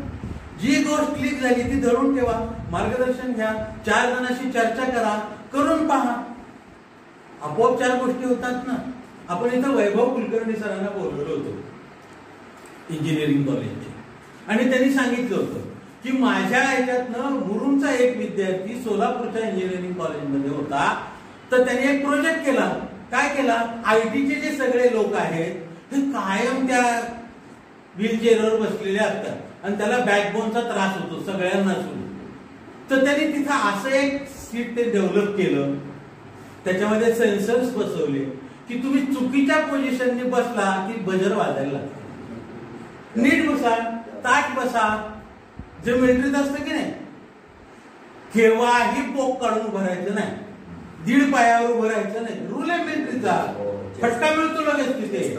जी गोष्ट क्लिक झाली ती धरून ठेवा, मार्गदर्शन घ्या, 4 जणांशी चर्चा करा, करून पहा, आपोआप 4 गोष्टी होतात ना. आपण इथं वैभव कुलकर्णी सरांना बोलवलं होतं इंजिनिअरिंग कॉलेजचे, आणि त्यांनी सांगितलं होतं की माझ्या ह्याच्यातनं मुरुमचा एक विद्यार्थी सोलापूरच्या इंजिनिअरिंग कॉलेजमध्ये होता, तर त्यांनी एक प्रोजेक्ट केला. काय केला, आयटीचे जे सगळे लोक आहेत हे कायम त्या व्हीलचेअरवर बसलेले असतात आणि त्याला बॅकबोनचा त्रास होतो सगळ्यांना सुरू. तर त्यांनी तिथं असं एक सीट ते डेव्हलप केलं, त्याच्यामध्ये सेन्सर्स बसवले की तुम्ही चुकीच्या पोझिशनने बसला की बजर वाजायला लागतं. नीट बसा, ताट बसा, जे मिलिटरीत असतं की नाही, केव्हाही पोक काढून भरायचं नाही, 1.5 पायावर उभं राहायचं नाही. रूल आहे मिलिटरीचा, फटका मिळतो लगेच तिथे.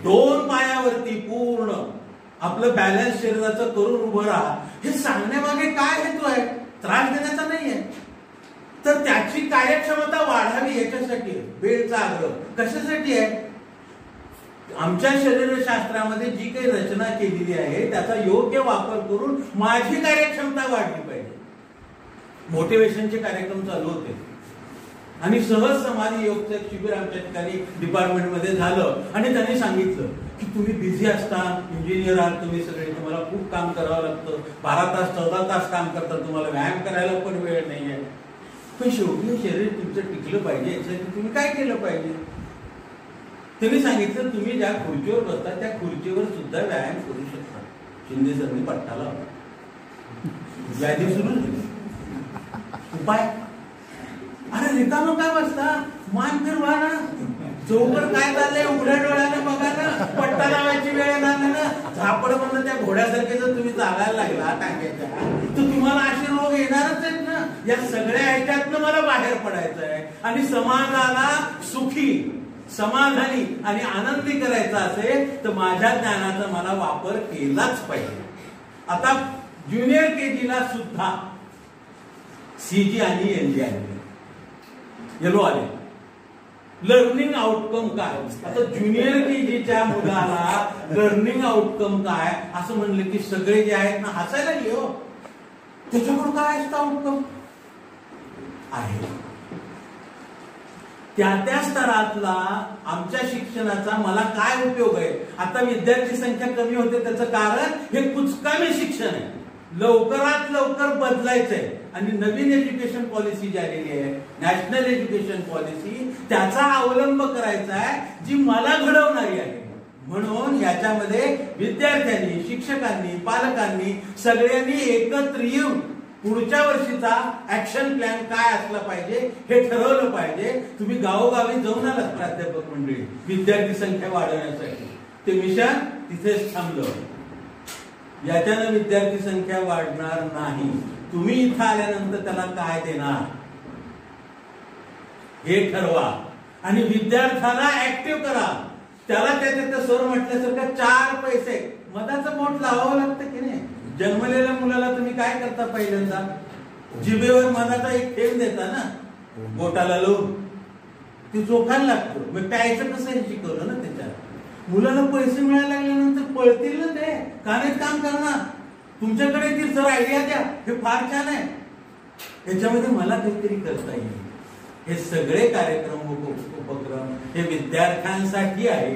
2 पायावरती पूर्ण आपलं बॅलन्स शरीराचं करून उभं राहा. हे सांगण्यामागे काय हेतू आहे, त्रास देण्याचा नाहीये. तर त्याची कार्यक्षमता वाढावी याच्यासाठी बेल्टचा आग्रह कशासाठी आहे. आमच्या शरीरशास्त्रामध्ये जी काही रचना केलेली आहे त्याचा योग्य वापर करून माझी कार्यक्षमता वाढली पाहिजे. मोटिवेशनचे कार्यक्रम चालू होते आणि सहज समाधी योगचं एक शिबिर आमच्या ठिकाणी डिपार्टमेंटमध्ये झालं आणि त्यांनी सांगितलं की तुम्ही बिझी असता, इंजिनियर आहात तुम्ही सगळे, तुम्हाला खूप काम करावं लागतं, 12 तास 14 तास काम करता, तुम्हाला व्यायाम करायला पण वेळ नाहीये, पण शेवटी शरीर तुमचं टिकलं पाहिजे याच्यासाठी तुम्ही काय केलं पाहिजे. त्यांनी सांगितलं तुम्ही ज्या खुर्चीवर बसता त्या खुर्चीवर सुद्धा व्यायाम करू शकता. शिंदे सरनी पट्टा लावला, व्याधी सुरू झाली. उपाय, अरे रिकामं काय बसता, मान फिरवा ना, चौकड काय चाललंय उघड्या डोळ्याने बघा ना, पट्टा लावायची वेळ येणार ना, झापड म्हणून त्या घोड्यासारखे जर तुम्ही चालायला लागला टाक्याच्या तर तुम्हाला असे रोग येणारच आहेत ना. या सगळ्या ह्याच्यातनं मला बाहेर पडायचं आहे आणि समाजाला सुखी, समाधानी आणि आनंदी करायचा असेल तर माझ्या ज्ञानाचा मला वापर केलाच पाहिजे. आता ज्युनियर केजीला सुद्धा सीजी आणि एलजी आले, येलो आले. लर्निंग आउटकम काय, आता ज्युनियर केजीच्या मुलाला लर्निंग आउटकम काय असं म्हणलं की सगळे जे आहेत ना हसायला गेलो. त्याच्याकडून काय असतं आउटकम आहे त्या स्तरातला आमच्या शिक्षणाचा मला काय उपयोग आहे. आता विद्यार्थी संख्या कमी होते त्याचं कारण हे कुचकामी शिक्षण आहे, लवकरात लवकर बदलायचंय आणि नवीन एज्युकेशन पॉलिसी जी आलेली आहे, नॅशनल एज्युकेशन पॉलिसी, त्याचा अवलंब करायचा आहे जी मला घडवणारी आहे. म्हणून याच्यामध्ये विद्यार्थ्यांनी, शिक्षकांनी, पालकांनी सगळ्यांनी एकत्र येऊन पुढच्या वर्षीचा ऍक्शन प्लॅन काय असला पाहिजे हे ठरवलं पाहिजे. तुम्ही गावोगावी जाऊन आलात प्राध्यापक मंडळी विद्यार्थी संख्या वाढवण्यासाठी, ते मिशन तिथेच थांबलं. याच्यानं विद्यार्थी संख्या वाढणार नाही. तुम्ही इथं आल्यानंतर त्याला काय देणार हे ठरवा आणि विद्यार्थ्याला ऍक्टिव्ह करा. त्याला त्या सर म्हटल्यासारखं 4 पैसे मधाचं बोट लावावं लागतं की नाही. जन्मलेल्या मुलाला तुम्ही काय करता, पहिल्यांदा जिभेवर मधाचा एक थेंब देता ना बोटाला लावून, ते चोखायला लागतं. मग प्यायचं कसं हे शिकवलं ना त्याच्यात. मुलाला पैसे मिळायला लागल्यानंतर पळतील ना ते, का नाही काम करणार. तुमच्याकडे ती सर आयडिया द्या, हे फार छान आहे, याच्यामध्ये मला काहीतरी करता येईल. हे सगळे कार्यक्रम उपक्रम हे विद्यार्थ्यांसाठी आहे.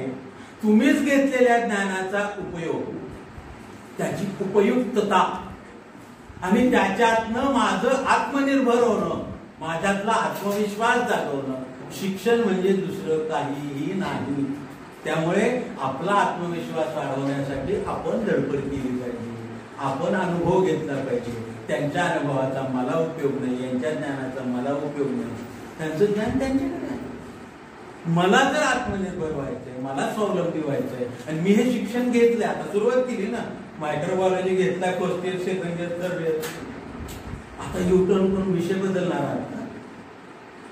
तुम्हीच घेतलेल्या ज्ञानाचा उपयोग, त्याची उपयुक्तता आणि त्याच्यातनं माझं आत्मनिर्भर होणं, माझ्यातला आत्मविश्वास जागवणं, शिक्षण म्हणजे दुसरं काहीही नाही. त्यामुळे आपला आत्मविश्वास वाढवण्यासाठी आपण धडपड केली पाहिजे, आपण अनुभव घेतला पाहिजे. त्यांच्या अनुभवाचा मला उपयोग नाही, यांच्या ज्ञानाचा मला उपयोग नाही. त्यांचं ज्ञान त्यांच्याकडे आहे. मला जर आत्मनिर्भर व्हायचंय, मला स्वावलंबी व्हायचंय आणि मी हे शिक्षण घेतलंय, आता सुरुवात केली ना, मायक्रोबायोलॉजी घेतला, first year, second year, third year, आता युटर्न करून विषय बदलणार आहात.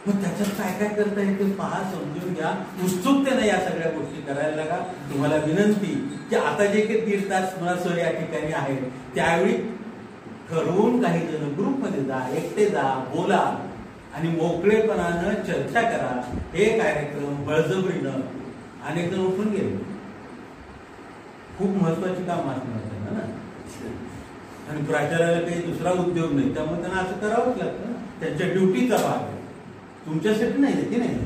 मग त्याच्यात काय काय करता येईल पहा, समजून घ्या, उत्सुकतेने या सगळ्या गोष्टी करायला लागा. तुम्हाला विनंती की आता जे काही 3 तास मला या ठिकाणी आहेत त्यावेळी ठरवून काही जण ग्रुपमध्ये जा, एकटे जा, बोला आणि मोकळेपणानं चर्चा करा. हे कार्यक्रम बळजबरीनं अनेक जण उठून गेले. खूप महत्वाची काम असणार ना, आणि प्राचार्याला काही दुसरा उद्योग नाही, त्यामुळे त्यांना असं करावंच लागतं ना, त्यांच्या ड्युटीचा भाग आहे, तुमच्यासाठी नाही की नाही.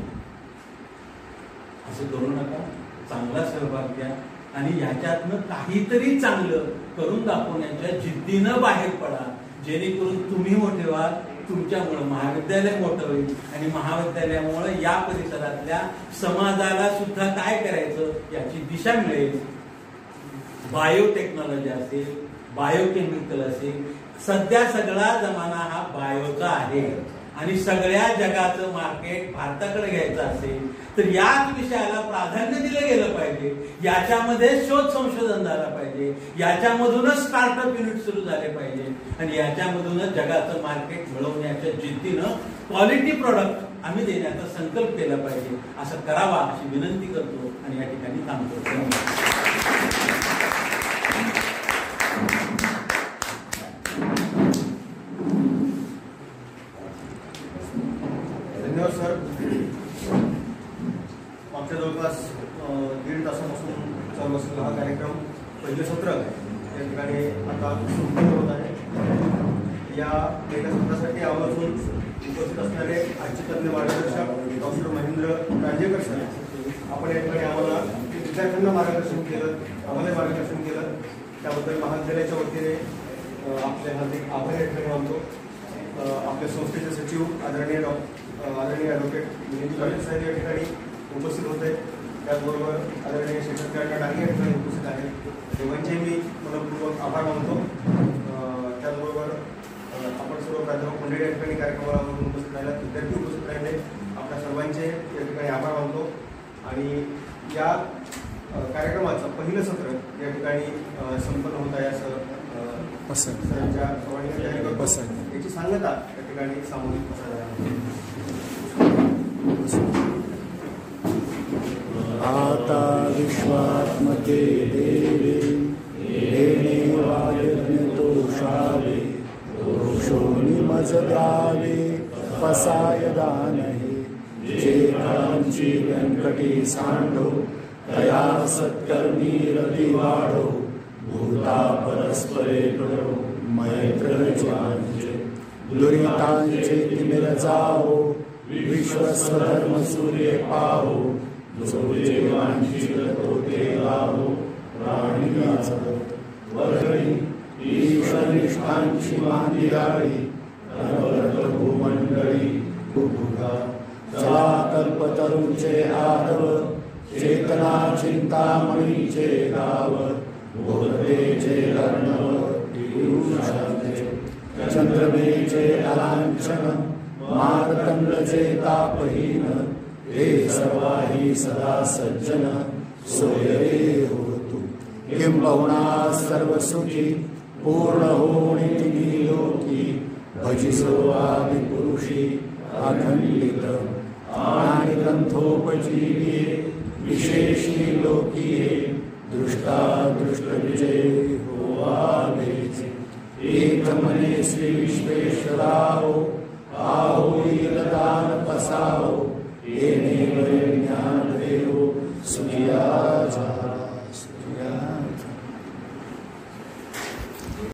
असं करू नका, चांगला सहभाग घ्या आणि ह्याच्यातनं काहीतरी चांगलं करून दाखवण्याच्या जिद्दीनं बाहेर पडा, जेणेकरून तुम्ही मोठे व्हाल, तुमच्यामुळे महाविद्यालय मोठं होईल आणि महाविद्यालयामुळे या परिसरातल्या समाजाला सुद्धा काय करायचं याची दिशा मिळेल. बायोटेक्नॉलॉजी असेल, बायोकेमिकल असेल, सध्या सगळा जमाना हा बायोचा आहे आणि सगळ्या जगाचं मार्केट भारताकडे घ्यायचं असेल तर याच विषयाला प्राधान्य दिलं गेलं पाहिजे. याच्यामध्ये शोध संशोधन झालं पाहिजे, याच्यामधूनच स्टार्टअप युनिट सुरू झाले पाहिजे आणि याच्यामधूनच जगाचं मार्केट मिळवण्याच्या जिद्दीनं क्वालिटी प्रोडक्ट आम्ही देण्याचा संकल्प केला पाहिजे. असं करावा अशी विनंती करतो आणि या ठिकाणी थांबतो. धन्यवाद सर. मागच्या जवळपास 1.5 तासापासून चालू असलेला हा कार्यक्रम, 1लं सत्र या ठिकाणी आता सुरू होत आहे. या एका सत्रासाठी आवर्जून उपस्थित असणारे आजचे तज्ञ मार्गदर्शक डॉक्टर महेंद्र रांजेकर सर, आपण या ठिकाणी आम्हाला विद्यार्थ्यांना मार्गदर्शन केलं, आम्हाला मार्गदर्शन केलं, त्याबद्दल महाविद्यालयाच्या वतीने आपले हार्दिक आभार या ठिकाणी मानतो. आपल्या संस्थेचे सचिव आदरणीय ॲडव्होकेट विनीत पाटील साहेब या ठिकाणी उपस्थित होते. त्याचबरोबर आदरणीय शेखर डांगे या ठिकाणी उपस्थित आहेत. दोघांचे मी मनपूर्वक आभार मानतो. त्याचबरोबर आपण सर्व प्राध्यापक मंडळी या ठिकाणी कार्यक्रमाला उपस्थित राहिला, विद्यार्थी उपस्थित राहिले, आपल्या सर्वांचे या ठिकाणी आभार मानतो. आणि या कार्यक्रमाचं पहिलं सत्र या ठिकाणी संपन्न होत आहे असं सरांच्या सर्वांनी जाहीर करतो. याची सांगता या ठिकाणी सामूहिक आता विश्वात्मके देवे दोषावे दोषोनि मज द्यावे पसाय दानहे जे कांची व्यंकटी सांडो तया सत्कर्मी रती वाढो भूता परस्परे करो मैत्र ज्ञानचे दुरितांचे तिमिर जावो विश्वस्वधर्म सूर्य पाहो जो जीवांची होते लाभो प्राणीच वर्गणी ईश्वरनिष्ठांची मांदियाळी अनवरत भूमंडळी भूभुगा चला कल्पतरूंचे आरव चेतना चिंतामणीचे गाव बोधतेचे अर्णव चंद्रमेचे अलांछन मार्तंडचे तापहीन हे सर्वाही सदा सज्जन सोयरे होतु किंबहुना सर्वसुखी पूर्ण होणी लोकी भजिसो आदिपुरुषी अखंडित आणि ग्रंथोपजीवी विशेषी लोकीये दृष्टा दृष्ट विजय होवावेचे एक मने श्री विश्वेश्वराहो आहोईल दान पसाहो येणे ज्ञान देव सुखिया